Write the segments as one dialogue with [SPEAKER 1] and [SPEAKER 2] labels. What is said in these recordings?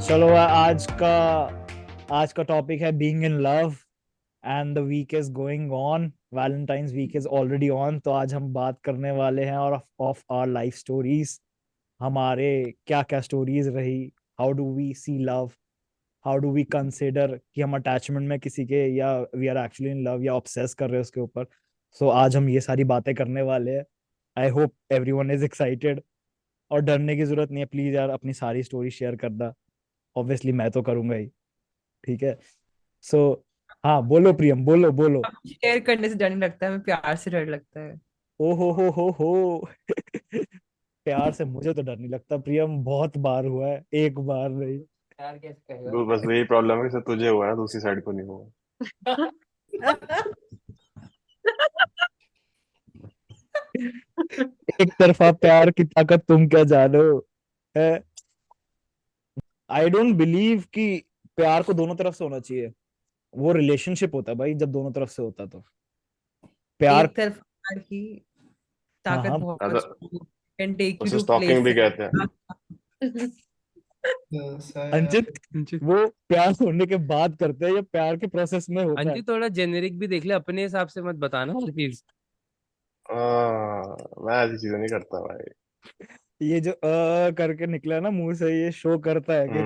[SPEAKER 1] चलो आज का टॉपिक है being in love and the week is going on. Valentine's week is already on. तो आज हम बात करने वाले हैं और ऑफ आवर लाइफ स्टोरीज। हमारे क्या क्या स्टोरीज रही, how do we see love, how do we consider कि हम अटैचमेंट में किसी के या we are actually in love या ऑब्सेस कर रहे हैं उसके ऊपर। सो आज हम ये सारी बातें करने वाले हैं। I hope everyone is excited. और डरने की जरूरत नहीं है, प्लीज यार अपनी सारी स्टोरी शेयर करना। ऑब्वियसली मैं तो करूंगा ही। ठीक है। सो हाँ, बोलो प्रियम, बोलो बोलो।
[SPEAKER 2] अब शेयर करने से डर नहीं लगता है, हमें प्यार से डर लगता है।
[SPEAKER 1] ओ हो प्यार से मुझे तो डर नहीं लगता प्रियम, बहुत बार हुआ है, एक बार नहीं।
[SPEAKER 2] प्यार कैसे कहेगा?
[SPEAKER 3] तो बस वही प्रॉब्लम है कि सर तुझे हुआ है, दूसरी साइड को नहीं हुआ।
[SPEAKER 1] एक तरफा प्यार की ताकत तुम क्या जानो है। आई डोंट बिलीव कि प्यार को दोनों तरफ से होना चाहिए। वो रिलेशनशिप होता है भाई जब दोनों तरफ से होता है तो प्यार।
[SPEAKER 2] एक तरफ प्यार की
[SPEAKER 1] हाँ
[SPEAKER 2] ताकत
[SPEAKER 1] हाँ।
[SPEAKER 2] बहुत,
[SPEAKER 3] ऐसा
[SPEAKER 2] कैन टेक यू
[SPEAKER 3] उसे
[SPEAKER 2] टू
[SPEAKER 3] स्टॉकिंग भी
[SPEAKER 2] प्लेसेस।
[SPEAKER 3] कहते हैं।
[SPEAKER 4] ऐसा यार।
[SPEAKER 1] अंजित,
[SPEAKER 5] अंजित।
[SPEAKER 1] वो प्यार होने के बाद करते हैं या प्यार के प्रोसेस में होता है?
[SPEAKER 5] अंजित थोड़ा जेनेरिक भी देख ले, अपने हिसाब से मत बताना हर चीज।
[SPEAKER 3] मैं ऐसी चीजें नहीं करता भाई।
[SPEAKER 1] ये जो करके निकला ना मुंह से, ये शो करता है कि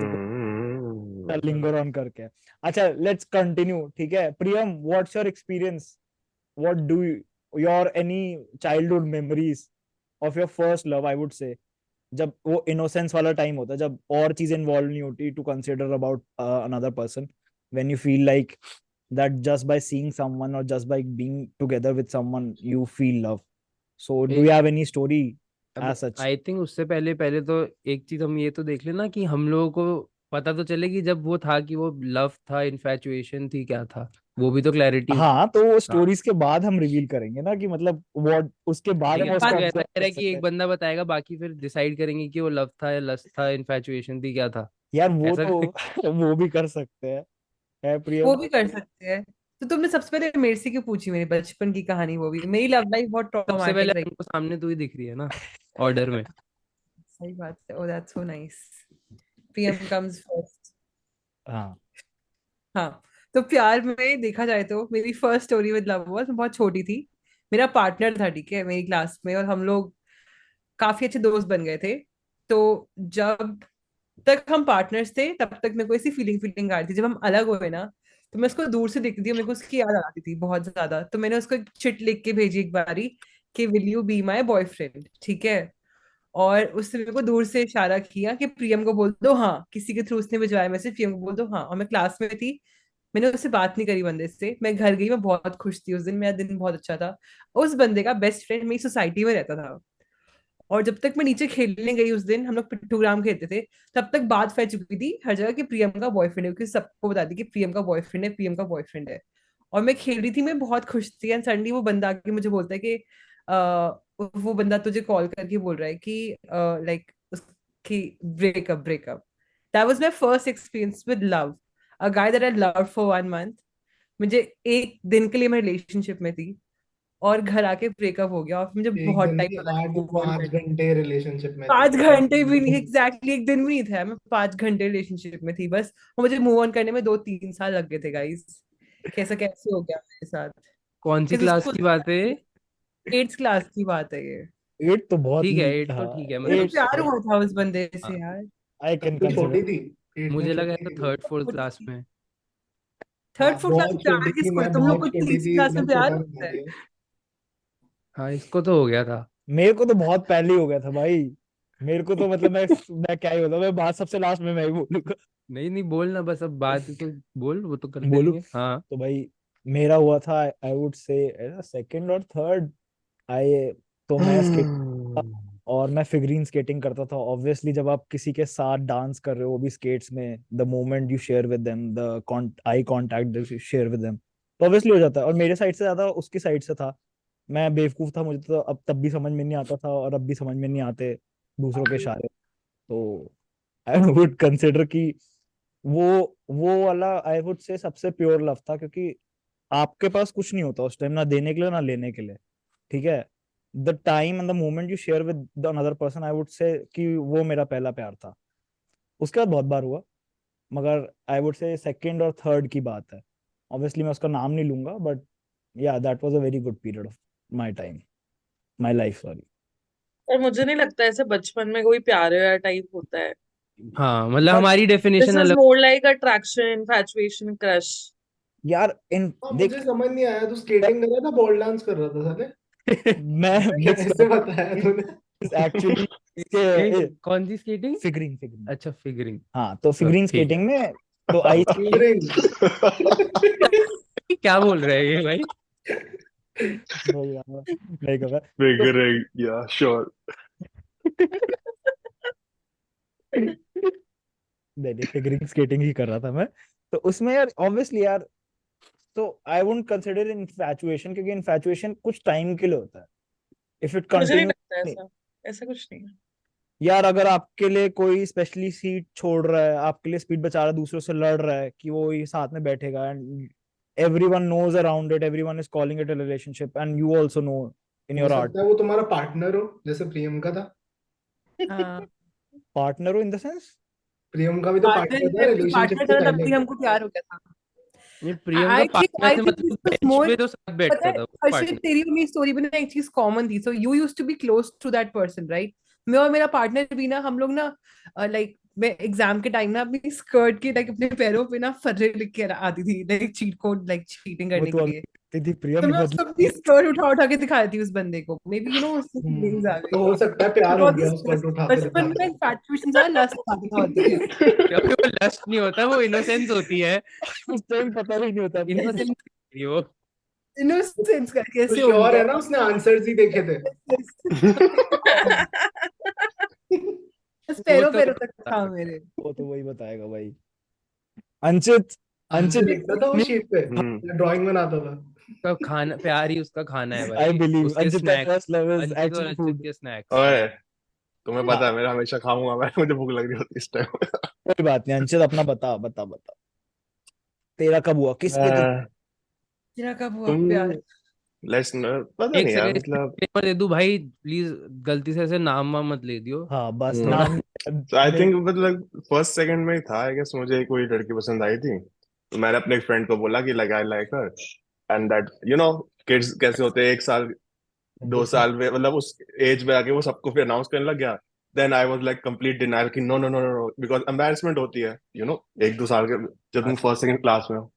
[SPEAKER 1] लिंगर ऑन करके। अच्छा, लेट्स कंटिन्यू। ठीक है Priyam, what's your experience? What do your any childhood memories of your first love, I would say. जब वो इनोसेंस वाला टाइम होता है, जब और चीजें इन्वॉल्व नहीं होती to consider about another person, when you feel like that just by seeing someone or just by being together with someone you feel love. So do you
[SPEAKER 5] एक
[SPEAKER 1] have any story
[SPEAKER 5] अब
[SPEAKER 1] as such?
[SPEAKER 5] I think उससे पहले पहले तो एक चीज हम ये तो देख लेना कि हम लोगों को पता तो चले कि जब वो था कि वो लव था, इन्फैचुएशन थी, क्या था। वो भी तो क्लैरिटी।
[SPEAKER 1] हाँ, तो वो
[SPEAKER 5] हाँ,
[SPEAKER 1] स्टोरीज के बाद हम रिवील करेंगे ना कि मतलब व्हाट उसके बाद
[SPEAKER 5] ठीक
[SPEAKER 1] हम
[SPEAKER 5] है,
[SPEAKER 1] उसको
[SPEAKER 5] तो
[SPEAKER 2] बात
[SPEAKER 5] ऐसा
[SPEAKER 1] ऑब्जर्व
[SPEAKER 5] कह रहा
[SPEAKER 1] कर
[SPEAKER 5] है कि
[SPEAKER 1] सकते
[SPEAKER 5] एक
[SPEAKER 1] हैं।
[SPEAKER 5] बंदा बताएगा, बाकी फिर डिसाइड करेंगे कि वो लव था या लस्ट था, इन्फैचुएशन थी, क्या था।
[SPEAKER 1] यार वो
[SPEAKER 5] ऐसा
[SPEAKER 1] तो वो भी कर सकते हैं, है
[SPEAKER 2] वो
[SPEAKER 1] प्रियम।
[SPEAKER 2] भी कर सकते हैं। तो तुमने सबसे पहले मेरे से क्यों पूछी मेरी बचपन की कहानी? वो भी मेरी लव लाइफ बहुत
[SPEAKER 5] सबसे पहले
[SPEAKER 2] ट्रॉमेटिक रही।
[SPEAKER 5] हमको सामने तू ही दिख रही है ना, ऑर्डर में।
[SPEAKER 2] सही बात है। ओ that's so nice. PM comes first.
[SPEAKER 1] हाँ।
[SPEAKER 2] हाँ। तो प्यार में देखा जाए तो मेरी first story with love was, मैं बहुत छोटी थी। मेरा पार्टनर था, ठीक है, मेरी क्लास में, और हम लोग काफी अच्छे दोस्त बन गए थे। तो जब तक हम पार्टनर्स थे तब तक मेरे को ऐसी फीलिंग फीलिंग आ रही थी। जब हम अलग हुए ना, तो मैं उसको दूर से देखती थी और मेरे को उसकी याद आती थी बहुत ज्यादा। तो मैंने उसको एक चिट लिख के भेजी एक बारी कि will you be my boyfriend, ठीक है। और उसने मेरे को दूर से इशारा किया कि प्रियम को बोल दो हाँ, किसी के थ्रू उसने भिजवाया मैसेज, प्रियम को बोल दो हाँ। और मैं क्लास में थी, मैंने उससे बात नहीं करी बंदे से। मैं घर गई, मैं बहुत खुश थी उस दिन, मेरा दिन बहुत अच्छा था। उस बंदे का बेस्ट फ्रेंड मेरी सोसाइटी में रहता था। और जब तक मैं नीचे खेलने गई उस दिन, हम लोग पिट्ठू ग्राम खेलते थे, तब तक बात फैल चुकी थी हर जगह कि प्रियम का बॉयफ्रेंड है, क्योंकि सबको बता दी कि प्रियम का बॉयफ्रेंड है, प्रियम का बॉयफ्रेंड है। और मैं खेल रही थी, मैं बहुत खुश थी, एंड सडनली वो बंदा आके मुझे बोलता है कि वो बंदा तुझे कॉल करके बोल रहा है कि लाइक उसकी breakup breakup. That was my first experience with love, a guy that I loved for 1 month. मुझे एक दिन के लिए मैं रिलेशनशिप में थी, और घर आके ब्रेकअप हो गया, और मुझे
[SPEAKER 4] एक
[SPEAKER 2] बहुत
[SPEAKER 4] दिन
[SPEAKER 2] टाइम
[SPEAKER 4] की
[SPEAKER 2] लगा
[SPEAKER 4] आठ
[SPEAKER 2] मूव ऑन
[SPEAKER 4] पांच
[SPEAKER 2] करने।
[SPEAKER 4] घंटे रिलेशनशिप में थी।
[SPEAKER 2] 5 घंटे भी नहीं, एग्जैक्टली एक दिन भी नहीं था, मैं 5 घंटे रिलेशनशिप में थी बस। और मुझे मूव ऑन करने में 2-3 साल लग गए थे गाइस। कैसे कैसे हो गया मेरे साथ?
[SPEAKER 5] कौन सी
[SPEAKER 2] किस
[SPEAKER 5] क्लास
[SPEAKER 2] उसको
[SPEAKER 5] की बात है?
[SPEAKER 2] 8th क्लास की बात है ये।
[SPEAKER 1] एट तो बहुत
[SPEAKER 5] ठीक है,
[SPEAKER 1] ही,
[SPEAKER 5] 8 तो
[SPEAKER 1] हाँ।
[SPEAKER 5] ठीक है,
[SPEAKER 2] मुझे तो
[SPEAKER 5] मतलब
[SPEAKER 1] एट
[SPEAKER 2] प्यार हुआ था उस बंदे से
[SPEAKER 5] हाँ,
[SPEAKER 2] यार।
[SPEAKER 1] आई
[SPEAKER 4] तब
[SPEAKER 1] कैन
[SPEAKER 4] तो
[SPEAKER 1] कंसिडर।
[SPEAKER 4] छोटी थी। 8 में
[SPEAKER 5] मुझे लगा
[SPEAKER 4] छोटी
[SPEAKER 5] है तो
[SPEAKER 4] थी तू।
[SPEAKER 5] थर्ड फोर्थ
[SPEAKER 2] छोटी
[SPEAKER 5] क्लास
[SPEAKER 2] थी।
[SPEAKER 5] में।
[SPEAKER 2] थर्ड
[SPEAKER 4] हाँ
[SPEAKER 2] फोर्थ क्लास में
[SPEAKER 4] बहुत
[SPEAKER 2] प्यार
[SPEAKER 4] छोटी थी,
[SPEAKER 2] किसको है?
[SPEAKER 4] मैं
[SPEAKER 2] तुम लोग
[SPEAKER 4] बहुत
[SPEAKER 2] को
[SPEAKER 4] छोटी
[SPEAKER 2] तीसरी
[SPEAKER 4] थी,
[SPEAKER 2] क्लास
[SPEAKER 4] इतना
[SPEAKER 2] में प्यार
[SPEAKER 4] छोटा बना
[SPEAKER 2] होता है?
[SPEAKER 4] दिया।
[SPEAKER 5] हाँ, इसको तो हो गया था।
[SPEAKER 1] मेरे को तो बहुत पहले ही हो गया था भाई। मेरे को तो मतलब मैं क्या ही बोलूं, मैं बात सबसे लास्ट में मैं ही बोलूंगा।
[SPEAKER 5] नहीं नहीं, बोलना बस, अब बात तो बोल, वो तो करते
[SPEAKER 1] बोलू
[SPEAKER 5] रहेंगे। हाँ।
[SPEAKER 1] तो भाई, मेरा हुआ था आई वुड से सेकंड और थर्ड। आई तो मैं स्केट और मैं फिगरीन स्केटिंग करता था। ऑब्वियसली जब आप किसी के साथ डांस कर रहे हो, वो भी स्केट्स में, the moment you share with them, the eye contact you share with them, तो ऑब्वियसली हो जाता है। और मेरे साइड से ज्यादा उसकी साइड से था। मैं बेवकूफ था, मुझे तो अब तब भी समझ में नहीं आता था और अब भी समझ में नहीं आते दूसरों के इशारे। तो आई वुड कंसिडर कि वो वो वाला आई वुड से सबसे प्योर लव था, क्योंकि आपके पास कुछ नहीं होता उस टाइम, ना देने के लिए ना लेने के लिए। ठीक है। The time and the moment you share with the another person, I would से कि वो मेरा पहला प्यार था। उसके बाद बहुत बार हुआ, मगर आई वुड से सेकंड और थर्ड की बात है। ऑब्वियसली मैं उसका नाम नहीं लूंगा, बट या that was a very good period of my time, my life, sorry.
[SPEAKER 6] और मुझे नहीं लगता ऐसे बचपन में कोई प्यार या टाइप होता है।
[SPEAKER 5] हाँ मतलब
[SPEAKER 1] बट
[SPEAKER 5] हमारी
[SPEAKER 6] दिस
[SPEAKER 5] डेफिनेशन
[SPEAKER 6] इज
[SPEAKER 5] अलग।
[SPEAKER 6] More like attraction, infatuation, crush.
[SPEAKER 1] यार इन
[SPEAKER 4] हाँ
[SPEAKER 1] देख,
[SPEAKER 4] मुझे समझ नहीं आया, तू स्केटिंग कर रहा था, बॉल डांस कर रहा था साले?
[SPEAKER 1] मैं मिक्स
[SPEAKER 4] कैसे बताया तूने?
[SPEAKER 1] एक्चुअली इसके
[SPEAKER 5] कौन सी स्केटिंग?
[SPEAKER 1] Figuring figuring.
[SPEAKER 5] अच्छा फिगरिंग।
[SPEAKER 1] हाँ तो फिगरिंग
[SPEAKER 5] ठीक है।
[SPEAKER 1] स्केटिंग में तो आई
[SPEAKER 4] फिंगरिंग।
[SPEAKER 5] क्या बोल रहे हैं ये भाई?
[SPEAKER 1] नहीं कर
[SPEAKER 3] Figuring, yeah, sure.
[SPEAKER 1] नहीं, फिगरिंग स्केटिंग ही कर रहा था मैं। तो उसमें यार ऑब्वियसली यार, तो आई वुडंट कंसिडर इन्फैचुएशन, क्योंकि इन्फैचुएशन कुछ टाइम के लिए होता है। इफ इट
[SPEAKER 6] मुझे नहीं
[SPEAKER 1] कंटिन्यू,
[SPEAKER 6] लगता ऐसा, ऐसा कुछ नहीं है।
[SPEAKER 1] यार अगर आपके लिए कोई स्पेशली सीट छोड़ रहा है, आपके लिए स्पीड बचा रहा है, दूसरों से लड़ रहा है कि वो ये साथ में बैठेगा, and everyone knows around it, everyone is calling it a relationship, and you also know in
[SPEAKER 4] हो
[SPEAKER 1] your art
[SPEAKER 4] सकता है वो तुम्हारा पार्टनर हो, जैसे प्रियंका था।
[SPEAKER 2] हाँ,
[SPEAKER 1] partner in the sense,
[SPEAKER 4] Priyanka भी तो पार्टनर था रिलेशनशिप
[SPEAKER 2] पार्टनर
[SPEAKER 4] से
[SPEAKER 2] था ना,
[SPEAKER 4] पहले।
[SPEAKER 2] तभी हमको प्यार हो गया था।
[SPEAKER 5] ये प्रियंका
[SPEAKER 2] आई
[SPEAKER 5] पार्टनर से
[SPEAKER 2] थिंक
[SPEAKER 5] मतलब
[SPEAKER 2] दिस वाज
[SPEAKER 5] बेंच
[SPEAKER 2] मोर,
[SPEAKER 5] पे तो साथ
[SPEAKER 2] पता
[SPEAKER 5] बैठता
[SPEAKER 2] है
[SPEAKER 5] था वो
[SPEAKER 2] हर्षित,
[SPEAKER 5] पार्टनर।
[SPEAKER 2] तेरी और मेरी स्टोरी में ना एक चीज कॉमन थी। So you used to be close to that person, right? मैं और मेरा पार्टनर भी ना, हम लोग ना लाइक मैं एग्जाम के टाइम ना अपनी स्कर्ट के लाइक अपने पैरों पे ना फर्रे लिख के आती थी, like cheat code, like cheating
[SPEAKER 1] वो
[SPEAKER 2] करने
[SPEAKER 1] तो
[SPEAKER 2] के
[SPEAKER 1] अभी
[SPEAKER 2] लिए।
[SPEAKER 1] कहती थी प्रिया
[SPEAKER 2] तो मैं
[SPEAKER 1] मतलब
[SPEAKER 2] उसको अपनी स्कर्ट उठा उठा के दिखाई थी उस बंदे को। मे बी उससे फीलिंग्स आ
[SPEAKER 4] तो
[SPEAKER 2] गई।
[SPEAKER 4] हो सकता है प्यार हो
[SPEAKER 2] बहुत
[SPEAKER 4] गया स्कर्ट उठा के दिखा
[SPEAKER 2] बचपन में
[SPEAKER 4] के।
[SPEAKER 2] इन्फैचुएशन था, लस्ट ज्यादा होती है।
[SPEAKER 5] क्योंकि वो लस्ट नहीं होता, वो इनोसेंस होती है।
[SPEAKER 1] उस टाइम पता भी नहीं होता अपने
[SPEAKER 5] इनोसेंस वो।
[SPEAKER 2] इनोसेंस का
[SPEAKER 4] तो
[SPEAKER 2] कैसे हो
[SPEAKER 4] श्योर है
[SPEAKER 2] गया?
[SPEAKER 4] ना उसने आंसर्स ही देखे थे?
[SPEAKER 2] बस
[SPEAKER 5] वो
[SPEAKER 2] पैरों
[SPEAKER 5] तो
[SPEAKER 2] पैरों तक
[SPEAKER 5] बता
[SPEAKER 2] था
[SPEAKER 5] सकता
[SPEAKER 2] मेरे।
[SPEAKER 5] है।
[SPEAKER 1] वो तो वही बताएगा भाई। अंचित,
[SPEAKER 4] आंसर
[SPEAKER 1] अंचित
[SPEAKER 4] लिखता था वो शीट पे,
[SPEAKER 3] हम्म
[SPEAKER 4] ड्राइंग बनाता था।
[SPEAKER 5] उसका खाना, प्यार ही उसका खाना है
[SPEAKER 1] आई
[SPEAKER 5] भाई,
[SPEAKER 1] बिलीव
[SPEAKER 5] उसके
[SPEAKER 1] अंचित का
[SPEAKER 5] स्नैक्स।
[SPEAKER 1] फर्स्ट लव इज
[SPEAKER 5] अंकित और
[SPEAKER 1] एक्चुअली
[SPEAKER 5] अंकित
[SPEAKER 1] फूड।
[SPEAKER 5] के स्नैक्स।
[SPEAKER 3] ओए, तुम्हें पता
[SPEAKER 1] हाँ,
[SPEAKER 3] है, मैं हमेशा खाऊंगा मैं, मुझे भूख लग रही होती है इस
[SPEAKER 1] कोई बात नहीं अंचित, अपना बता बता बता, तेरा कब हुआ, किस पे तू?
[SPEAKER 3] टाइम।
[SPEAKER 2] तेरा कब हुआ
[SPEAKER 3] तुम
[SPEAKER 2] प्यार?
[SPEAKER 3] लेट्स पता
[SPEAKER 5] एक
[SPEAKER 3] नहीं यार,
[SPEAKER 5] सेकंड,
[SPEAKER 3] मतलब
[SPEAKER 5] पेपर दे दूं भाई प्लीज? गलती से ऐसे नाम वाम मत ले दियो।
[SPEAKER 1] हाँ बस
[SPEAKER 5] थोड़ा।
[SPEAKER 1] नाम
[SPEAKER 3] आई
[SPEAKER 1] नहीं।
[SPEAKER 3] थिंक मतलब फर्स्ट सेकंड में ही था आई गेस, मुझे कोई लड़की पसंद आई थी, तो मैंने अपने एक फ्रेंड को बोला कि like I like her, and that kids कैसे होते हैं, 1 साल 2 साल में मतलब उस एज में आके वो सबको फिर अनाउंस करने लग गया। Then I was like complete denial कि no no no no, because embarrassment होती है 1-2 साल के जब तुम फर्स्ट सेकंड क्लास में हो,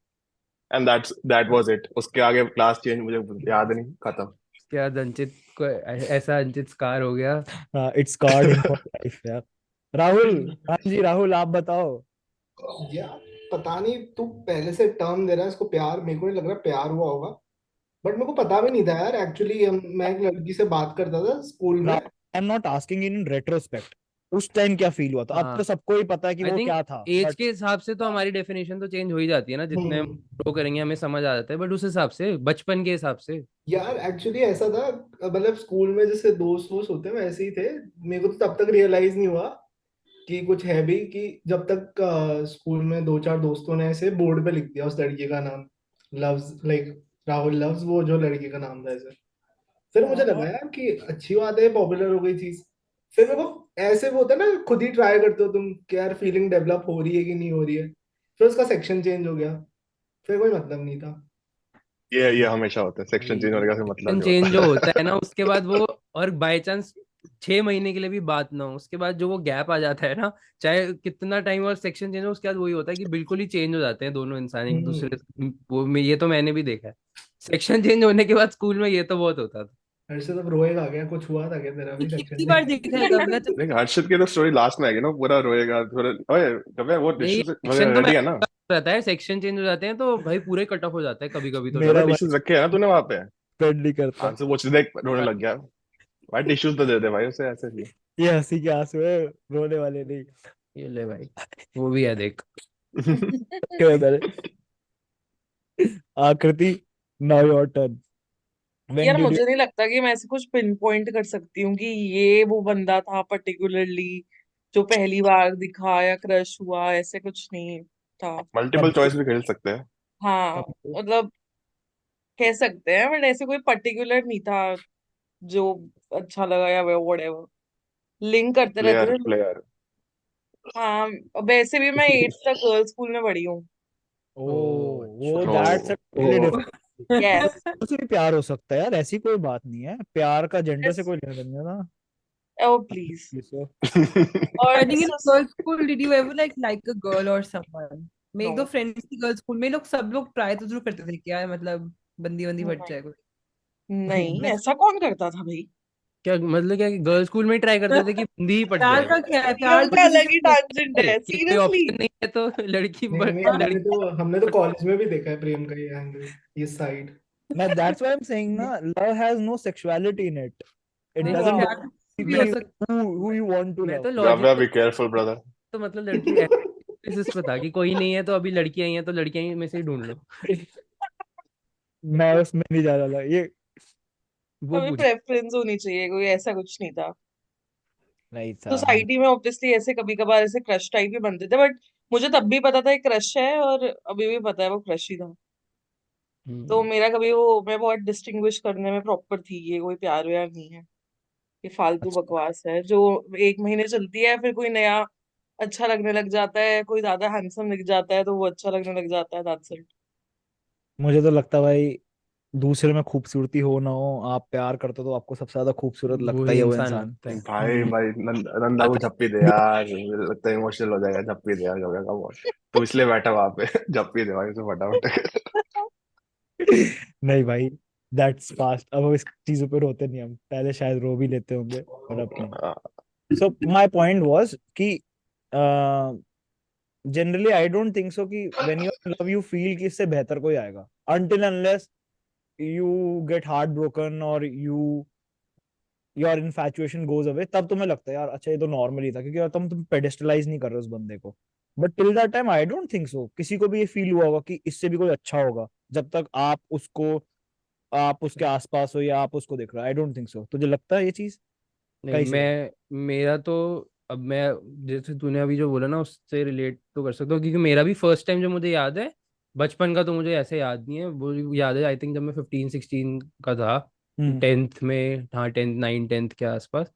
[SPEAKER 3] एंड दैट वाज इट। उसके आगे क्लास चेंज मुझे याद नहीं, खत्म।
[SPEAKER 5] उसके बाद अंचित को ऐसा अंचित स्कार हो गया।
[SPEAKER 1] Its card in for life यार। राहुल, हाँ जी राहुल आप बताओ।
[SPEAKER 4] यार पता नहीं, तू पहले से टर्म दे रहा है इसको प्यार, मेरे को नहीं लग रहा प्यार हुआ होगा। बट मेरे को पता भी नहीं था यार एक्चुअली। मैं एक लड़की से बात करता था स्कूल में।
[SPEAKER 1] I am not asking in retrospect, उस टाइम क्या फील हुआ था? अब तो
[SPEAKER 5] हाँ
[SPEAKER 1] सबको ही पता है कि
[SPEAKER 5] आई
[SPEAKER 1] वो
[SPEAKER 5] थिंक
[SPEAKER 1] क्या था,
[SPEAKER 5] एज
[SPEAKER 1] बट
[SPEAKER 5] के हिसाब से तो हमारी डेफिनेशन तो चेंज हो ही जाती है ना, जितने हम
[SPEAKER 4] हम्म।
[SPEAKER 5] ग्रो करेंगे हमें समझ आ जाता है, बट उस हिसाब से बचपन के हिसाब से।
[SPEAKER 4] यार एक्चुअली ऐसा था, मतलब स्कूल में जैसे दोस्त वोस्त होते हैं वैसे ही थे। मेरे को तो तब तक रियलाइज नहीं हुआ कि कुछ है भी, कि जब तक स्कूल में दो चार दोस्तों ने ऐसे बोर्ड पे लिख दिया उस लड़की का नाम, लव्स, लाइक राहुल लव्स, वो जो लड़की का नाम था ऐसे। फिर मुझे लगा यार कि अच्छी बात है, पॉपुलर हो गई चीज। फिर मेरे को ऐसे वो होता है ना, खुद ही ट्राई करते हो तुम कि यार फीलिंग डेवलप हो रही है कि नहीं हो रही है। फिर उसका सेक्शन चेंज हो गया, फिर कोई मतलब नहीं था।
[SPEAKER 3] ये हमेशा होता है, सेक्शन चेंज होने का फिर मतलब
[SPEAKER 5] सेक्शन
[SPEAKER 3] नहीं
[SPEAKER 5] चेंज जो
[SPEAKER 3] होता।
[SPEAKER 5] होता है ना उसके बाद वो, और बाय चांस 6 महीने के लिए भी बात ना हो, उसके बाद जो वो गैप आ जाता है ना, चाहे कितना टाइम और सेक्शन चेंज हो, उसके बाद वही होता है कि बिल्कुल ही चेंज हो जाते हैं दोनों इंसान एक दूसरे
[SPEAKER 4] हम्म।
[SPEAKER 5] से। ये तो मैंने भी देखा है, सेक्शन चेंज होने के बाद स्कूल में ये तो बहुत होता था।
[SPEAKER 4] फिर से तब रोएगा क्या? कुछ हुआ था क्या तेरा भी
[SPEAKER 2] कितनी
[SPEAKER 4] सेक्शन
[SPEAKER 2] बार देखा है तब ना, जब
[SPEAKER 3] देख हर्षित की तो स्टोरी लास्ट में आएगी ना, पूरा रोएगा थोड़ा। ओए कब वो
[SPEAKER 5] नहीं
[SPEAKER 3] टिश्यूज
[SPEAKER 5] सेक्शन तो
[SPEAKER 3] रेडी है
[SPEAKER 5] मैंने
[SPEAKER 3] ना?
[SPEAKER 5] रहता है, सेक्शन चेंज हो जाते हैं तो भाई पूरे कट ऑफ हो जाता है कभी कभी तो
[SPEAKER 3] अबे
[SPEAKER 1] मेरा
[SPEAKER 5] लड़का।
[SPEAKER 1] भाई
[SPEAKER 3] टिश्यूज रखे हैं ना तूने वहां पे?
[SPEAKER 1] स्पेंड नहीं करता।
[SPEAKER 3] आंसर पूछ देख, रोने लग गया भाई, टिश्यूज तो दे दे भाई उसे, ऐसे नहीं।
[SPEAKER 1] ये हंसी के आंसू है, रोने वाले नहीं।
[SPEAKER 5] ये ले भाई, वो भी है देख।
[SPEAKER 1] क्यों है मेरे? आकृति, नाउ योर टर्न। व्हेन
[SPEAKER 6] यार
[SPEAKER 1] डिड यू?
[SPEAKER 6] मुझे नहीं लगता कि मैं ऐसे कुछ पिन पॉइंट कर सकती हूँ कि ये वो बंदा था पर्टिकुलरली जो पहली बार दिखा या क्रश हुआ, ऐसे कुछ नहीं था।
[SPEAKER 3] मल्टीपल
[SPEAKER 1] कब
[SPEAKER 3] चॉइस भी खेल सकते हैं।
[SPEAKER 6] हाँ
[SPEAKER 1] कब
[SPEAKER 6] मतलब कह सकते हैं, बट ऐसे कोई पर्टिकुलर नहीं था जो अच्छा लगा या व्हाटएवर, लिंक करते रहते
[SPEAKER 3] प्लेयर
[SPEAKER 6] थे।
[SPEAKER 3] प्लेयर
[SPEAKER 6] हाँ, वैसे भी मैं 8th तक गर्ल्स स्कूल में पढ़ी हूँ।
[SPEAKER 1] ओ,
[SPEAKER 5] ओ
[SPEAKER 1] वो
[SPEAKER 5] अच्छा।
[SPEAKER 1] That's a
[SPEAKER 3] uh
[SPEAKER 1] totally
[SPEAKER 3] uh
[SPEAKER 1] different.
[SPEAKER 6] Yes.
[SPEAKER 1] से भी प्यार हो सकता है यार, ऐसी कोई बात नहीं है, प्यार का जेंडर से
[SPEAKER 6] यस।
[SPEAKER 1] कोई लेना देना ना।
[SPEAKER 6] ओ प्लीज।
[SPEAKER 1] So,
[SPEAKER 6] और
[SPEAKER 2] I think in girls school, did you ever like a girl or someone? मेरे
[SPEAKER 6] नो,
[SPEAKER 2] दो फ्रेंड्स थी गर्ल्स स्कूल में, लोग सब लोग ट्राई तो जरूर करते थे कि यार मतलब बंदी बंदी फट जाए कोई।
[SPEAKER 6] नहीं
[SPEAKER 2] मैं
[SPEAKER 6] ऐसा कौन करता था भाई।
[SPEAKER 5] क्या मतलब, क्या गर्ल्स स्कूल में ही ट्राई करते थे कि बंदी ही पट
[SPEAKER 2] प्यार
[SPEAKER 5] जाए?
[SPEAKER 2] का क्या है,
[SPEAKER 6] ये
[SPEAKER 2] प्यार तो
[SPEAKER 6] उनका
[SPEAKER 2] किसी
[SPEAKER 6] अलग
[SPEAKER 2] से
[SPEAKER 6] ही
[SPEAKER 2] भी हो
[SPEAKER 6] टैंजेंट
[SPEAKER 2] सकता
[SPEAKER 6] है,
[SPEAKER 5] कि कोई
[SPEAKER 6] सीरियसली।
[SPEAKER 5] ऑप्शन नहीं है तो लड़की
[SPEAKER 4] नहीं,
[SPEAKER 2] है।
[SPEAKER 5] लड़की।
[SPEAKER 4] हमने तो कॉलेज में भी देखा है प्रेम का ये एंगल, ये side.
[SPEAKER 1] now that's why I'm saying na, love has no sexuality in it. It
[SPEAKER 2] हाँ,
[SPEAKER 1] doesn't
[SPEAKER 6] हाँ,
[SPEAKER 2] प्यार तो किसी भी
[SPEAKER 5] मैं
[SPEAKER 2] हो
[SPEAKER 1] define
[SPEAKER 2] सकता
[SPEAKER 1] who you want to
[SPEAKER 5] मैं
[SPEAKER 1] love.
[SPEAKER 5] तो
[SPEAKER 3] Gavya,
[SPEAKER 5] logic
[SPEAKER 3] be careful, brother.
[SPEAKER 5] तो मतलब लड़की बेसिस पे था कि कोई नहीं है तो अभी लड़कियां ही हैं तो लड़कियां ही में से ही ढूंढ लो।
[SPEAKER 1] मैं उसमें नहीं जा रहा था ये।
[SPEAKER 5] वो
[SPEAKER 6] हमें
[SPEAKER 5] पूछ।
[SPEAKER 6] प्रेफरेंस होनी चाहिए, कोई ऐसा कुछ नहीं था।
[SPEAKER 1] नहीं था हम।
[SPEAKER 6] सोसाइटी में ऑब्वियसली ऐसे कभी कभार ऐसे क्रश टाइप ही बनते थे, बट मुझे तब भी पता था एक क्रश है, और अभी भी पता है वो क्रश ही था। तो
[SPEAKER 5] हम्म,
[SPEAKER 6] मेरा कभी वो, मैं बहुत डिस्टिंग्विश करने में प्रॉपर थी, ये कोई प्यार व्यार नहीं है, ये फालतू
[SPEAKER 1] अच्छा,
[SPEAKER 6] बकवास है जो 1 महीने चलती है, फिर कोई नया अच्छा लगने लग जाता है, कोई ज्यादा हैंडसम दिख जाता है तो वो अच्छा लगने लग जाता है, दैट्स इट।
[SPEAKER 1] मुझे तो लगता है भाई, दूसरे में खूबसूरती हो ना हो, आप प्यार करते हो तो आपको सबसे ज्यादा खूबसूरत
[SPEAKER 5] वो
[SPEAKER 1] लगता
[SPEAKER 5] ही
[SPEAKER 1] ही है वो
[SPEAKER 5] इंसान
[SPEAKER 1] इंसान।
[SPEAKER 5] लगता है।
[SPEAKER 3] भाई भाई नंदा को झप्पी दे यार, मुझे लगता है इमोशनल हो जाएगा। झप्पी दे यार गव्या का बहुत, तो इसलिए बैठा वहां पे। झप्पी दे भाई उसे फटाफट।
[SPEAKER 1] नहीं भाई, दैट्स पास्ट, अब इस चीजों पे रोते नहीं हम, पहले शायद रो भी लेते होंगे पर अब नहीं। सो माय पॉइंट वाज कि generally I don't think so कि when you love you feel कि इससे बेहतर कोई आएगा, until unless you get heartbroken or your infatuation goes away, तब तुम्हें लगता है यार अच्छा ये तो नॉर्मल ही था, क्योंकि यार तुम पेडिस्टलाइज नहीं कर रहे उस बंदे को। But till that time I don't think सो किसी को भी ये फील हुआ होगा कि इससे भी कोई अच्छा होगा, जब तक आप उसके आसपास हो या आप उसको देख रहे हो। आई डोंट थिंक सो। तुझे लगता है ये चीज
[SPEAKER 5] नहीं,
[SPEAKER 1] कहीं से?
[SPEAKER 5] मैं मेरा तो अब मैं जैसे तूने अभी जो बोला ना उससे रिलेट तो कर सकता हूँ, क्योंकि मेरा भी फर्स्ट टाइम जो मुझे याद है, बचपन का तो मुझे ऐसे याद नहीं है, वो याद है आई थिंक जब मैं 15-16 का था,
[SPEAKER 1] हम्म
[SPEAKER 5] 10th में, हाँ 10th 9th के आसपास,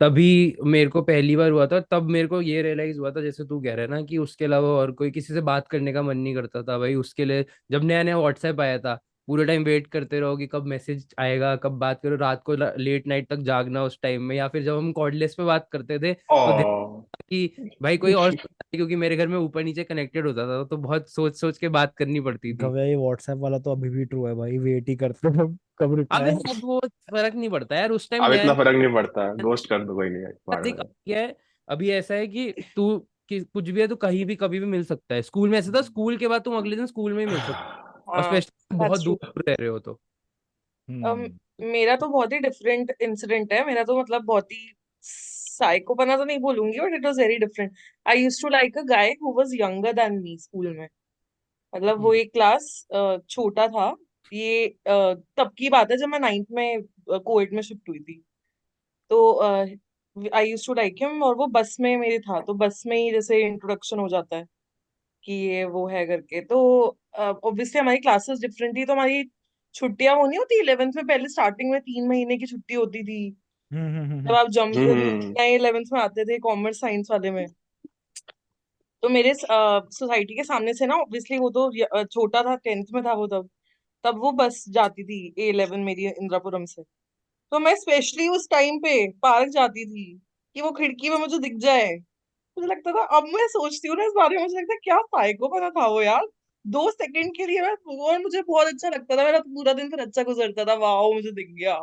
[SPEAKER 5] तभी मेरे को पहली बार हुआ था। तब मेरे को ये रियलाइज हुआ था जैसे तू कह रहा है ना कि उसके अलावा और कोई किसी से बात करने का मन नहीं करता था भाई। उसके लिए जब नया नया व्हाट्सएप आया था, पूरे टाइम वेट करते रहो कि कब मैसेज आएगा, कब बात करो, रात को लेट नाइट तक जागना उस टाइम में, या फिर जब हम कॉर्डलेस पे बात करते थे तो ध्यान
[SPEAKER 3] ओ
[SPEAKER 5] था कि भाई कोई और सुनता है, क्योंकि मेरे घर में ऊपर नीचे कनेक्टेड होता था तो बहुत सोच सोच के बात करनी पड़ती थी।
[SPEAKER 1] गवया, ये व्हाट्सएप वाला तो अभी भी ट्रू है भाई, वेट ही करते हो कब
[SPEAKER 5] अबे
[SPEAKER 1] रिप्लाई।
[SPEAKER 5] अब वो फर्क नहीं पड़ता यार, उस टाइम
[SPEAKER 3] अब
[SPEAKER 5] नया
[SPEAKER 3] इतना
[SPEAKER 5] नया
[SPEAKER 3] फर्क नहीं पड़ता, घोस्ट कर दो कोई नहीं है बाद
[SPEAKER 5] देख
[SPEAKER 3] में।
[SPEAKER 5] अब क्या है। अभी ऐसा है कि तू कि कुछ भी है तो कहीं भी कभी भी मिल सकता है। स्कूल में ऐसा था, स्कूल के बाद तुम अगले दिन स्कूल में ही मिल सकते हो, और
[SPEAKER 6] हाँ,
[SPEAKER 5] स्पेशली बहुत
[SPEAKER 6] दैट्स
[SPEAKER 5] दूर
[SPEAKER 6] ट्रू।
[SPEAKER 5] दूर रह रहे हो तो।
[SPEAKER 1] हम्म
[SPEAKER 6] मेरा तो बहुत ही डिफरेंट इंसिडेंट है, मेरा तो मतलब बहुत ही साइकोपना तो नहीं बोलूंगी, but it was very different. I used to like a guy who was younger than me school में। मतलब वो एक क्लास छोटा था। ये तब की बात है जब मैं 9th में कोएट में शिफ्ट हुई थी। तो I used to like him, और वो बस में मेरे था, तो बस में ही जैसे इंट्रोडक्शन हो जाता है कि ये वो है करके। तो ऑब्वियसली हमारी क्लासेस डिफरेंट थी, तो हमारी छुट्टियां वो नहीं होती 11th में, पहले स्टार्टिंग में 3 महीने की छुट्टी होती थी जब आप जम
[SPEAKER 3] हम्म।
[SPEAKER 6] 11th में आते थे कॉमर्स साइंस वाले में। तो मेरे सोसाइटी के सामने से ना, ऑब्वियसली वो तो छोटा था, 10th में था वो तब। तब वो बस जाती थी A11 मेरी इंदिरापुरम से। तो मैं स्पेशली उस टाइम पे पार्क जाती थी कि वो खिड़की में मुझे दिख जाए। मुझे लगता था, अब मैं सोचती हूँ ना इस बारे में, मुझे लगता है क्या साइको बना था वो यार। 2 सेकंड के लिए मैं, और मुझे बहुत अच्छा लगता था, मेरा तो पूरा दिन फिर अच्छा गुजरता था, वाह मुझे दिख गया।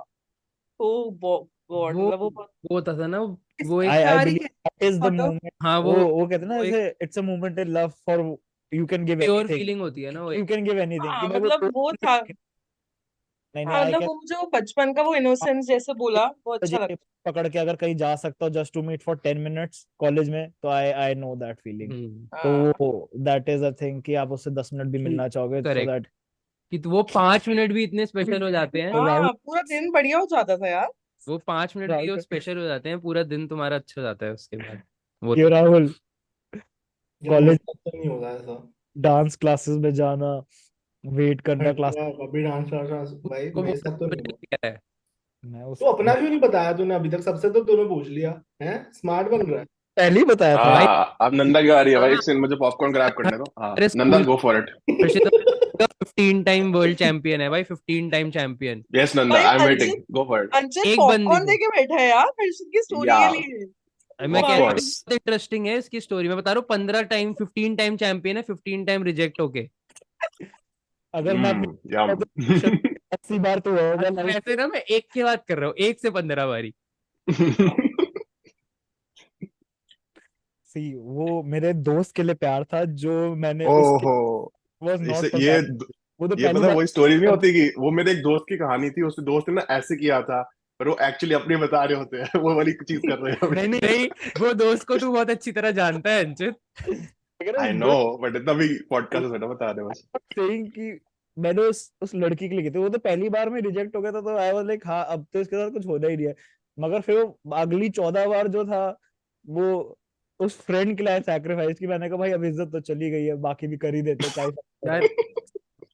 [SPEAKER 6] ओ गॉड,
[SPEAKER 5] वो
[SPEAKER 6] मतलब वो
[SPEAKER 5] वो होता था ना, वो एक,
[SPEAKER 1] आई
[SPEAKER 2] प्यार ही
[SPEAKER 1] बिलीव दैट इज द
[SPEAKER 2] मतलब
[SPEAKER 1] मोमेंट।
[SPEAKER 5] हाँ
[SPEAKER 1] वो कहते हैं ना
[SPEAKER 5] वो एक
[SPEAKER 1] जैसे it's a moment in love for you can give
[SPEAKER 5] pure
[SPEAKER 1] anything,
[SPEAKER 5] feeling होती है ना वो
[SPEAKER 1] यू
[SPEAKER 5] एक।
[SPEAKER 1] कैन गिव एनीथिंग कि
[SPEAKER 6] हाँ,
[SPEAKER 1] भाई वो
[SPEAKER 6] मतलब वो था।
[SPEAKER 1] नहीं नहीं
[SPEAKER 6] हाँ,
[SPEAKER 1] आई
[SPEAKER 6] मतलब वो मुझे वो बचपन का वो इनोसेंस जैसे बोला, वो अच्छा
[SPEAKER 1] बजे
[SPEAKER 6] लगता।
[SPEAKER 1] पकड़ के अगर कहीं जा सकता हूँ just to meet for 10 minutes college में, तो I I know that feeling. तो
[SPEAKER 6] हाँ,
[SPEAKER 1] वो दैट इज अ थिंग कि आप उससे 10 मिनट भी मिलना चाहोगे सो
[SPEAKER 5] करेक्ट,
[SPEAKER 1] दैट।
[SPEAKER 5] कि तो वो 5 मिनट भी इतने स्पेशल हो जाते हैं।
[SPEAKER 1] तो राहुल,
[SPEAKER 6] हाँ, पूरा दिन बढ़िया हो जाता था यार।
[SPEAKER 5] वो 5 मिनट भी
[SPEAKER 1] राहुल
[SPEAKER 5] वो स्पेशल हो जाते हैं, पूरा दिन तुम्हारा अच्छा हो जाता है उसके बाद। वो
[SPEAKER 1] क्यों
[SPEAKER 5] तो
[SPEAKER 1] राहुल,
[SPEAKER 4] यार
[SPEAKER 1] कॉलेज
[SPEAKER 4] मेरे साथ तो नहीं होगा ऐसा।
[SPEAKER 1] डांस क्लासेस में जाना, वेट करना
[SPEAKER 4] हट
[SPEAKER 1] क्लास।
[SPEAKER 4] यार, अभी डांस क्लास भाई
[SPEAKER 5] को वो
[SPEAKER 4] मेरे साथ तो नहीं हुआ।
[SPEAKER 5] क्या है।
[SPEAKER 1] मैं
[SPEAKER 4] तो
[SPEAKER 1] उस
[SPEAKER 4] अपना क्यों नहीं बताया तूने अभी तक? सबसे तो तूने पूछ लिया है, स्मार्ट बन रहा है।
[SPEAKER 1] पहले ही बताया था।
[SPEAKER 5] भाई
[SPEAKER 3] हाँ अब नंदा की आ रही है भाई,
[SPEAKER 6] हाँ
[SPEAKER 3] एक सेकंड मुझे पॉपकॉर्न ग्रैब करने दो। हाँ
[SPEAKER 5] हमारे
[SPEAKER 3] Nanda
[SPEAKER 5] school
[SPEAKER 3] go for it.
[SPEAKER 5] Harshit 15 time world champion है भाई, 15 टाइम चैंपियन।
[SPEAKER 3] यस नंदा
[SPEAKER 6] भाई
[SPEAKER 3] I am waiting,
[SPEAKER 6] Anshit
[SPEAKER 3] go for it.
[SPEAKER 6] Anshit
[SPEAKER 5] एक बंदी
[SPEAKER 6] पॉपकॉर्न
[SPEAKER 5] को,
[SPEAKER 6] लेके बैठा है यार हर्षित की स्टोरी
[SPEAKER 3] या
[SPEAKER 6] के लिए।
[SPEAKER 5] मैं
[SPEAKER 3] ऑफ
[SPEAKER 5] कह रहा हूँ
[SPEAKER 3] कोर्स।
[SPEAKER 5] बहुत इंटरेस्टिंग है इसकी स्टोरी। मैं बता रहा हूँ 15 टाइम 15 टाइम चैंपियन है, 15 टाइम रिजेक्ट होके।
[SPEAKER 1] अगर मैं अपनी
[SPEAKER 3] यम।
[SPEAKER 1] 80 बार तो होगा लाइफ।
[SPEAKER 5] वैसे ना मैं एक की बात कर रहा हूँ, 1 से 15 बारी।
[SPEAKER 1] सी वो मेरे दोस्त के लिए प्यार था जो मैंने उसके
[SPEAKER 3] ओहो,
[SPEAKER 1] वाज
[SPEAKER 3] इसे
[SPEAKER 1] नॉट फॉर
[SPEAKER 3] ये
[SPEAKER 1] दैट। वो तो
[SPEAKER 3] ये
[SPEAKER 1] पहली
[SPEAKER 3] पता
[SPEAKER 1] बार।
[SPEAKER 3] वही स्टोरी नहीं होती कि वो मेरे एक दोस्त की कहानी थी, उसके दोस्त ने ना ऐसे किया था, पर वो एक्चुअली अपनी बता रहे होते हैं। वो वाली चीज कर रहे हैं
[SPEAKER 1] नहीं
[SPEAKER 3] अभी।
[SPEAKER 1] नहीं,
[SPEAKER 5] नहीं, वो दोस्त को तू बहुत अच्छी तरह जानता है अंचित।
[SPEAKER 1] अगर उस
[SPEAKER 3] आई नो, बट इतना भी पॉडकास्ट से बता रहे बस।
[SPEAKER 1] सेइंग कि मैंने उस लड़की के लिए की थी, वो तो पहली बार में रिजेक्ट हो गया था, तो आई वाज लाइक हाँ अब तो इसके साथ कुछ होना ही नहीं है। मगर फिर वो अगली 14 बार जो था, वो उस फ्रेंड के लिए सैक्रिफाइस की। मैंने कहा भाई अब इज्जत तो चली गई है, बाकी भी कर ही देते, क्या ही फर्क पड़ता
[SPEAKER 5] यार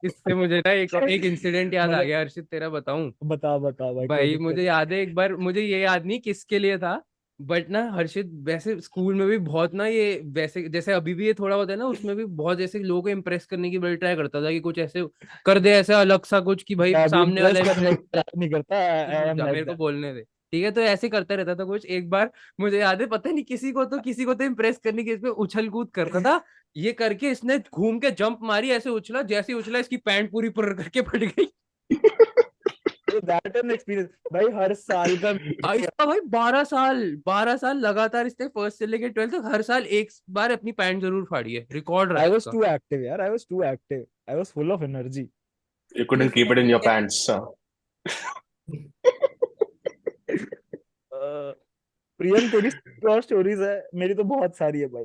[SPEAKER 5] इससे मुझे ना एक इंसिडेंट
[SPEAKER 1] है।
[SPEAKER 5] याद आ
[SPEAKER 1] मगर
[SPEAKER 5] गया हर्षित, तेरा बताऊं।
[SPEAKER 1] बता बता भाई, कोई
[SPEAKER 5] भाई
[SPEAKER 1] दिक्कत
[SPEAKER 5] मुझे याद है एक बार, मुझे ये याद नहीं किसके लिए था, बट ना हर्षित वैसे स्कूल में भी बहुत ना ये वैसे जैसे अभी भी ये थोड़ा होता है ना, उसमें भी बहुत जैसे लोगों को इम्प्रेस करने की बड़ी ट्राई करता था कि कुछ ऐसे कर दे, ऐसा अलग सा कुछ कि भाई
[SPEAKER 1] नहीं। मैं भी
[SPEAKER 5] सामने वाला
[SPEAKER 1] इम्प्रेस करने
[SPEAKER 5] इम्प्रेस।
[SPEAKER 1] की ट्राई नहीं करता, आई
[SPEAKER 5] रुक
[SPEAKER 1] एम
[SPEAKER 5] जा,
[SPEAKER 1] लाइक
[SPEAKER 5] मेरे को
[SPEAKER 1] दैट।
[SPEAKER 5] बोलने दे। ठीक है, तो ऐसे करता रहता था कुछ। एक बार मुझे याद है, पता नहीं किसी को तो इम्प्रेस करने की इसमें उछल कूद करता था। ये करके इसने घूम के जंप मारी, ऐसे उछला, जैसे ही उछला इसकी पैंट पूरी पुर करके फट गई।
[SPEAKER 1] दैट एन एक्सपीरियंस भाई, हर साल का।
[SPEAKER 5] इसका भाई 12 साल, 12 साल लगातार इसने फर्स्ट से लेके 12th तक हर साल एक बार अपनी पैंट जरूर फाड़ी है, रिकॉर्ड रहा
[SPEAKER 1] आई
[SPEAKER 5] है
[SPEAKER 1] वाज
[SPEAKER 5] इसका।
[SPEAKER 1] टू एक्टिव यार, I was too active, I was full of energy.
[SPEAKER 3] You couldn't keep it in your pants.
[SPEAKER 1] Priyam तेरी और स्टोरीज है, मेरी तो बहुत सारी है भाई।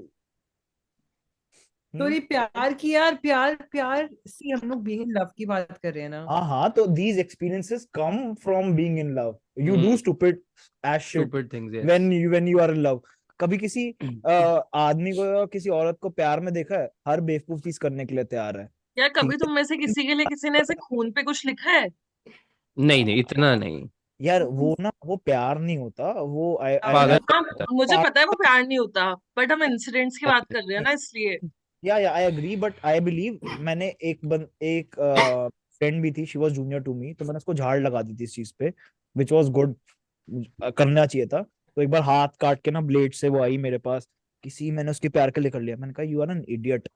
[SPEAKER 2] तो
[SPEAKER 1] हम्म।
[SPEAKER 2] ये प्यार की यार, प्यार प्यार सी हम लोग बीइंग इन लव की बात कर रहे हैं ना।
[SPEAKER 1] हाँ हाँ, तो these experiences come from being in love. You do
[SPEAKER 5] hmm.
[SPEAKER 1] stupid as shit
[SPEAKER 5] stupid things, yes.
[SPEAKER 1] when you are in love. कभी किसी आदमी को या किसी औरत को प्यार में देखा है, हर बेवकूफ चीज करने के लिए तैयार है।
[SPEAKER 6] यार
[SPEAKER 1] ठीक
[SPEAKER 6] कभी
[SPEAKER 1] है।
[SPEAKER 6] तुम में से किसी के लिए किसी ने ऐसे खून पे कुछ लिखा है?
[SPEAKER 5] नहीं नहीं, इतना नहीं।
[SPEAKER 1] यार वो ना, वो प्यार नहीं होता, वो
[SPEAKER 5] पागल
[SPEAKER 6] हाँ
[SPEAKER 5] होता
[SPEAKER 6] मुझे पता है वो प्यार नहीं होता, बट हम इंसिडेंट्स की बात कर रहे हैं ना इसलिए।
[SPEAKER 1] Yeah I agree, but I believe मैंने एक फ्रेंड भी थी, she was junior to me, तो मैंने उसको झाड़ लगा दी थी इस चीज पे, विच वाज गुड, करना चाहिए था। तो एक बार हाथ काट के ना ब्लेड से वो आई मेरे पास, किसी मैंने उसके प्यार के लिए कर लिया। मैंने कहा यू आर एन इडियट।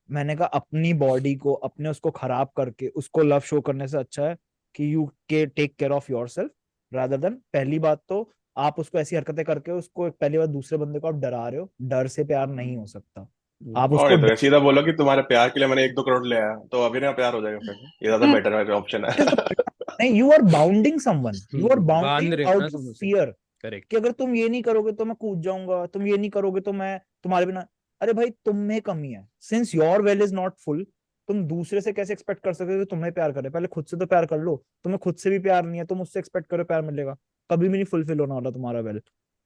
[SPEAKER 1] मैंने कहा अपनी बॉडी को, अपने उसको खराब करके उसको लव शो करने से अच्छा है कि यू के take care of yourself rather than. पहली बात तो आप उसको ऐसी हरकतें करके उसको, पहली बार दूसरे बंदे को आप डरा रहे हो, डर से प्यार नहीं हो सकता। आप
[SPEAKER 3] और
[SPEAKER 1] उसको
[SPEAKER 3] ये तो सीधा बोलो कि तुम्हारे प्यार के लिए मैंने 1-2 करोड़ ले आया, तो अभी ना प्यार हो जाएगा फिर। ये ज्यादा बेटर ऑप्शन है।
[SPEAKER 1] नहीं, you are bounding someone, you are
[SPEAKER 5] बांध
[SPEAKER 1] बाउंडिंग
[SPEAKER 5] रहे हो ना
[SPEAKER 1] आउट ऑफ
[SPEAKER 5] तुम उसे।
[SPEAKER 1] Fear
[SPEAKER 5] correct.
[SPEAKER 1] कि अगर तुम ये नहीं करोगे तो मैं कूद जाऊंगा, तुम ये नहीं करोगे तो मैं तुम्हारे बिना। अरे भाई तुम में कमी है, since your well is not full, तुम दूसरे से कैसे एक्सपेक्ट कर सकते हो कि तुम्हें प्यार करे? पहले खुद से तो प्यार कर लो। तुम्हें खुद से भी प्यार नहीं है, तुम उससे एक्सपेक्ट करो प्यार मिलेगा, कभी भी नहीं फुलफिल होने वाला तुम्हारा well.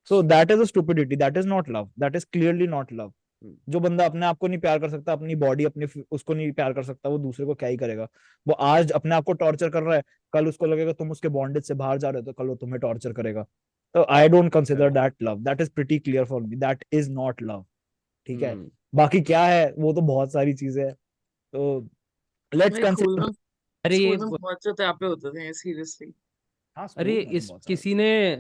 [SPEAKER 1] So that is a stupidity, that is not love, that is clearly not love. जो बंदा अपने आप को नहीं प्यार कर सकता, अपनी बॉडी अपनी उसको नहीं प्यार कर सकता, वो दूसरे को क्या ही करेगा? वो आज अपने आप को टॉर्चर कर रहा है, कल उसको लगेगा तुम उसके बॉन्डेज से बाहर जा रहे हो, तो कल वो तुम्हें टॉर्चर करेगा। तो I don't consider that love, that is pretty clear for me, that is not love. ठीक है।
[SPEAKER 5] हम्म।
[SPEAKER 1] बाकी क्या है, वो तो बहुत सारी चीजें हैं। तो लेट्स
[SPEAKER 6] मेरे स्कूल
[SPEAKER 1] कंसिडर।
[SPEAKER 6] में
[SPEAKER 5] अरे
[SPEAKER 6] स्कूल में बहुत से पे होते थे सीरियसली।
[SPEAKER 1] हाँ,
[SPEAKER 5] अरे
[SPEAKER 1] स्कूल में तो
[SPEAKER 5] इस
[SPEAKER 1] बहुत सारे।
[SPEAKER 5] किसी ने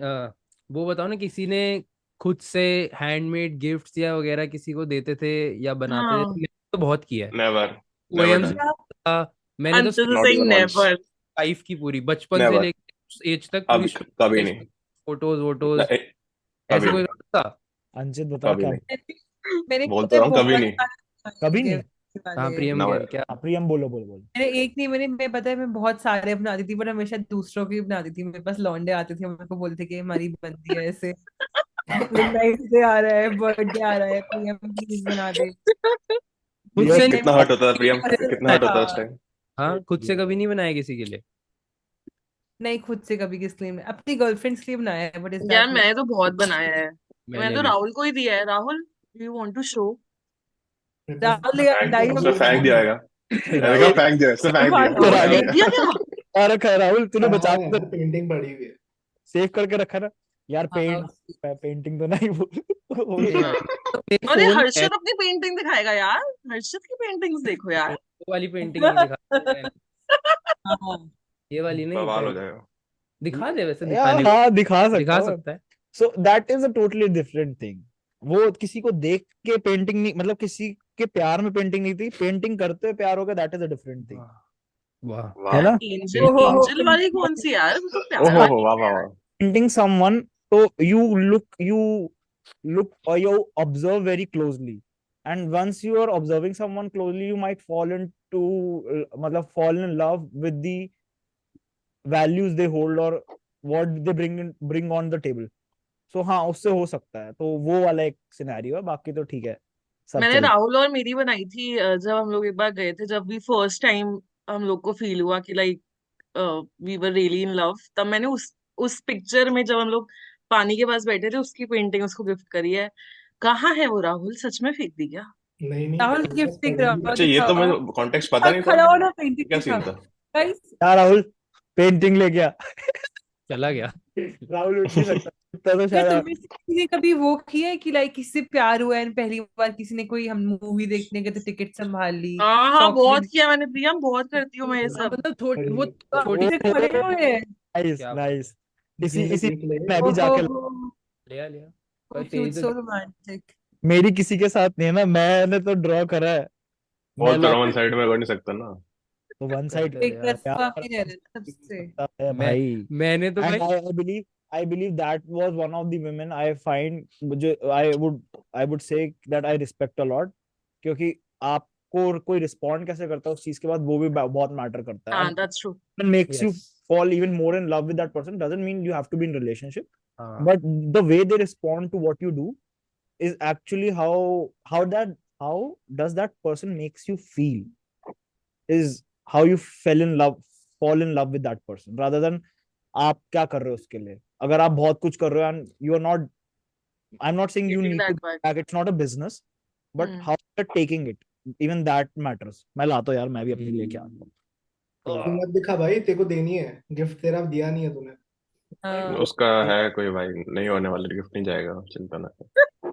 [SPEAKER 5] वो बताओ ना, किसी ने खुद से हैंडमेड गिफ्ट्स या वगैरह किसी को देते थे या बनाते थे?
[SPEAKER 6] हाँ
[SPEAKER 5] मैंने तो बहुत किया है।
[SPEAKER 3] Never, never
[SPEAKER 5] poems,
[SPEAKER 3] done.
[SPEAKER 5] मैंने तो
[SPEAKER 6] Anshit is
[SPEAKER 3] not
[SPEAKER 6] saying
[SPEAKER 3] even once.
[SPEAKER 6] Never.
[SPEAKER 5] Life की पूरी बचपन से
[SPEAKER 3] नेवर।
[SPEAKER 5] लेकर एज तक पूरी
[SPEAKER 3] अब कभी
[SPEAKER 5] स्टोरी,
[SPEAKER 3] नहीं।
[SPEAKER 5] फोटोज वोटोज,
[SPEAKER 3] नहीं,
[SPEAKER 5] ऐसे
[SPEAKER 3] कभी
[SPEAKER 5] कोई
[SPEAKER 3] नहीं,
[SPEAKER 5] करता था?
[SPEAKER 1] अंशित बता
[SPEAKER 3] कभी
[SPEAKER 1] क्या।
[SPEAKER 3] नहीं।
[SPEAKER 2] मैंने
[SPEAKER 3] बोल तो
[SPEAKER 2] खुद
[SPEAKER 3] रहा हूँ कभी
[SPEAKER 2] बहुत
[SPEAKER 3] नहीं।
[SPEAKER 1] कभी
[SPEAKER 2] सारे
[SPEAKER 1] नहीं।
[SPEAKER 2] गिफ्ट
[SPEAKER 5] हाँ
[SPEAKER 2] वाले।
[SPEAKER 5] प्रियम
[SPEAKER 3] नेवर।
[SPEAKER 5] कह क्या?
[SPEAKER 1] हाँ, प्रियम बोलो बोलो बोलो।
[SPEAKER 2] मैंने एक नहीं, मैं पता है मैं बहुत सारे बनाती थी, पर हमेशा दूसरों की बनाती थी। मेरे पास लौंडे आते थे, मेरे को बोलते कि हमारी बनती है ऐसे, वैलेंटाइन डे आ रहा है, बर्थडे आ रहा है, प्रियम प्लीज बना दे।
[SPEAKER 5] खुद
[SPEAKER 1] प्रियम
[SPEAKER 5] से
[SPEAKER 2] एक
[SPEAKER 5] नहीं
[SPEAKER 2] टाइम
[SPEAKER 3] कितना हर्ट होता था प्रियम, कितना
[SPEAKER 5] बनाया?
[SPEAKER 3] हर्ट होता था उस टाइम।
[SPEAKER 5] हाँ, खुद से कभी नहीं बनाया किसी के लिए?
[SPEAKER 2] नहीं, खुद से कभी किसके लिए, अपनी गर्लफ्रेंड्स के लिए बनाया है, बट इज
[SPEAKER 6] यार
[SPEAKER 2] दैट
[SPEAKER 6] मैंने तो बहुत बनाया है। मैंने
[SPEAKER 5] मैंने
[SPEAKER 6] तो
[SPEAKER 5] भी।
[SPEAKER 6] राहुल को ही दिया है। Rahul you want to show?
[SPEAKER 2] Rahul
[SPEAKER 3] फेंक,
[SPEAKER 2] डाई
[SPEAKER 3] उसने फेंक दिया है। मैंने कहा
[SPEAKER 1] राहुल
[SPEAKER 3] फेंक दिया, इसने फेंक दिया,
[SPEAKER 2] फालतू
[SPEAKER 3] वो
[SPEAKER 1] इधर आ
[SPEAKER 3] बता
[SPEAKER 1] गया।
[SPEAKER 6] फेंक
[SPEAKER 3] दिया।
[SPEAKER 6] दिया क्या?
[SPEAKER 1] और रखा है राहुल, तूने
[SPEAKER 4] हाँ
[SPEAKER 1] बचा
[SPEAKER 4] है
[SPEAKER 1] के
[SPEAKER 4] ना, पेंटिंग पड़ी हुई है।
[SPEAKER 1] सेव करके रखा ना यार।
[SPEAKER 2] हाँ,
[SPEAKER 1] पेंटिंग तो नहीं वो
[SPEAKER 5] नहीं
[SPEAKER 1] तो
[SPEAKER 5] भाई, तो मेरे
[SPEAKER 6] अरे
[SPEAKER 5] फोन
[SPEAKER 6] हर्षद अपनी पेंटिंग दिखाएगा यार, हर्षद की पेंटिंग्स देखो यार।
[SPEAKER 5] वो वाली पेंटिंग नहीं दिखा
[SPEAKER 2] हाँ,
[SPEAKER 5] ये वाली नहीं,
[SPEAKER 3] बवाल हो
[SPEAKER 5] पहले
[SPEAKER 3] जाएगा।
[SPEAKER 5] दिखा दे, वैसे
[SPEAKER 1] यार
[SPEAKER 5] दिखाने को
[SPEAKER 1] हाँ दिखा सकता
[SPEAKER 5] दिखा
[SPEAKER 1] हूँ।
[SPEAKER 5] सकता है।
[SPEAKER 1] So that is a totally different thing. वो किसी को देख के पेंटिंग नहीं, मतलब किसी के प्यार में पेंटिंग नहीं थी, पेंटिंग करते हुए प्यार हो गया, that is a different thing.
[SPEAKER 5] वाह
[SPEAKER 1] है
[SPEAKER 3] वाह,
[SPEAKER 1] ना?
[SPEAKER 6] एंजल
[SPEAKER 2] ओहो
[SPEAKER 6] एंजल
[SPEAKER 2] हो,
[SPEAKER 6] वाली कौन सी यार, वो तो प्यार
[SPEAKER 3] ओहो
[SPEAKER 6] वाली
[SPEAKER 3] वाह
[SPEAKER 6] है
[SPEAKER 3] वाह
[SPEAKER 6] यार।
[SPEAKER 3] वाह।
[SPEAKER 1] Painting someone, so you look or you observe very closely, and once you are observing someone closely you might fall into मतलब fall in love with the values they hold or what they bring on the table. So हाँ उससे हो सकता है, तो वो वाला एक सिनेरियो है, बाकी तो ठीक है, सब
[SPEAKER 6] मैंने
[SPEAKER 1] चल।
[SPEAKER 6] राहुल और मेरी बनाई थी जब हम लोग एक बार गए थे, जब भी फर्स्ट टाइम हम लोग को फील हुआ कि like we were really in love, तब मैंने उस पिक्चर में जब हम लोग पानी के पास बैठे थे उसकी पेंटिंग उसको गिफ्ट करी है। कहाँ है वो राहुल, सच में फेंक दी क्या?
[SPEAKER 4] नहीं नहीं,
[SPEAKER 2] राहुल
[SPEAKER 4] मेरे पास
[SPEAKER 2] गिफ्ट दिख
[SPEAKER 4] पड़ी
[SPEAKER 2] रहा
[SPEAKER 4] हुई है।
[SPEAKER 2] हो,
[SPEAKER 3] अच्छा, ये तो
[SPEAKER 2] दिखाओ।
[SPEAKER 3] मुझे कॉन्टेक्स्ट पता
[SPEAKER 2] हाँ,
[SPEAKER 3] नहीं था।
[SPEAKER 2] खड़ा हो ना, पेंटिंग
[SPEAKER 3] क्या सीन
[SPEAKER 2] दिखाओ
[SPEAKER 3] था?
[SPEAKER 2] गाइस।
[SPEAKER 1] क्या राहुल पेंटिंग ले गया?
[SPEAKER 5] चला गया।
[SPEAKER 1] राहुल उठ नहीं सकता, उठता तो
[SPEAKER 2] क्या
[SPEAKER 1] शायद।
[SPEAKER 2] तुम में से किसी ने कभी वो किया है कि लाइक किसी से प्यार हुआ है, पहली बार किसी ने, कोई हम मूवी देखने गए तो टिकट संभाल ली,
[SPEAKER 6] हाँ हाँ, बहुत
[SPEAKER 2] चॉकलेट
[SPEAKER 6] किया मैंने प्रिया, बहुत करती हूँ मैं ये
[SPEAKER 5] हाँ,
[SPEAKER 6] सब।
[SPEAKER 5] मतलब थोड़ी वो छोटी
[SPEAKER 2] से खड़े हुए हैं।
[SPEAKER 1] नाइस
[SPEAKER 5] क्या बात।
[SPEAKER 1] नाइस। इसी
[SPEAKER 4] ये
[SPEAKER 1] इसी
[SPEAKER 4] देख ले।
[SPEAKER 1] मैं भी
[SPEAKER 2] ओहो
[SPEAKER 1] जाके
[SPEAKER 2] हो,
[SPEAKER 5] लिया
[SPEAKER 2] सो
[SPEAKER 5] पर
[SPEAKER 2] क्यूट,
[SPEAKER 5] तेरी तो
[SPEAKER 2] सो रोमांटिक।
[SPEAKER 1] मेरी किसी के साथ नहीं है ना, मैंने तो ड्रॉ करा है। मैं
[SPEAKER 3] और तो वन साइड में कर नहीं सकता ना।
[SPEAKER 1] तो वन
[SPEAKER 5] कर
[SPEAKER 1] साइड
[SPEAKER 5] दे
[SPEAKER 2] एक
[SPEAKER 5] यार।
[SPEAKER 2] तरफा
[SPEAKER 1] प्यार
[SPEAKER 2] भी रह रहे हैं सबसे।
[SPEAKER 1] है
[SPEAKER 5] मैं
[SPEAKER 1] भाई।
[SPEAKER 5] मैंने तो
[SPEAKER 1] एंड
[SPEAKER 5] भाई
[SPEAKER 1] I believe that was one of the women I find मुझे I would say that I respect a lot, क्योंकि आपको कोई रिस्पॉन्ड कैसे करता है उस चीज के बाद, वो भी बहुत मैटर करता है,
[SPEAKER 6] हाँ
[SPEAKER 1] and
[SPEAKER 6] that's true.
[SPEAKER 1] it makes you
[SPEAKER 5] yes
[SPEAKER 1] fall even more in love with that person. Doesn't mean you have to be in relationship,
[SPEAKER 5] हाँ
[SPEAKER 1] but the way they respond to what you do is actually how does that person makes you feel, is how you fall in love with that person, rather than आप क्या कर रहे हो उसके लिए। अगर आप बहुत कुछ कर रहे हो and you are not, I'm not saying you
[SPEAKER 6] getting
[SPEAKER 1] need to
[SPEAKER 6] that
[SPEAKER 1] get
[SPEAKER 6] बात।
[SPEAKER 1] back, it's not a business, but
[SPEAKER 6] hmm.
[SPEAKER 1] how you're taking it, even that matters। मैं लाता हूँ यार, मैं भी अपनी लेके आता
[SPEAKER 4] तू
[SPEAKER 1] हूँ।
[SPEAKER 4] मत दिखा भाई, तेरे को देनी है गिफ्ट, तेरा दिया नहीं है तूने।
[SPEAKER 2] हाँ,
[SPEAKER 3] उसका है कोई भाई, नहीं होने वाला, गिफ्ट नहीं जाएगा, चिंता ना कर।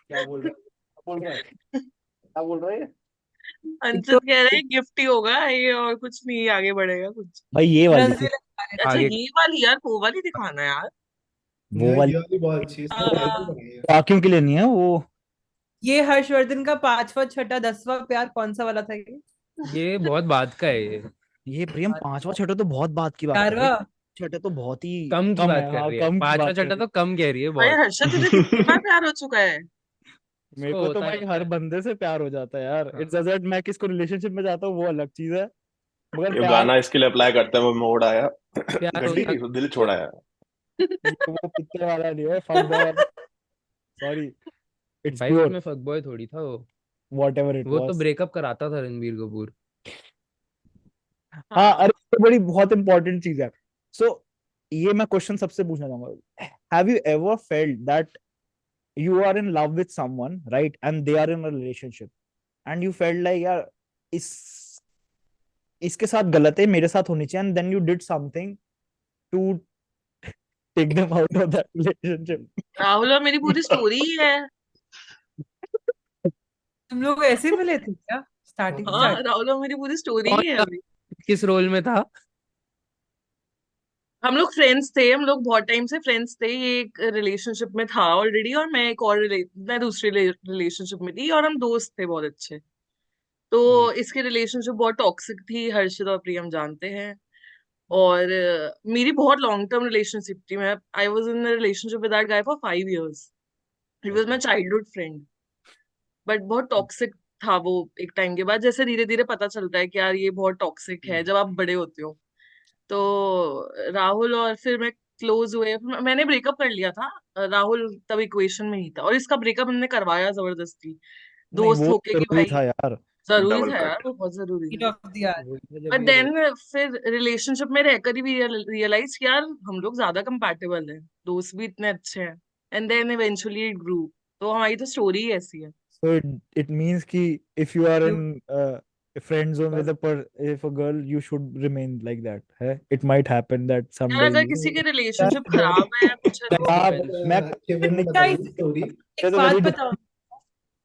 [SPEAKER 1] क्या बोल रहा है, क्या बोल रहा है, क्या बोल रहा है? एक तो
[SPEAKER 6] अंशित कह रहे हैं गिफ्ट ही होगा ये, और कुछ नहीं आगे बढ़ेगा कुछ।
[SPEAKER 1] भाई ये वाली थी,
[SPEAKER 2] नजरें लगा रहे
[SPEAKER 6] अच्छा
[SPEAKER 5] आगे
[SPEAKER 6] ये वाली यार, वो वाली दिखाना यार।
[SPEAKER 1] वो वाली
[SPEAKER 4] ये वाली बहुत अच्छी है,
[SPEAKER 2] थे।
[SPEAKER 4] इसने पहले भी बनाई है।
[SPEAKER 1] बाकियों के लिए नहीं है वो।
[SPEAKER 2] ये हर्षवर्धन का पांचवा छठा 10वां प्यार कौन सा वाला था
[SPEAKER 5] ये बहुत बात का है
[SPEAKER 1] ये प्रियम पांचवा छठा तो बहुत बात की बात कर रही
[SPEAKER 2] 11वां।
[SPEAKER 1] है, छठे तो बहुत ही
[SPEAKER 5] कम की
[SPEAKER 1] कम
[SPEAKER 5] बात
[SPEAKER 1] है,
[SPEAKER 5] कर
[SPEAKER 1] हाँ
[SPEAKER 5] रही है,
[SPEAKER 1] कम की
[SPEAKER 5] पांचवा
[SPEAKER 1] बात कर
[SPEAKER 5] छठा
[SPEAKER 1] रही
[SPEAKER 5] तो कम कह रही है
[SPEAKER 6] भाई
[SPEAKER 5] बहुत।
[SPEAKER 6] हर्षद तुझे कितनी बार प्यार हो चुका है?
[SPEAKER 1] है। मेरे
[SPEAKER 5] उसको
[SPEAKER 1] को तो
[SPEAKER 5] होता है
[SPEAKER 1] भाई हर बंदे से प्यार हो जाता है यार,
[SPEAKER 5] हाँ।
[SPEAKER 1] इट्स जस्ट मैं किसको रिलेशनशिप में जाता हूँ वो अलग चीज है, मगर
[SPEAKER 3] ये
[SPEAKER 1] प्यार
[SPEAKER 3] गाना इसके लिए अप्लाई करता है, वो मोड़ आया,
[SPEAKER 5] प्यार
[SPEAKER 3] गड्डी
[SPEAKER 5] होता
[SPEAKER 3] दिल छोड़ाया।
[SPEAKER 1] ये वो पिक्चर वाला नहीं है, फक बॉय वाला, सॉरी, इट्स
[SPEAKER 5] भाई
[SPEAKER 1] प्योर
[SPEAKER 5] उसमें फक बॉय थोड़ी था वो
[SPEAKER 1] व्हाटएवर इट
[SPEAKER 5] वो तो
[SPEAKER 1] वाज।
[SPEAKER 5] ब्रेकअप कराता था रणबीर कपूर।
[SPEAKER 1] हाँ
[SPEAKER 6] हाँ।
[SPEAKER 1] अरे ये बड़ी बहुत इंपॉर्टेंट चीज है। सो ये मैं क्वेश्चन सबसे पूछना चाहूंगा, have you ever felt that you are in love with someone, right, and they are in a relationship, and you felt like यार इस इसके साथ गलत है, मेरे साथ होनी चाहिए, and then you did something to take them out of that relationship।
[SPEAKER 6] Rahul और मेरी पूरी स्टोरी ही है।
[SPEAKER 2] तुम लोग ऐसे मिले थे क्या स्टार्टिंग
[SPEAKER 4] हाँ।
[SPEAKER 6] हाँ,
[SPEAKER 2] स्टार्ट?
[SPEAKER 6] राहुल और मेरी पूरी स्टोरी
[SPEAKER 5] कौन
[SPEAKER 6] ही है
[SPEAKER 5] था?
[SPEAKER 6] अभी।
[SPEAKER 5] किस रोल में था?
[SPEAKER 6] हम लोग फ्रेंड्स थे, हम लोग बहुत टाइम से फ्रेंड्स थे, ये एक रिलेशनशिप में था ऑलरेडी, और मैं एक और मैं दूसरे रिलेशनशिप में थी, और हम दोस्त थे बहुत अच्छे। तो इसकी रिलेशनशिप बहुत टॉक्सिक थी, हर्षित और प्रियम जानते हैं। और मेरी बहुत लॉन्ग टर्म रिलेशनशिप थी, मैं I was in relationship with that guy for 5 years। He was my childhood friend, but बहुत टॉक्सिक था वो। एक टाइम के बाद जैसे धीरे धीरे पता चलता है कि यार ये बहुत टॉक्सिक है जब आप बड़े होते हो। तो राहुल और फिर मैं क्लोज हुए, मैंने ब्रेकअप कर लिया था। राहुल तब इक्वेशन में ही था, और इसका ब्रेकअप हमने करवाया जबरदस्ती,
[SPEAKER 1] नहीं
[SPEAKER 6] दोस्त
[SPEAKER 1] वो
[SPEAKER 6] होके कि
[SPEAKER 1] जरूरी
[SPEAKER 6] भाई
[SPEAKER 1] था यार।
[SPEAKER 6] जरूरी
[SPEAKER 3] डबल
[SPEAKER 6] था यार,
[SPEAKER 3] कट।
[SPEAKER 6] वो बहुत जरूरी
[SPEAKER 2] हीट
[SPEAKER 6] था।
[SPEAKER 2] ऑफ द यार।
[SPEAKER 5] वही था जब
[SPEAKER 6] बट
[SPEAKER 5] ये
[SPEAKER 6] देन फिर रिलेशनशिप में रहकर ही भी रियलाइज कि यार हम लोग ज्यादा कंपैटिबल हैं, दोस्त भी इतने अच्छे हैं, and then eventually it grew. तो हमारी तो स्टोरी ही ऐसी है।
[SPEAKER 1] So it means कि if you are
[SPEAKER 2] You
[SPEAKER 1] in friend zone with if a girl, you should remain like that. है? It might happen that
[SPEAKER 6] यार
[SPEAKER 1] someday
[SPEAKER 6] अगर
[SPEAKER 1] you
[SPEAKER 6] किसी के
[SPEAKER 4] That's
[SPEAKER 6] रिलेशनशिप
[SPEAKER 4] very
[SPEAKER 6] खराब है या कुछ है तो
[SPEAKER 1] खराब
[SPEAKER 5] depends.
[SPEAKER 1] मैं
[SPEAKER 4] अच्छे वे में
[SPEAKER 2] Guys,
[SPEAKER 4] बताइए स्टोरी।
[SPEAKER 2] एक
[SPEAKER 1] तो
[SPEAKER 2] बात
[SPEAKER 1] very
[SPEAKER 2] बताओ,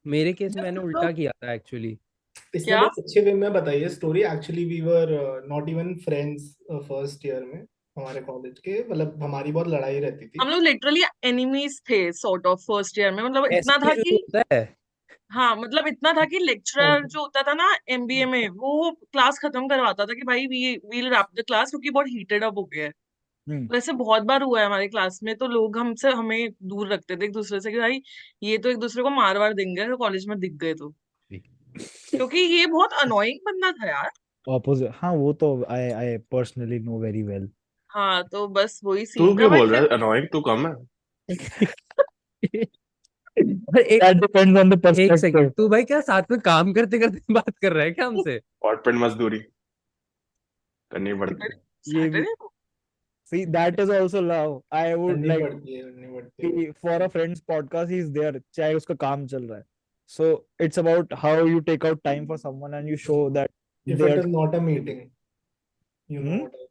[SPEAKER 5] मेरे केस
[SPEAKER 2] जब
[SPEAKER 5] मैंने
[SPEAKER 2] तुम
[SPEAKER 5] उल्टा
[SPEAKER 2] लोग
[SPEAKER 5] किया था एक्चुअली।
[SPEAKER 4] इसने
[SPEAKER 6] क्या
[SPEAKER 4] बहुत अच्छे वे में बताई है story. Actually we were not even friends first year में हमारे कॉलेज के, मतलब हमारी बहुत लड़ाई रहती थी।
[SPEAKER 6] हम लोग लिटरली एनिमीज थे सॉर्ट ऑफ फर्स्ट ईयर में, मतलब
[SPEAKER 5] ऐसे
[SPEAKER 6] इतना था
[SPEAKER 5] ही
[SPEAKER 6] कि
[SPEAKER 5] शुरू होता है।
[SPEAKER 6] हाँ मतलब इतना था कि लेक्चरर जो होता था ना एमबीए में, वो क्लास खत्म करवाता था कि भाई we will wrap the class क्योंकि बहुत हीटेड अप हो गया है।
[SPEAKER 1] हम्म
[SPEAKER 6] तो ऐसे बहुत बार हुआ है हमारे क्लास में, तो लोग हमसे हमें दूर रखते थे एक दूसरे से कि भाई ये तो एक दूसरे को मार वार देंगे अगर कॉलेज में दिख गए तो, क्योंकि ये बहुत अनोइंग बंदा था यार।
[SPEAKER 1] opposite। हाँ वो तो I personally know very well।
[SPEAKER 6] हाँ तो बस वही
[SPEAKER 3] तू
[SPEAKER 6] सीन था
[SPEAKER 3] क्यों
[SPEAKER 6] बट
[SPEAKER 3] बोल रहा
[SPEAKER 6] फिर
[SPEAKER 3] है अनोइंग? तू कम है।
[SPEAKER 5] और
[SPEAKER 1] That depends on the
[SPEAKER 5] एक सेकंड,
[SPEAKER 1] perspective।
[SPEAKER 5] तू भाई क्या साथ में काम करते करते बात कर रहा है क्या हमसे?
[SPEAKER 3] कॉर्पोरेट मजदूरी करनी पड़ती है।
[SPEAKER 1] ये भी
[SPEAKER 6] Saturday
[SPEAKER 1] see, that is also love। I would
[SPEAKER 4] करनी
[SPEAKER 1] like
[SPEAKER 4] पड़ती है, करनी पड़ती है।
[SPEAKER 1] कि for a friend's podcast he is there, चाहे उसका काम चल रहा है। So it's about how you take out time for someone and you show that
[SPEAKER 4] If
[SPEAKER 1] they
[SPEAKER 4] it
[SPEAKER 1] are।
[SPEAKER 4] is not a meeting, you know
[SPEAKER 1] Hmm?
[SPEAKER 4] what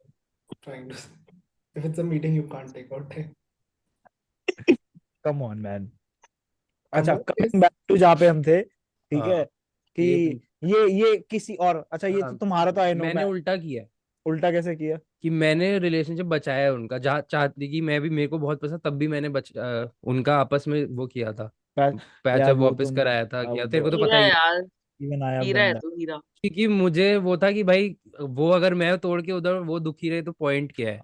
[SPEAKER 4] I'm trying to say. If it's a meeting, you can't take out time.
[SPEAKER 1] Come on man।
[SPEAKER 4] Come
[SPEAKER 1] अच्छा,
[SPEAKER 4] on,
[SPEAKER 1] coming
[SPEAKER 4] yes.
[SPEAKER 1] Back to जहाँ पे हम थे, ठीक है,
[SPEAKER 5] हाँ
[SPEAKER 1] कि
[SPEAKER 5] ये पूछ।
[SPEAKER 1] ये किसी और, अच्छा ये तो
[SPEAKER 5] हाँ
[SPEAKER 1] तुम्हारा तो आई नो।
[SPEAKER 5] मैंने
[SPEAKER 1] मैं
[SPEAKER 5] उल्टा किया है
[SPEAKER 1] उल्टा कैसे किया?
[SPEAKER 5] कि मैंने रिलेशनशिप बचाया है उनका, जहाँ चाहती कि मैं भी, मेरे को बहुत पसंद, तब भी मैंने उनका आपस में वो किया था,
[SPEAKER 1] यार
[SPEAKER 5] पैचअप
[SPEAKER 1] वो
[SPEAKER 5] वापस
[SPEAKER 1] तुम
[SPEAKER 5] कराया था, किया, तेरे को
[SPEAKER 1] अब
[SPEAKER 5] तो
[SPEAKER 6] हीरा
[SPEAKER 5] पता
[SPEAKER 6] है
[SPEAKER 5] ही है।
[SPEAKER 6] यार,
[SPEAKER 1] इवन आई हैव
[SPEAKER 6] हीरा
[SPEAKER 1] डन
[SPEAKER 6] है
[SPEAKER 1] दैट।
[SPEAKER 6] तो हीरा।
[SPEAKER 5] क्योंकि मुझे वो था कि भाई वो अगर मैं तोड़ के उधर वो दुखी रहे तो पॉइंट क्या है?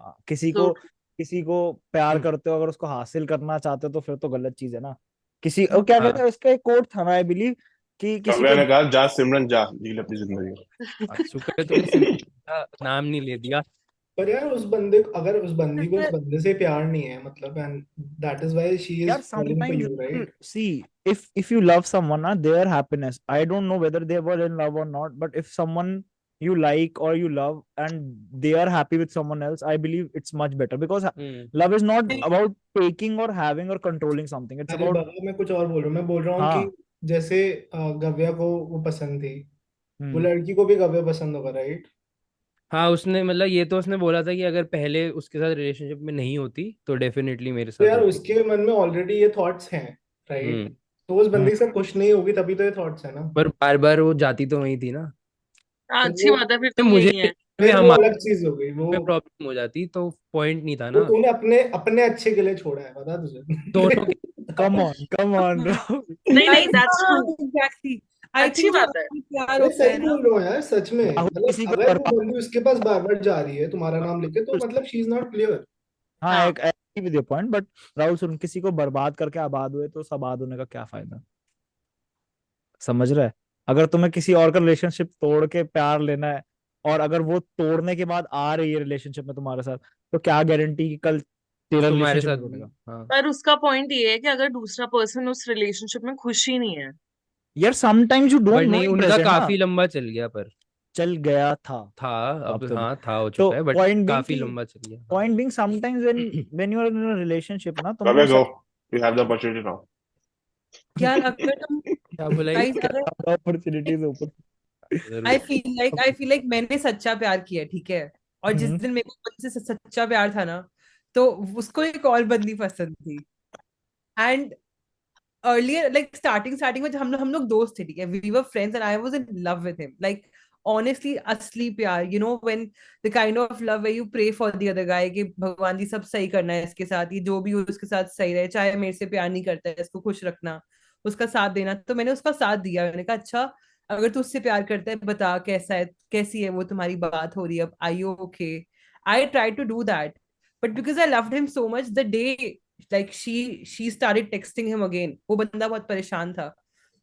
[SPEAKER 6] तो
[SPEAKER 1] किसी को प्यार
[SPEAKER 5] हम्म,
[SPEAKER 1] करते हो, अगर उसको हासिल करना चाहते हो तो फिर तो गलत चीज है ना। किसी और क्या कहते
[SPEAKER 5] हाँ
[SPEAKER 1] हैं, उसका एक कोट था ना आई बिलीव, कि किसी
[SPEAKER 3] कव्या
[SPEAKER 1] को।
[SPEAKER 3] ने कहा जा सिमरन जा जी ले अपनी जिंदगी।
[SPEAKER 5] शुक्र है तूने सिम का नाम नहीं ले दिया।
[SPEAKER 4] पर यार उस बंदे को, अगर उस बंदी को उस बंदे से प्यार नहीं है मतलब, and that is why she is
[SPEAKER 1] यार
[SPEAKER 4] following for
[SPEAKER 1] sometimes
[SPEAKER 4] you, right?
[SPEAKER 1] see, if you love someone na, their happiness, I don't know whether they were in love or not, but if someone you like or you love and they are happy with someone else, I believe it's much better, because
[SPEAKER 5] hmm
[SPEAKER 1] love is not about taking or having or controlling something, it's
[SPEAKER 4] अरे
[SPEAKER 1] about।
[SPEAKER 4] बाबा, मैं कुछ और बोल रहा हूँ। मैं बोल रहा हूँ कि
[SPEAKER 1] हाँ।
[SPEAKER 4] जैसे गव्या को वो पसंद थी, वो
[SPEAKER 1] हम्म
[SPEAKER 4] लड़की को भी गव्या पसंद होगा, राइट?
[SPEAKER 5] हाँ उसने मतलब ये तो उसने बोला था कि अगर पहले उसके साथ रिलेशनशिप में नहीं होती तो डेफिनेटली मेरे
[SPEAKER 4] तो
[SPEAKER 5] साथ
[SPEAKER 4] यार
[SPEAKER 5] होती।
[SPEAKER 4] उसके मन में ऑलरेडी ये थॉट्स हैं, राइट?
[SPEAKER 5] हम्म
[SPEAKER 4] तो उस
[SPEAKER 1] हम्म
[SPEAKER 4] बंदी से खुश नहीं होगी, तभी तो ये थॉट्स है ना।
[SPEAKER 5] पर बार बार वो जाती तो वही थी ना।
[SPEAKER 6] हाँ,
[SPEAKER 4] फिर
[SPEAKER 6] अच्छी
[SPEAKER 4] वो
[SPEAKER 6] बात है, फिर
[SPEAKER 5] तो
[SPEAKER 6] तो
[SPEAKER 5] मुझे
[SPEAKER 6] यही है।
[SPEAKER 5] में
[SPEAKER 4] फिर वो
[SPEAKER 5] हमारे
[SPEAKER 4] अलग चीज हो गई। वो
[SPEAKER 5] में प्रॉब्लम हो जाती तो पॉइंट नहीं था
[SPEAKER 4] वो
[SPEAKER 5] ना।
[SPEAKER 4] तूने अपने अपने अच्छे के लिए छोड़ा है, पता
[SPEAKER 5] दोनों के।
[SPEAKER 4] तुझे?
[SPEAKER 1] come on
[SPEAKER 2] हाँ
[SPEAKER 1] Rahul।
[SPEAKER 6] नहीं नहीं,
[SPEAKER 2] guys,
[SPEAKER 6] दैट्स
[SPEAKER 2] हाँ
[SPEAKER 6] ट्रू,
[SPEAKER 2] एग्जैक्टली। आई
[SPEAKER 6] अच्छी
[SPEAKER 2] थिंक जो
[SPEAKER 6] बात है।
[SPEAKER 2] असली प्यार
[SPEAKER 4] मैं
[SPEAKER 2] होता
[SPEAKER 4] सही
[SPEAKER 2] है ना,
[SPEAKER 4] बोल रहा हूँ यार, सच में।
[SPEAKER 1] राहुल
[SPEAKER 4] मतलब
[SPEAKER 1] किसी को
[SPEAKER 4] अगर वो
[SPEAKER 1] बर्बाद।
[SPEAKER 4] बंदी उसके पास बार बार जा रही है तुम्हारा नाम लेके, तो मतलब शी इज नॉट क्लियर।
[SPEAKER 1] हाँ,
[SPEAKER 6] हाँ
[SPEAKER 1] एक agree with your point, but Rahul सुन, किसी को बर्बाद करके आबाद हुए तो आबाद होने का क्या फायदा? समझ रहा है? अगर तुम्हें किसी और का रिलेशनशिप तोड़ के प्यार लेना है, और अगर वो तोड़ने के बाद आ रही है रिलेशनशिप में तुम्हारे साथ, तो क्या गारंटी कि कल तेरा
[SPEAKER 5] तुम्हारे
[SPEAKER 1] रिलेशनशिप
[SPEAKER 5] साथ
[SPEAKER 1] नहीं
[SPEAKER 5] भी
[SPEAKER 1] टूटेगा?
[SPEAKER 5] हाँ।
[SPEAKER 6] पर उसका पॉइंट ये है कि अगर दूसरा पर्सन उस रिलेशनशिप में खुश ही नहीं है।
[SPEAKER 1] यार sometimes you don't
[SPEAKER 5] but
[SPEAKER 1] no
[SPEAKER 5] नहीं
[SPEAKER 1] इन
[SPEAKER 5] उनका
[SPEAKER 1] प्रेजेंट ना।
[SPEAKER 5] काफी लंबा चल गया पर
[SPEAKER 1] चल गया था।
[SPEAKER 5] था।
[SPEAKER 1] अब
[SPEAKER 5] अब
[SPEAKER 1] तो नहीं।
[SPEAKER 5] हाँ था, हो
[SPEAKER 1] तो
[SPEAKER 5] चुका है बट
[SPEAKER 1] पॉइंट बिंग
[SPEAKER 5] काफी
[SPEAKER 1] कि
[SPEAKER 5] लंबा चल गया हाँ।
[SPEAKER 1] Point being sometimes when you are in a relationship ना,
[SPEAKER 3] कव्या
[SPEAKER 1] तुमको
[SPEAKER 3] गो,
[SPEAKER 1] सब
[SPEAKER 3] you have the opportunity now.
[SPEAKER 2] यार अगर तुम
[SPEAKER 5] क्या बोला ये?
[SPEAKER 2] गाइस, अगर
[SPEAKER 1] अपॉर्चुनिटीज ओपन।
[SPEAKER 5] जरूर।
[SPEAKER 2] आई फील लाइक मैंने सच्चा प्यार किया, ठीक है, और जिस
[SPEAKER 1] हम्म
[SPEAKER 2] दिन मेरे को उनसे सच्चा प्यार था ना, तो उसको एक और बंदी पसंद थी। एंड अर्लियर लाइक स्टार्टिंग में जब हम लोग दोस्त थे, ठीक है, we were friends and I was in love with him, like honestly असली प्यार, you know when the kind of love way you pray for the other guy कि भगवान जी सब सही करना है इसके साथ, ये जो भी हो उसके साथ सही रहे, चाहे मेरे से प्यार नहीं करता है इसको खुश रखना, उसका साथ देना। तो मैंने उसका साथ दिया, मैंने कहा अच्छा, अगर तू उससे प्यार करता है बता कैसा है, कैसी है वो, तुम्हारी बात हो रही है अब, I you okay? I try to do that, but because I loved him so much, the day like she started texting him again, वो बंदा बहुत परेशान था।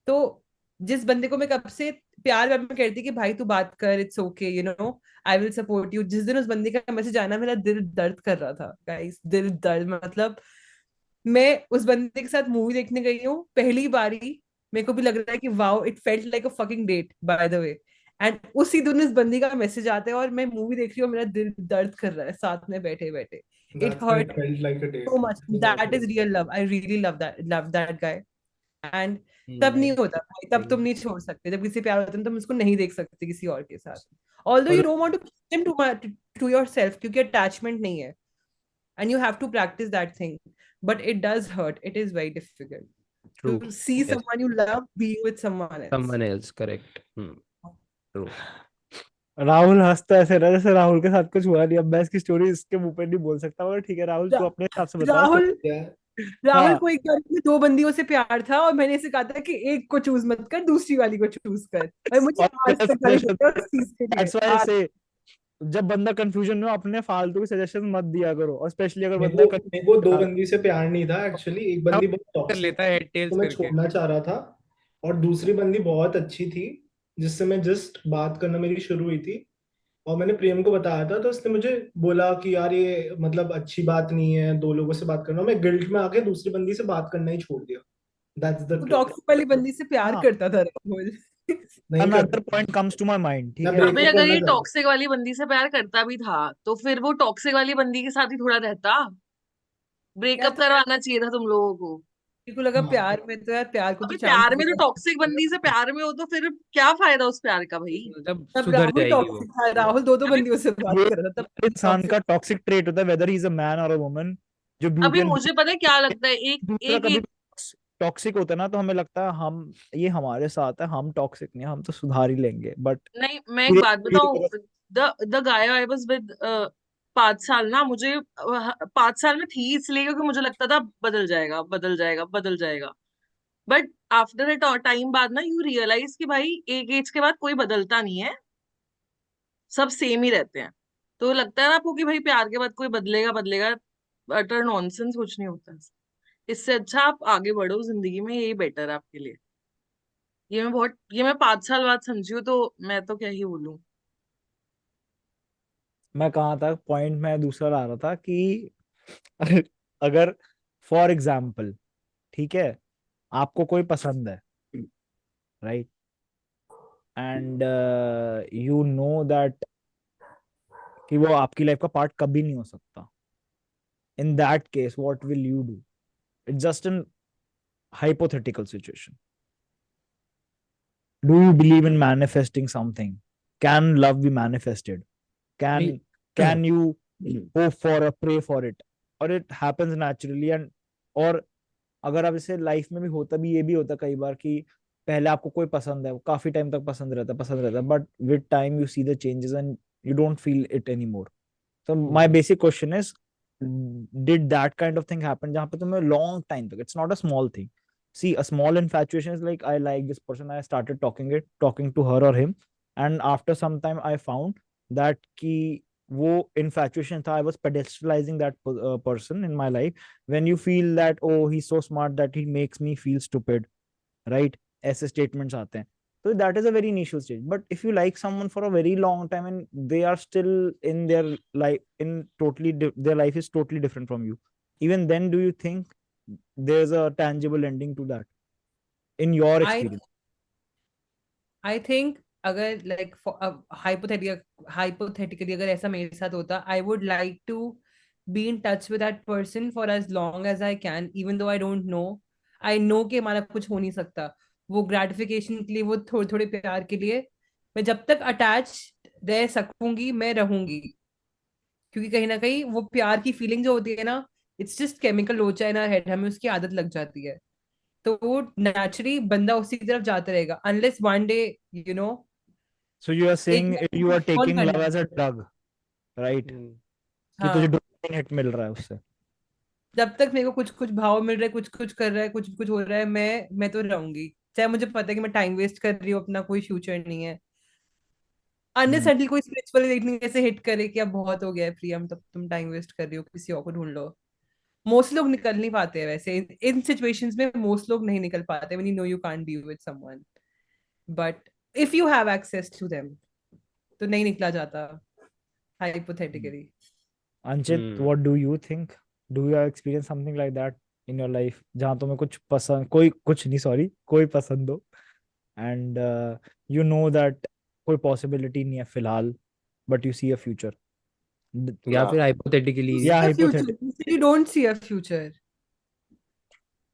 [SPEAKER 2] तो जिस बंदे को मैं कब से प्यार व्यार में कहती कि भाई तू बात कर, it's okay, you know, I will support you, जिस दिन उस बंदे का मैसेज आना, मेरा दिल दर्द कर रहा था गाइस, दिल दर्द, मतलब मैं उस बंदे के साथ मूवी देखने गई हूँ पहली बारी, मेरे को भी लग रहा है कि wow, it felt like a fucking date by the way, and उसी दिन इस बंदी का मैसेज आता है और मैं मूवी देख रही हूँ, मेरा दिल दर्द कर रहा है साथ में बैठे बैठे। It
[SPEAKER 4] That's why
[SPEAKER 2] hurt
[SPEAKER 4] it felt like a
[SPEAKER 2] so
[SPEAKER 4] date.
[SPEAKER 2] much. That is real love. I really love that guy. And तब नहीं
[SPEAKER 5] नहीं
[SPEAKER 2] होता भाई, तब तुम नहीं छोड़ सकते। जब किसी प्यार होता है तुम उसको नहीं देख सकते किसी और के साथ, ऑल्दो यू
[SPEAKER 5] और
[SPEAKER 2] don't want to keep him to yourself, क्योंकि अटैचमेंट नहीं है, and you have to practise that thing, but it does hurt, it is very difficult
[SPEAKER 5] true,
[SPEAKER 2] to see
[SPEAKER 5] yes,
[SPEAKER 2] someone you love being with someone else.
[SPEAKER 5] Someone else, correct, true.
[SPEAKER 1] Rahul हंसता ऐसे रहा जैसे राहुल के साथ कुछ हुआ नहीं। अब मैं इसकी स्टोरी इसके मुंह पे नहीं बोल सकता, मगर ठीक है राहुल, तू
[SPEAKER 2] रा,
[SPEAKER 1] अपने हिसाब से बता।
[SPEAKER 2] राहुल
[SPEAKER 4] क्या?
[SPEAKER 2] राहुल
[SPEAKER 1] हाँ,
[SPEAKER 2] को एक बार में दो बंदियों से प्यार था और मैंने इसे कहा था कि एक को चूज मत कर, दूसरी वाली को चूज कर, और मुझे
[SPEAKER 1] और
[SPEAKER 2] आज तक गाली
[SPEAKER 1] सजेशन,
[SPEAKER 2] देते हैं उस चीज के लिए
[SPEAKER 1] दैट्स व्हाई
[SPEAKER 2] आज।
[SPEAKER 1] से जब बंदा कंफ्यूजन में हो, अपने फालतू के सजेशन मत दिया करो, और स्पेशली अगर
[SPEAKER 4] मेरे
[SPEAKER 1] बंदा
[SPEAKER 4] को मेरे को दो
[SPEAKER 1] कंफ्यूजन।
[SPEAKER 4] बंदी से प्यार नहीं था एक्चुअली। एक
[SPEAKER 5] हाँ,
[SPEAKER 4] बंदी बहुत
[SPEAKER 5] कर
[SPEAKER 4] टॉक्सिक
[SPEAKER 5] लेता
[SPEAKER 4] थी
[SPEAKER 5] है हेड टेल्स
[SPEAKER 4] तो मैं
[SPEAKER 5] करके।
[SPEAKER 4] छोड़ना चाह रहा था, और दूसरी बंदी बहुत अच्छी थी जिससे मैं जस्ट बात करना मेरी शुरू हुई थी, और मैंने प्रेम को बताया था तो उसने मुझे बोला कि यार ये मतलब अच्छी बात नहीं है दो लोगों से बात करना। मैं गिल्ट में आके दूसरी बंदी से बात करना ही छोड़ दिया। दैट्स द
[SPEAKER 2] वो
[SPEAKER 4] ट्रुथ।
[SPEAKER 2] टॉक्सिक वाली बंदी से प्यार
[SPEAKER 1] हाँ,
[SPEAKER 2] करता था राहुल।
[SPEAKER 4] नहीं
[SPEAKER 1] अनदर
[SPEAKER 4] करता,
[SPEAKER 1] point comes to my mind, ठीक
[SPEAKER 4] मैं
[SPEAKER 1] है।
[SPEAKER 6] अबे
[SPEAKER 4] ब्रेकअप
[SPEAKER 6] अगर
[SPEAKER 4] करना
[SPEAKER 6] ये
[SPEAKER 4] चाहता
[SPEAKER 6] टॉक्सिक वाली बंदी से प्यार करता भी था तो फिर वो टॉक्सिक वाली बंदी के साथ ही थोड़ा रहता,
[SPEAKER 2] यार
[SPEAKER 6] ब्रेकअप
[SPEAKER 2] तो
[SPEAKER 6] करवाना चाहिए था तुम लोगों को।
[SPEAKER 2] मेरे को लगा
[SPEAKER 4] था। हाँ,
[SPEAKER 2] प्यार में तो यार प्यार को तो
[SPEAKER 6] अबे
[SPEAKER 2] चांस
[SPEAKER 6] प्यार में तो
[SPEAKER 2] देगा।
[SPEAKER 6] टॉक्सिक बंदी से प्यार में हो तो फिर क्या फायदा उस प्यार का भाई।
[SPEAKER 5] मतलब
[SPEAKER 2] तब
[SPEAKER 5] सुधर
[SPEAKER 2] राहुल
[SPEAKER 5] जाएगी वो।
[SPEAKER 2] टॉक्सिक था, राहुल दो दो
[SPEAKER 6] अभी
[SPEAKER 2] बंदियों से बात
[SPEAKER 1] ये
[SPEAKER 2] कर रहा था, तब
[SPEAKER 1] हर इंसान
[SPEAKER 2] टॉक्सिक।
[SPEAKER 1] का टॉक्सिक ट्रेट होता है, weather he is a man और अ वुमन। जो
[SPEAKER 6] अभी
[SPEAKER 1] ब्यूटी एंड
[SPEAKER 6] मुझे पता है क्या लगता है, एक
[SPEAKER 1] दूसरा
[SPEAKER 6] एक
[SPEAKER 1] कभी
[SPEAKER 6] एक
[SPEAKER 1] टॉक्सिक होता है ना, तो हमें लगता है हम, ये हमारे साथ है, हम टॉक्सिक नहीं, हम तो सुधार ही लेंगे, बट
[SPEAKER 6] नहीं, मैं एक
[SPEAKER 1] धीरे
[SPEAKER 6] बात
[SPEAKER 1] धीरे।
[SPEAKER 6] बताऊं, the guy I was with 5 साल ना, मुझे 5 साल में थी इसलिए क्योंकि मुझे लगता था बदल जाएगा बदल जाएगा बदल जाएगा। बट आफ्टर अ टाइम बाद ना यू रियलाइज कि भाई एक एज के बाद कोई बदलता नहीं है, सब सेम ही रहते हैं। तो लगता है ना आपको कि भाई प्यार के बाद कोई बदलेगा बदलेगा, अटर नॉनसेंस, कुछ नहीं होता। इससे अच्छा आप आगे बढ़ो जिंदगी में, यही बेटर है आपके लिए। ये मैं 5 साल बाद समझी हूँ, तो मैं तो क्या ही बोलूं।
[SPEAKER 1] मैं कहाँ था, पॉइंट मैं दूसरा ला रहा था कि अगर फॉर एग्जाम्पल, ठीक है, आपको कोई पसंद है, right, and you know that कि वो आपकी लाइफ का पार्ट कभी नहीं हो सकता, in that case what will you do? It's just an hypothetical situation. Do you believe in manifesting something? Can love be manifested?
[SPEAKER 5] नहीं।
[SPEAKER 1] Can you hope for or pray for it, or it happens naturally? And और अगर आप इसे life में भी होता, भी ये भी होता कई बार कि पहले आपको कोई पसंद है, वो काफी टाइम तक पसंद रहता, but with time you see the changes and you don't feel it any more. So my basic question is, did that kind of thing happen जहाँ पे तुम्हें long time तक, it's not a small thing. See, a small infatuation is like, I like this person, I started talking to her or him, and after some time I found that कि वो infatuation था, I was pedestalizing that person in my life. When you feel that, oh, he's so smart that he makes me feel stupid, right? ऐसे statements आते हैं, so that is a very initial stage. But if you like someone for a very long time and they are still in their life, in their life is totally different from you, even then do you think there's a tangible ending to that in your
[SPEAKER 2] I
[SPEAKER 1] experience?
[SPEAKER 2] I think अगर like hypothetically अगर ऐसा मेरे साथ होता, I would like to be in touch with that person for as long as I can, even though I don't know, I know कि हमारा कुछ हो नहीं सकता। वो ग्रेटिफिकेशन के लिए, वो थोड़े थोड़े प्यार के लिए, मैं जब तक अटैच रह सकूंगी मैं रहूंगी, क्योंकि कहीं ना कहीं वो प्यार की फीलिंग जो होती है ना, इट्स जस्ट केमिकल लोचा इन आवर हेड, हमें उसकी आदत लग जाती है, तो वो नेचुरली बंदा उसी की तरफ जाता रहेगा unless one day you know
[SPEAKER 1] So you are
[SPEAKER 2] एक
[SPEAKER 1] saying you are
[SPEAKER 2] कौन
[SPEAKER 1] taking love
[SPEAKER 2] करना
[SPEAKER 1] as a
[SPEAKER 2] है।
[SPEAKER 1] drug, right? कि तुझे
[SPEAKER 2] हाँ,
[SPEAKER 1] dopamine hit मिल रहा है उससे।
[SPEAKER 2] जब तक मेरे को कुछ कुछ भाव मिल रहा है, कुछ कुछ कर रहा है, कुछ कुछ हो रहा है, मैं तो रहूंगी, चाहे मुझे पता है कि मैं टाइम वेस्ट कर रही हूँ, अपना कोई फ्यूचर नहीं है, अनलेस
[SPEAKER 1] हम्म।
[SPEAKER 2] अनटिल कोई स्पिरिचुअल अवेकनिंग ऐसे हिट करे कि अब बहुत हो गया है प्रियम, तब तुम टाइम वेस्ट कर रही हो, किसी और को ढूंढ लो। मोस्ट लोग निकल नहीं पाते हैं वैसे इन सिचुएशंस में, मोस्ट लोग नहीं निकल पाते when you know you can't be with someone, but if you have access to them तो नहीं निकला जाता hypothetically.
[SPEAKER 1] Anchit, what do you think? Do you have experienced something like that in your life जहाँ तुम्हें कुछ पसंद, कोई कुछ नहीं, सॉरी, कोई पसंद हो, and you know that कोई possibility नहीं है फिलहाल, but you see a future?
[SPEAKER 5] या
[SPEAKER 3] ना।
[SPEAKER 5] फिर hypothetically.
[SPEAKER 1] Yeah,
[SPEAKER 2] A future,
[SPEAKER 1] hypothetical.
[SPEAKER 2] you said you don't see a future.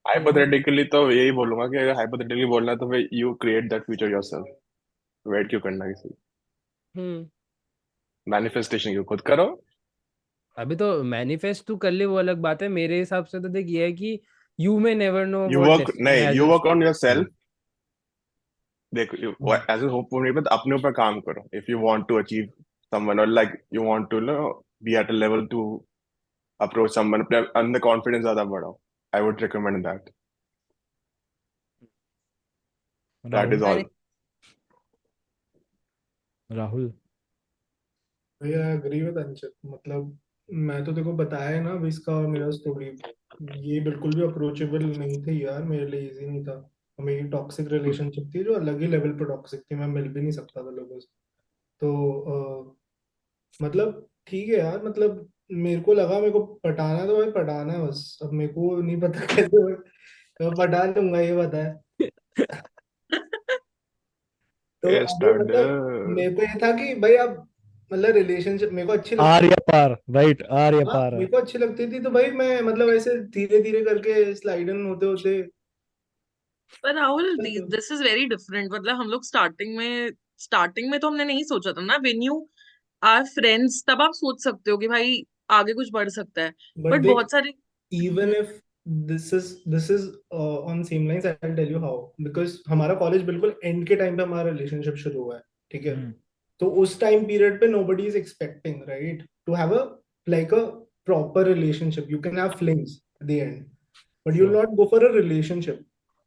[SPEAKER 3] Hypothetically तो यही बोलूंगा कि अगर हाइपोथेटिकली बोलना है तो फिर you create that future yourself. Wait क्यों करना किसी।
[SPEAKER 5] हम्म।
[SPEAKER 3] मैनिफेस्टेशन क्यों खुद करो।
[SPEAKER 5] अभी तो मैनिफेस्ट तू कर ले वो अलग बात है, मेरे हिसाब से तो देख ये है कि you may never know
[SPEAKER 3] you
[SPEAKER 5] what
[SPEAKER 3] work
[SPEAKER 5] destiny
[SPEAKER 3] नहीं,
[SPEAKER 5] has
[SPEAKER 3] you
[SPEAKER 5] in
[SPEAKER 3] work
[SPEAKER 5] store
[SPEAKER 3] on your
[SPEAKER 5] for you.
[SPEAKER 3] Self. देखो एज ए होप नहीं, बट अपने ऊपर काम करो। If you want to achieve someone or like you want to know be at a level to approach someone, अपने अंदर confidence ज्यादा बढ़ाओ। I would recommend that. That is
[SPEAKER 1] Rahul.
[SPEAKER 3] All.
[SPEAKER 1] Rahul.
[SPEAKER 4] भैया एग्री विद अंशित, मतलब मैं तो देखो बताया है ना अभी इसका मेरा स्टोरी। ये बिल्कुल भी अप्रोचेबल नहीं थे यार, मेरे लिए इजी नहीं था। और मेरी टॉक्सिक रिलेशनशिप थी जो अलग ही लेवल पर टॉक्सिक थी, मैं मिल भी नहीं सकता था लोगों से। तो मतलब ठीक है यार, मतलब मेरे को लगा मेरे को पटाना है तो भाई पटाना है बस। अब मेरे को नहीं पता कैसे मैं पटा लूंगा, ये पता है। तो अभी मतलब
[SPEAKER 3] स्टैंडर्ड।
[SPEAKER 4] मेरे को ये था कि भाई अब मतलब रिलेशनशिप मेरे को अच्छी लगती।
[SPEAKER 1] आर्य पार, राइट, आर्य
[SPEAKER 4] हाँ
[SPEAKER 1] पार है।
[SPEAKER 4] मेरे को अच्छी लगती थी तो भाई मैं मतलब ऐसे धीरे धीरे करके स्लाइड इन होते होते।
[SPEAKER 6] पर Rahul, this is very different. मतलब हम लोग स्टार्टिंग में तो हमने नहीं सोचा था ना। व्हेन यू आर फ्रेंड्स तब आप सोच सकते हो कि भाई आगे कुछ बढ़ सकता है।
[SPEAKER 4] बट
[SPEAKER 6] बट
[SPEAKER 4] देख,
[SPEAKER 6] बहुत सारे
[SPEAKER 4] even if this is on same lines, I will tell you how. Because हमारा कॉलेज बिल्कुल एंड के टाइम पे हमारा रिलेशनशिप शुरू हुआ है, ठीक है।
[SPEAKER 1] हम्म।
[SPEAKER 4] तो उस टाइम पीरियड पे nobody is expecting right to have a like a proper relationship. You can have flings at the end, but you'll
[SPEAKER 1] Sure.
[SPEAKER 4] not go for a relationship.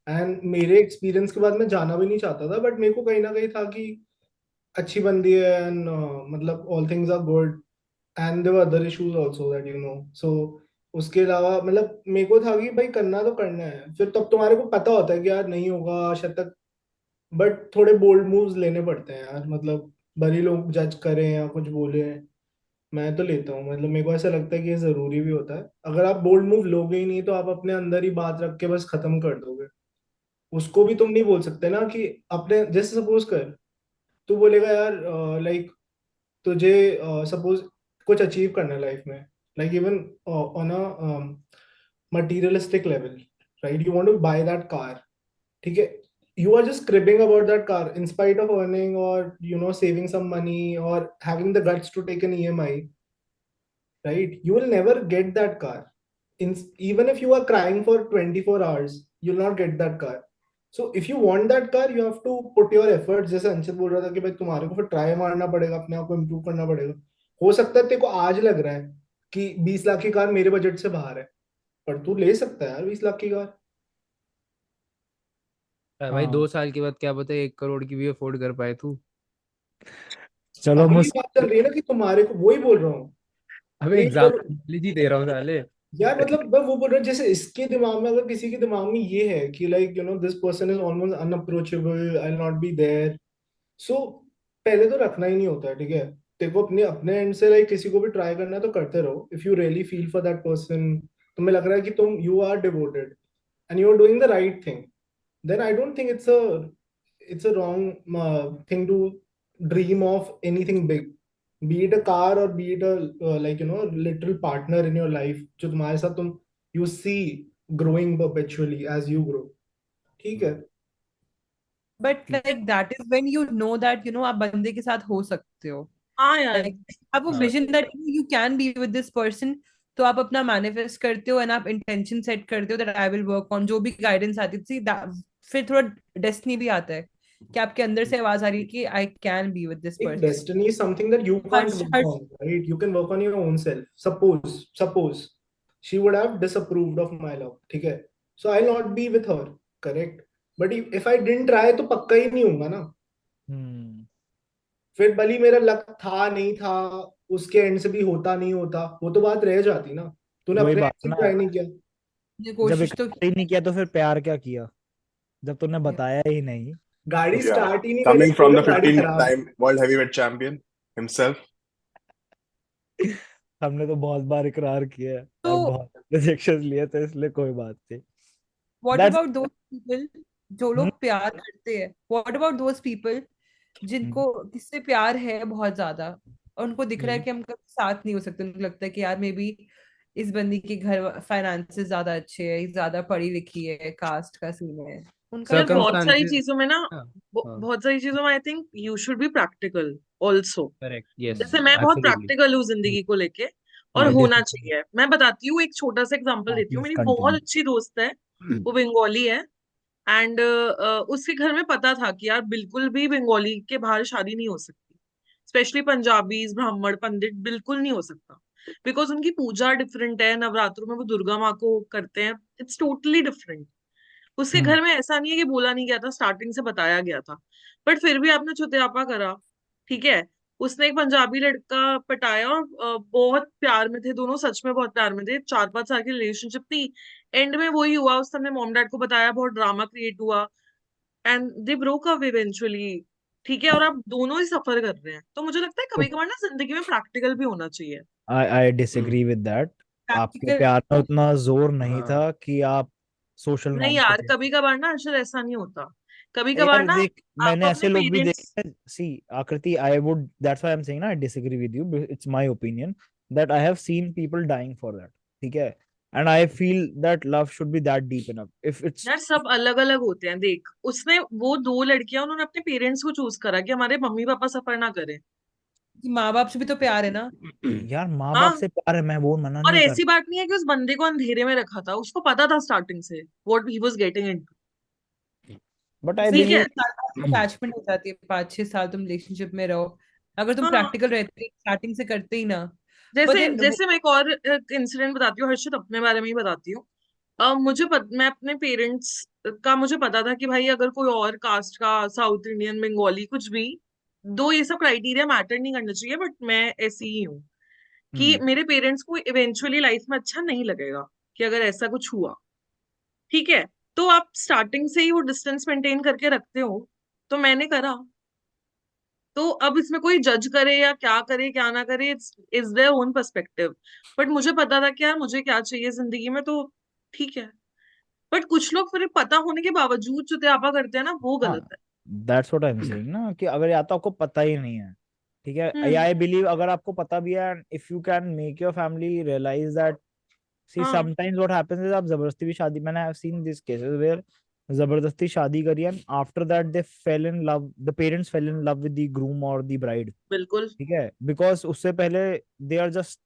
[SPEAKER 4] And मेरे एक्सपीरियंस के बाद मैं जाना भी नहीं चाहता था, बट मेरे को कहीं ना कहीं था कि अच्छी बंदी है एंड मतलब all things are good. And there were other issues also that you know. So उसके अलावा मतलब मेरे को था कि भाई करना तो करना है, फिर तब तुम्हारे को पता होता है कि यार नहीं होगा शायद तक। बट थोड़े बोल्ड मूव्स लेने पड़ते हैं यार, मतलब भले लोग जज करें या कुछ बोले, मैं तो लेता हूँ। मतलब मेरे को ऐसा लगता है कि ये जरूरी भी होता है। अगर आप बोल्ड मूव लोगे ही नहीं तो आप अपने अंदर ही बात रख के बस खत्म कर दोगे। उसको भी तुम नहीं बोल सकते ना कि अपने जैसे सपोज कर तू बोलेगा यार लाइक तुझे सपोज कुछ अचीव करना है लाइफ में, like even on a materialistic level, right. You want to buy that car, ठीक है। You are just cribbing about that car in spite of earning or you know saving some money or having the guts to take an EMI, right? You will never get that car. Even if you are crying for 24 hours, you'll not get that car. So if you want that car, you have to put your efforts. जैसे अंशित बोल रहा था कि भाई तुम्हारे को फिर try मारना पड़ेगा, अपने आप को इम्प्रूव करना पड़ेगा। हो सकता है तेरे को आज लग रहा है कि 20 लाख की कार मेरे बजट से बाहर है, पर तू ले सकता है यार 20 लाख की कार।
[SPEAKER 5] भाई
[SPEAKER 1] हाँ
[SPEAKER 5] 2 साल के बाद क्या पता 1 करोड़ की भी अफोर्ड कर पाए तू।
[SPEAKER 1] चलो
[SPEAKER 4] अभी
[SPEAKER 1] मुझ।
[SPEAKER 4] बात चल रही है ना कि तुम्हारे को, वही बोल रहा हूँ।
[SPEAKER 5] अबे
[SPEAKER 4] एक
[SPEAKER 5] एग्जाम
[SPEAKER 4] करोड़
[SPEAKER 5] जी दे रहा हूँ साले।
[SPEAKER 4] यार, मतलब मैं वो बोल रहा हूँ जैसे इसके दिमाग में, अगर किसी के दिमाग में ये है कि like you know this person is almost unapproachable, I will not be there. So पहले तो रखना ही नहीं होता है, ठीक है। तेरे को अपने अपने एंड से लाइक किसी को भी ट्राई करना है तो करते रहो। If you really feel for that person, तुम्हें लग रहा है कि तुम you are devoted and you are doing the right thing, then I don't think it's a wrong thing to dream of anything big, be it a car or be it a like you know literal partner in your life जो तुम्हारे साथ तुम you see growing perpetually as you grow, ठीक है।
[SPEAKER 2] But like that is when you know that you no आप बंदे के साथ हो सकते हो।
[SPEAKER 6] हाँ यार।
[SPEAKER 2] लाइक आप वो
[SPEAKER 1] हाँ
[SPEAKER 2] vision that you can be with this person, तो आप अपना मैनिफेस्ट करते हो एंड आप इंटेंशन सेट करते हो that I will work on जो भी गाइडेंस आती थी। फिर थोड़ा डेस्टिनी भी आता है कि आपके अंदर से आवाज आ रही है कि I can be with this
[SPEAKER 4] If
[SPEAKER 2] person.
[SPEAKER 4] destiny is something that you can't
[SPEAKER 2] Harsh
[SPEAKER 4] work
[SPEAKER 2] Harsh
[SPEAKER 4] on, right? You can work on your own self. Suppose she would have disapproved of my love, ठीक है। So I'll not be with her, correct? But if I didn't try तो पक्का ही नहीं होगा ना।
[SPEAKER 1] हम्म।
[SPEAKER 4] फिर भली मेरा लक था नहीं था, उसके एंड से भी होता नहीं होता, वो तो बात रह जाती ना। तूने
[SPEAKER 1] वही
[SPEAKER 4] अपने
[SPEAKER 1] बात
[SPEAKER 4] एंड से
[SPEAKER 1] ना।
[SPEAKER 4] ट्राई नहीं किया।
[SPEAKER 2] ने
[SPEAKER 1] जब
[SPEAKER 2] कोशिश तो
[SPEAKER 1] इकरार ही नहीं किया तो फिर प्यार क्या किया, जब तूने
[SPEAKER 2] की।
[SPEAKER 1] बताया ही नहीं।
[SPEAKER 4] गाड़ी
[SPEAKER 3] या
[SPEAKER 4] स्टार्ट ही नहीं करी
[SPEAKER 3] कमिंग
[SPEAKER 4] बोल
[SPEAKER 3] फ्रॉम द
[SPEAKER 4] रहे हो गाड़ी
[SPEAKER 3] 15
[SPEAKER 4] खराब है।
[SPEAKER 3] Time world heavyweight champion himself.
[SPEAKER 1] हमने तो बहुत बार इकरार किया है
[SPEAKER 2] तो
[SPEAKER 1] और बहुत रिजेक्शन लिए, तो इसलिए कोई बात नहीं।
[SPEAKER 2] What
[SPEAKER 1] that's.
[SPEAKER 2] About those people जो लोग प्यार करते हैं, व्हाट अबाउट दोज पीपल जिनको किससे प्यार है बहुत ज्यादा और उनको दिख रहा है कि हम कभी साथ नहीं हो सकते। उनको लगता है कि यार मे बी इस बंदी के घर फाइनेंसेस ज्यादा अच्छे है, ज्यादा पढ़ी लिखी है, कास्ट का सीन है, उनका
[SPEAKER 6] यार
[SPEAKER 2] क्या है?
[SPEAKER 6] बहुत सारी
[SPEAKER 5] सर्कमस्टांसेस।
[SPEAKER 6] चीजों में ना,
[SPEAKER 5] हाँ हाँ,
[SPEAKER 6] बहुत सारी चीजों में I think you should be practical also.
[SPEAKER 5] Correct, yes,
[SPEAKER 6] जैसे मैं बहुत
[SPEAKER 5] एब्सोल्युटली।
[SPEAKER 6] प्रैक्टिकल हूँ जिंदगी को लेके, और
[SPEAKER 1] आई
[SPEAKER 6] होना
[SPEAKER 1] डिसएग्री।
[SPEAKER 6] चाहिए। मैं बताती हूँ, एक छोटा सा एग्जांपल देती हूँ।
[SPEAKER 1] प्लीज
[SPEAKER 6] मेरी बहुत
[SPEAKER 1] कंटिन्यू।
[SPEAKER 6] अच्छी दोस्त है, वो बंगाली है। एंड उसके घर में पता था कि यार बिल्कुल भी बंगाली के बाहर शादी नहीं हो सकती, स्पेशली पंजाबीज, ब्राह्मण, पंडित, बिल्कुल नहीं हो सकता। बिकॉज उनकी पूजा डिफरेंट है, नवरात्रों में वो दुर्गा माँ को करते हैं, इट्स टोटली डिफरेंट। उसके
[SPEAKER 1] हम्म।
[SPEAKER 6] घर में ऐसा नहीं है कि बोला नहीं गया था, स्टार्टिंग से बताया गया था, बट फिर भी आपने छुतयापा करा। ठीक है, उसने एक पंजाबी लड़का पटाया, और बहुत प्यार में थे दोनों, सच में बहुत प्यार में थे, 4-5 साल की रिलेशनशिप थी। एंड में वही हुआ, उसने अपने मॉम डैड को बताया, बहुत ड्रामा क्रिएट हुआ, and they broke up eventually. ठीक है, और आप दोनों ही सफर कर रहे हैं। तो मुझे लगता है
[SPEAKER 1] तो
[SPEAKER 6] कभी कभार ना जिंदगी में प्रैक्टिकल भी होना चाहिए।
[SPEAKER 1] आई डिसएग्री विद दैट। आपके
[SPEAKER 2] प्रैक्टिकल।
[SPEAKER 1] प्यार में उतना जोर नहीं
[SPEAKER 5] हाँ
[SPEAKER 1] था कि आप सोशल
[SPEAKER 6] नहीं
[SPEAKER 1] नॉर्म्स को
[SPEAKER 6] यार,
[SPEAKER 1] चेंज।
[SPEAKER 6] कभी कभार ना अक्षर ऐसा नहीं होता। कभी कभार
[SPEAKER 1] यार
[SPEAKER 6] ना
[SPEAKER 1] देख,
[SPEAKER 6] आप
[SPEAKER 1] मैंने
[SPEAKER 6] अपने
[SPEAKER 1] ऐसे लोग भी
[SPEAKER 6] पेरेंट्स।
[SPEAKER 1] देखे हैं। See Aakriti, I would, that's why I am saying ना, I disagree with you, it's my opinion that I have seen people dying for that. ठीक है, and I feel that love should be that deep enough if it's.
[SPEAKER 6] यार सब अलग अलग होते हैं, देख उसने, वो दो लड़कियां, उन्होंने अपने पेरेंट्स को चूज करा कि हमारे मम्मी पापा सफर ना करें।
[SPEAKER 2] माँ बाप से भी तो प्यार है ना।
[SPEAKER 1] यार माँ बाप
[SPEAKER 6] हाँ,
[SPEAKER 1] से प्यार है, मैं वो मना
[SPEAKER 6] और
[SPEAKER 1] नहीं कर।
[SPEAKER 6] ऐसी बात नहीं है कि उस बंदे को अंधेरे में रखा था, उसको पता था स्टार्टिंग से what he was getting into.
[SPEAKER 1] But I
[SPEAKER 6] ठीक है।
[SPEAKER 1] बिलीव।
[SPEAKER 2] अटैचमेंट हो जाती है, 5-6 साल तुम रिलेशनशिप में रहो, अगर तुम
[SPEAKER 6] हाँ,
[SPEAKER 2] प्रैक्टिकल रहते स्टार्टिंग से करते ही ना। बट
[SPEAKER 6] जैसे
[SPEAKER 2] देन
[SPEAKER 6] जैसे मैं एक और इंसिडेंट बताती हूँ हर्षित, अपने बारे में ही बताती हूँ। मैं अपने पेरेंट्स का मुझे पता था कि भाई अगर कोई और कास्ट का, साउथ इंडियन, बंगाली, कुछ भी, दो ये सब क्राइटेरिया मैटर नहीं करना चाहिए, बट मैं ऐसी ही हूँ कि
[SPEAKER 1] हम्म।
[SPEAKER 6] मेरे पेरेंट्स को इवेंचुअली लाइफ में अच्छा नहीं लगेगा कि अगर ऐसा कुछ हुआ। ठीक है, तो आप स्टार्टिंग से ही वो डिस्टेंस मेंटेन करके रखते हो, तो मैंने करा। तो अब इसमें कोई जज करे या क्या करे क्या ना करे, it's is their own perspective. But मुझे पता था कि यार मुझे क्या चाहिए जिंदगी में, तो ठीक है। बट कुछ लोग फिर पता होने के बावजूद जो त्यापा करते हैं ना, वो
[SPEAKER 1] हाँ,
[SPEAKER 6] गलत है।
[SPEAKER 1] That's what I am saying ना, कि अगर या तो आपको पता ही नहीं है, ठीक है,
[SPEAKER 6] हम्म।
[SPEAKER 1] आई बिलीव अगर आपको पता भी है, if you can make your family realise that. See
[SPEAKER 6] हाँ,
[SPEAKER 1] समटाइम्स व्हाट हैपेंस इज, आप जबरदस्ती भी शादी, मैंने have seen this cases where जबरदस्ती शादी करी and after that they fell in love, the parents fell in love with the groom और द ब्राइड।
[SPEAKER 6] बिल्कुल।
[SPEAKER 1] ठीक है, बिकॉज उससे पहले दे आर जस्ट,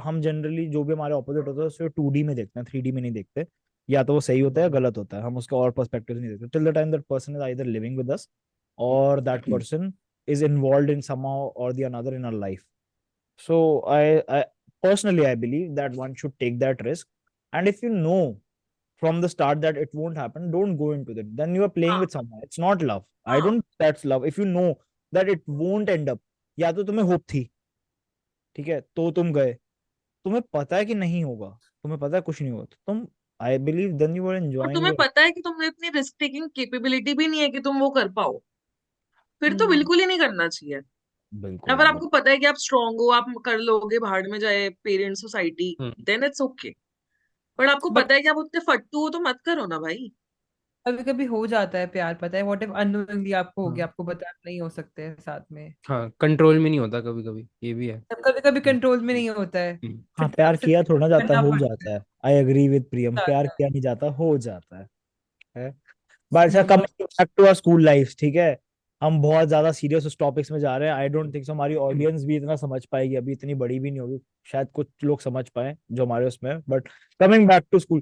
[SPEAKER 1] हम जनरली जो भी हमारे ऑपोजिट होता है उसे 2D में देखते हैं, 3D में नहीं देखते। या तो वो सही होता है या गलत होता है, हम उसका और पर्सपेक्टिव नहीं देखते till the time that person is either living with us or that person is involved in somehow or the another in our life. So I personally I believe that one should take that risk. And if you know from the start that it won't happen, don't go into it. Then you are playing
[SPEAKER 6] हाँ,
[SPEAKER 1] with someone. It's not love. I
[SPEAKER 6] हाँ,
[SPEAKER 1] don't. That's love. If you know that it won't end up, या तो तुम्हें hope थी, ठीक है, तो तुम गए, तुम्हें पता है कि नहीं होगा, तुम्हें पता है कुछ नहीं होगा, तो तुम, I believe then you are
[SPEAKER 6] और
[SPEAKER 1] एंजॉयिंग
[SPEAKER 6] तुम्हें
[SPEAKER 1] योर।
[SPEAKER 6] पता है कि तुमने इतनी रिस्क टेकिंग कैपेबिलिटी भी नहीं है कि तुम वो कर पाओ, फिर तो
[SPEAKER 1] हम्म।
[SPEAKER 6] बिल्कुल ही नहीं करना चाहिए।
[SPEAKER 1] बिल्कुल
[SPEAKER 6] अगर
[SPEAKER 1] बट
[SPEAKER 6] आपको पता है कि आप स्ट्रांग हो, आप कर लोगे, भाड़ में जाए parents society, then it's okay. पर आपको
[SPEAKER 2] बट
[SPEAKER 6] पता है कि आप उतने फट्टू हो, तो मत करो ना भाई।
[SPEAKER 2] कभी कभी हो जाता है प्यार, पता है, व्हाट इफ अननोइंगली आपको हो गया,
[SPEAKER 5] हाँ
[SPEAKER 2] आपको बता नहीं हो सकते हैं साथ में।
[SPEAKER 5] हाँ, कंट्रोल में नहीं होता कभी कभी, ये भी है।
[SPEAKER 2] कभी कभी कंट्रोल में नहीं होता है,
[SPEAKER 5] हम्म।
[SPEAKER 1] हाँ,
[SPEAKER 2] फिर
[SPEAKER 1] प्यार
[SPEAKER 2] फिर
[SPEAKER 1] किया थोड़ा जाता है,
[SPEAKER 2] करना
[SPEAKER 1] हो
[SPEAKER 2] पड़ता
[SPEAKER 1] जाता है। आई एग्री विद प्रियम, प्यार
[SPEAKER 2] है।
[SPEAKER 1] किया नहीं जाता, हो जाता है। बट अच्छा,
[SPEAKER 2] hmm.
[SPEAKER 1] Coming back to our school life, ठीक है, हम बहुत ज्यादा सीरियस उस टॉपिक्स में जा रहे हैं। आई डोंट थिंक सो हमारी ऑडियंस भी इतना समझ पाएगी, अभी इतनी बड़ी भी नहीं होगी, शायद कुछ लोग समझ पाए जो हमारे उसमें, but coming back to school,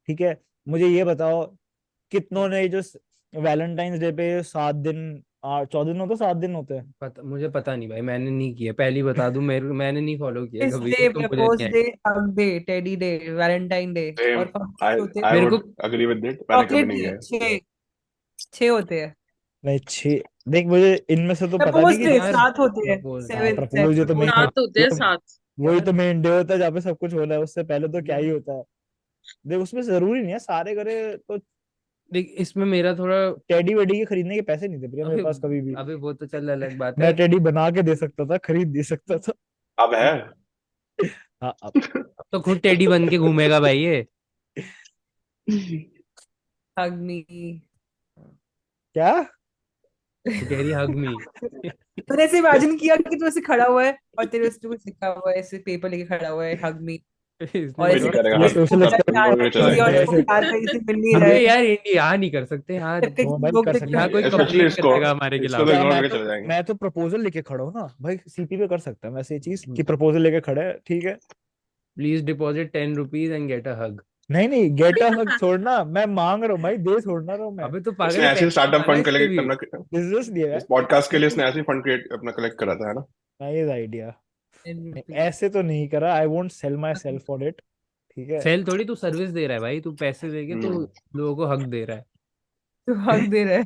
[SPEAKER 1] ठीक है, मुझे ये बताओ, कितनों ने जो वैलेंटाइंस डे पे 7 दिन, 14 दिन होते, 7 दिन होते हैं।
[SPEAKER 5] मुझे पता नहीं भाई, मैंने नहीं किया, पहली बता दूं, मैंने नहीं फॉलो किया
[SPEAKER 2] किस
[SPEAKER 5] कभी,
[SPEAKER 2] डे?
[SPEAKER 5] तो मुझे
[SPEAKER 2] प्रपोज
[SPEAKER 5] नहीं
[SPEAKER 2] day,
[SPEAKER 5] idea.
[SPEAKER 2] Hug day, teddy day, Valentine day,
[SPEAKER 3] same.
[SPEAKER 2] और कौन
[SPEAKER 3] आई
[SPEAKER 2] से होते हैं?
[SPEAKER 3] आई
[SPEAKER 5] मेरे को
[SPEAKER 3] वुड अग्री विद इट, मैंने कभी
[SPEAKER 2] चॉकलेट
[SPEAKER 3] नहीं
[SPEAKER 2] डे,
[SPEAKER 3] किया।
[SPEAKER 2] 6 होते हैं।
[SPEAKER 1] नहीं, 6? देख, मुझे इनमें से तो पता नहीं
[SPEAKER 2] प्रपोज
[SPEAKER 1] कि
[SPEAKER 2] डे
[SPEAKER 5] यार
[SPEAKER 2] 7 होते हैं,
[SPEAKER 5] प्रपोज,
[SPEAKER 1] हाँ,
[SPEAKER 2] 7
[SPEAKER 1] प्रपोज, ये तो मेन,
[SPEAKER 2] प्रपोज।
[SPEAKER 6] 7 होते
[SPEAKER 1] ये
[SPEAKER 6] हैं,
[SPEAKER 1] तो
[SPEAKER 6] 7।
[SPEAKER 1] वही
[SPEAKER 5] यार
[SPEAKER 1] तो मेन डे होता है जहाँ पे सब कुछ होना है, उससे पहले तो क्या ही होता है। देख, उसमें जरूरी नहीं है सारे करे तो।
[SPEAKER 5] देख, इसमें मेरा थोड़ा,
[SPEAKER 1] टेडी वेडी के खरीदने के पैसे नहीं थे प्रिया मेरे
[SPEAKER 5] अबे
[SPEAKER 1] पास कभी भी।
[SPEAKER 5] अबे वो तो चल अलग बात है।
[SPEAKER 1] मैं टेडी बना के दे सकता था, खरीद दे सकता था।
[SPEAKER 3] अब है।
[SPEAKER 1] हाँ, अब।
[SPEAKER 5] अब तो खुद टेडी बन के घूमेगा भाई ये।
[SPEAKER 2] हग मी।
[SPEAKER 1] क्या?
[SPEAKER 5] वो कह रही हग मी।
[SPEAKER 2] तूने ऐसे इमेजिन किया कि तू ऐसे खड़ा हुआ है और तेरे उस पे कुछ लिखा हुआ है, ऐसे पेपर लेके खड़ा हुआ है, हग मी,
[SPEAKER 5] इसने
[SPEAKER 2] और
[SPEAKER 3] कोई
[SPEAKER 2] ऐसे
[SPEAKER 3] नहीं
[SPEAKER 5] बोला
[SPEAKER 3] करेगा,
[SPEAKER 1] ये
[SPEAKER 3] हम
[SPEAKER 1] सोशल
[SPEAKER 3] सब
[SPEAKER 2] प्यार
[SPEAKER 3] इग्नोर करके
[SPEAKER 2] है
[SPEAKER 3] चले
[SPEAKER 2] किसी और
[SPEAKER 3] जाएंगे।
[SPEAKER 2] को,
[SPEAKER 1] ऐसे
[SPEAKER 2] प्यार कहीं से मिल नहीं रहा
[SPEAKER 5] अबे
[SPEAKER 2] है,
[SPEAKER 5] यार यहाँ नहीं कर सकते यार,
[SPEAKER 2] सबके
[SPEAKER 1] वो भाई
[SPEAKER 2] लोग
[SPEAKER 1] कर
[SPEAKER 2] दिखते
[SPEAKER 1] सकते
[SPEAKER 2] हैं।
[SPEAKER 5] यहाँ कोई
[SPEAKER 1] हैं।
[SPEAKER 3] स्पेशली
[SPEAKER 5] कंप्लेन
[SPEAKER 3] इसको
[SPEAKER 5] करेगा हमारे
[SPEAKER 3] इसको
[SPEAKER 5] खिलाफ।
[SPEAKER 3] तो
[SPEAKER 1] क्या
[SPEAKER 3] इग्नोर
[SPEAKER 1] मैं
[SPEAKER 3] करके
[SPEAKER 1] तो
[SPEAKER 3] चले जाएंगे।
[SPEAKER 1] मैं तो प्रपोजल लेके खड़ा हूँ ना भाई, सीपी पे कर सकता है वैसे ये चीज कि प्रपोजल लेके खड़ा है, ठीक है।
[SPEAKER 5] Please deposit 10 rupees and get a hug.
[SPEAKER 1] नहीं नहीं, गेट अ हग छोड़ना, मैं मांग रहा हूँ भाई, दे छोड़ना रहा हूँ मैं।
[SPEAKER 5] अबे तो पागल
[SPEAKER 3] इसने
[SPEAKER 5] है,
[SPEAKER 3] ऐसे ही
[SPEAKER 5] पैसे
[SPEAKER 3] स्टार्टअप
[SPEAKER 5] निकाला
[SPEAKER 3] फंड
[SPEAKER 5] इससे
[SPEAKER 3] कलेक्ट
[SPEAKER 5] भी।
[SPEAKER 3] करना,
[SPEAKER 1] बिजनेस दिया है।
[SPEAKER 3] इस पॉडकास्ट के लिए इसने ऐसे ही फंड क्रिएट अपना कलेक्ट करा था, है ना?
[SPEAKER 1] Nice idea.
[SPEAKER 2] 10 रुपीज
[SPEAKER 1] ऐसे तो नहीं करा, I won't sell my self for it, ठीक है।
[SPEAKER 5] सेल थोड़ी, तू सर्विस दे रहा है भाई, तू पैसे देके तू
[SPEAKER 3] हम्म।
[SPEAKER 5] लोगों को हक दे रहा
[SPEAKER 2] तो हक दे रहे हैं।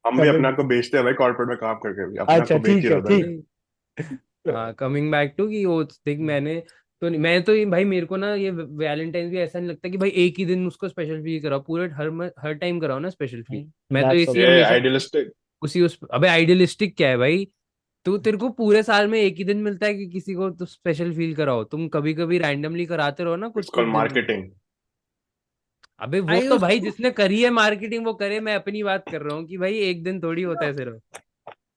[SPEAKER 3] हम भी अपने आप को बेचते हैं भाई, कॉर्पोरेट में काम करके भी अपने आप
[SPEAKER 1] अच्छा
[SPEAKER 3] को बेच ही
[SPEAKER 1] ठीक है,
[SPEAKER 3] रहे होते
[SPEAKER 1] ठीक।
[SPEAKER 3] हैं।
[SPEAKER 5] है। हाँ, कमिंग बैक टू कि वो देख, मैंने तो नहीं, मैं तो ये भाई, मेरे को ना ये वैलेंटाइन भी ऐसा नहीं लगता कि भाई एक ही दिन उसको स्पेशल फील कराओ, पूरे हर टाइम कराओ ना स्पेशल फील। मैं तो
[SPEAKER 1] दैट्स
[SPEAKER 5] इसी
[SPEAKER 3] ये
[SPEAKER 5] हमेशा
[SPEAKER 3] आइडियलिस्टिक।
[SPEAKER 5] उसी उस अबे आइडियलिस्टिक क्या है भाई? तू तेरे को पूरे साल में एक ही दिन मिलता है कि किसी को तो स्पेशल फील कराओ, तुम कभी कभी रैंडमली कराते रहो ना कुछ
[SPEAKER 3] इट्स
[SPEAKER 5] कुछ
[SPEAKER 3] कॉल्ड
[SPEAKER 5] दिन।
[SPEAKER 3] मार्केटिंग।
[SPEAKER 5] अबे वो
[SPEAKER 2] आई
[SPEAKER 5] तो
[SPEAKER 2] यूज
[SPEAKER 5] भाई
[SPEAKER 2] टू
[SPEAKER 5] जिसने करी है मार्केटिंग वो करे, मैं अपनी बात कर रहा हूँ कि भाई एक दिन थोड़ी होता है सिर्फ,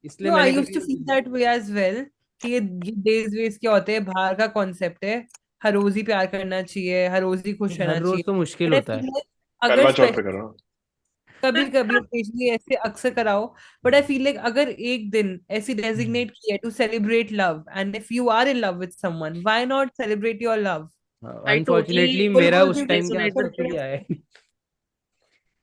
[SPEAKER 5] इसलिए
[SPEAKER 2] नो आई
[SPEAKER 5] मैंने
[SPEAKER 2] यूज टू
[SPEAKER 5] कभी।
[SPEAKER 2] Feel that way as well कि ये डेज वेज क्या होते हैं, बाहर का कॉन्सेप्ट है, हर रोज ही प्यार करना चाहिए, हर रोज ही खुश
[SPEAKER 5] हर
[SPEAKER 2] रहना
[SPEAKER 5] रोज
[SPEAKER 2] चाहिए।
[SPEAKER 5] तो मुश्किल
[SPEAKER 2] बट आई
[SPEAKER 5] होता है।
[SPEAKER 2] फील लाइक अगर
[SPEAKER 3] करवा चौथ पे
[SPEAKER 2] स्पेशल
[SPEAKER 3] करो।
[SPEAKER 2] कभी कभी ओकेजनली ऐसे अक्सर कराओ, बट आई फील लाइक अगर एक दिन ऐसी डेजिग्नेट की है to celebrate love, and if you are in love with someone, why not celebrate your love.
[SPEAKER 6] I totally
[SPEAKER 5] unfortunately
[SPEAKER 2] कोई
[SPEAKER 5] मेरा
[SPEAKER 2] रोज
[SPEAKER 5] उस
[SPEAKER 2] ही
[SPEAKER 5] टाइम के
[SPEAKER 2] डेजिग्नेट
[SPEAKER 5] आसपास
[SPEAKER 2] करते
[SPEAKER 5] कोई
[SPEAKER 2] हैं।
[SPEAKER 5] आया ही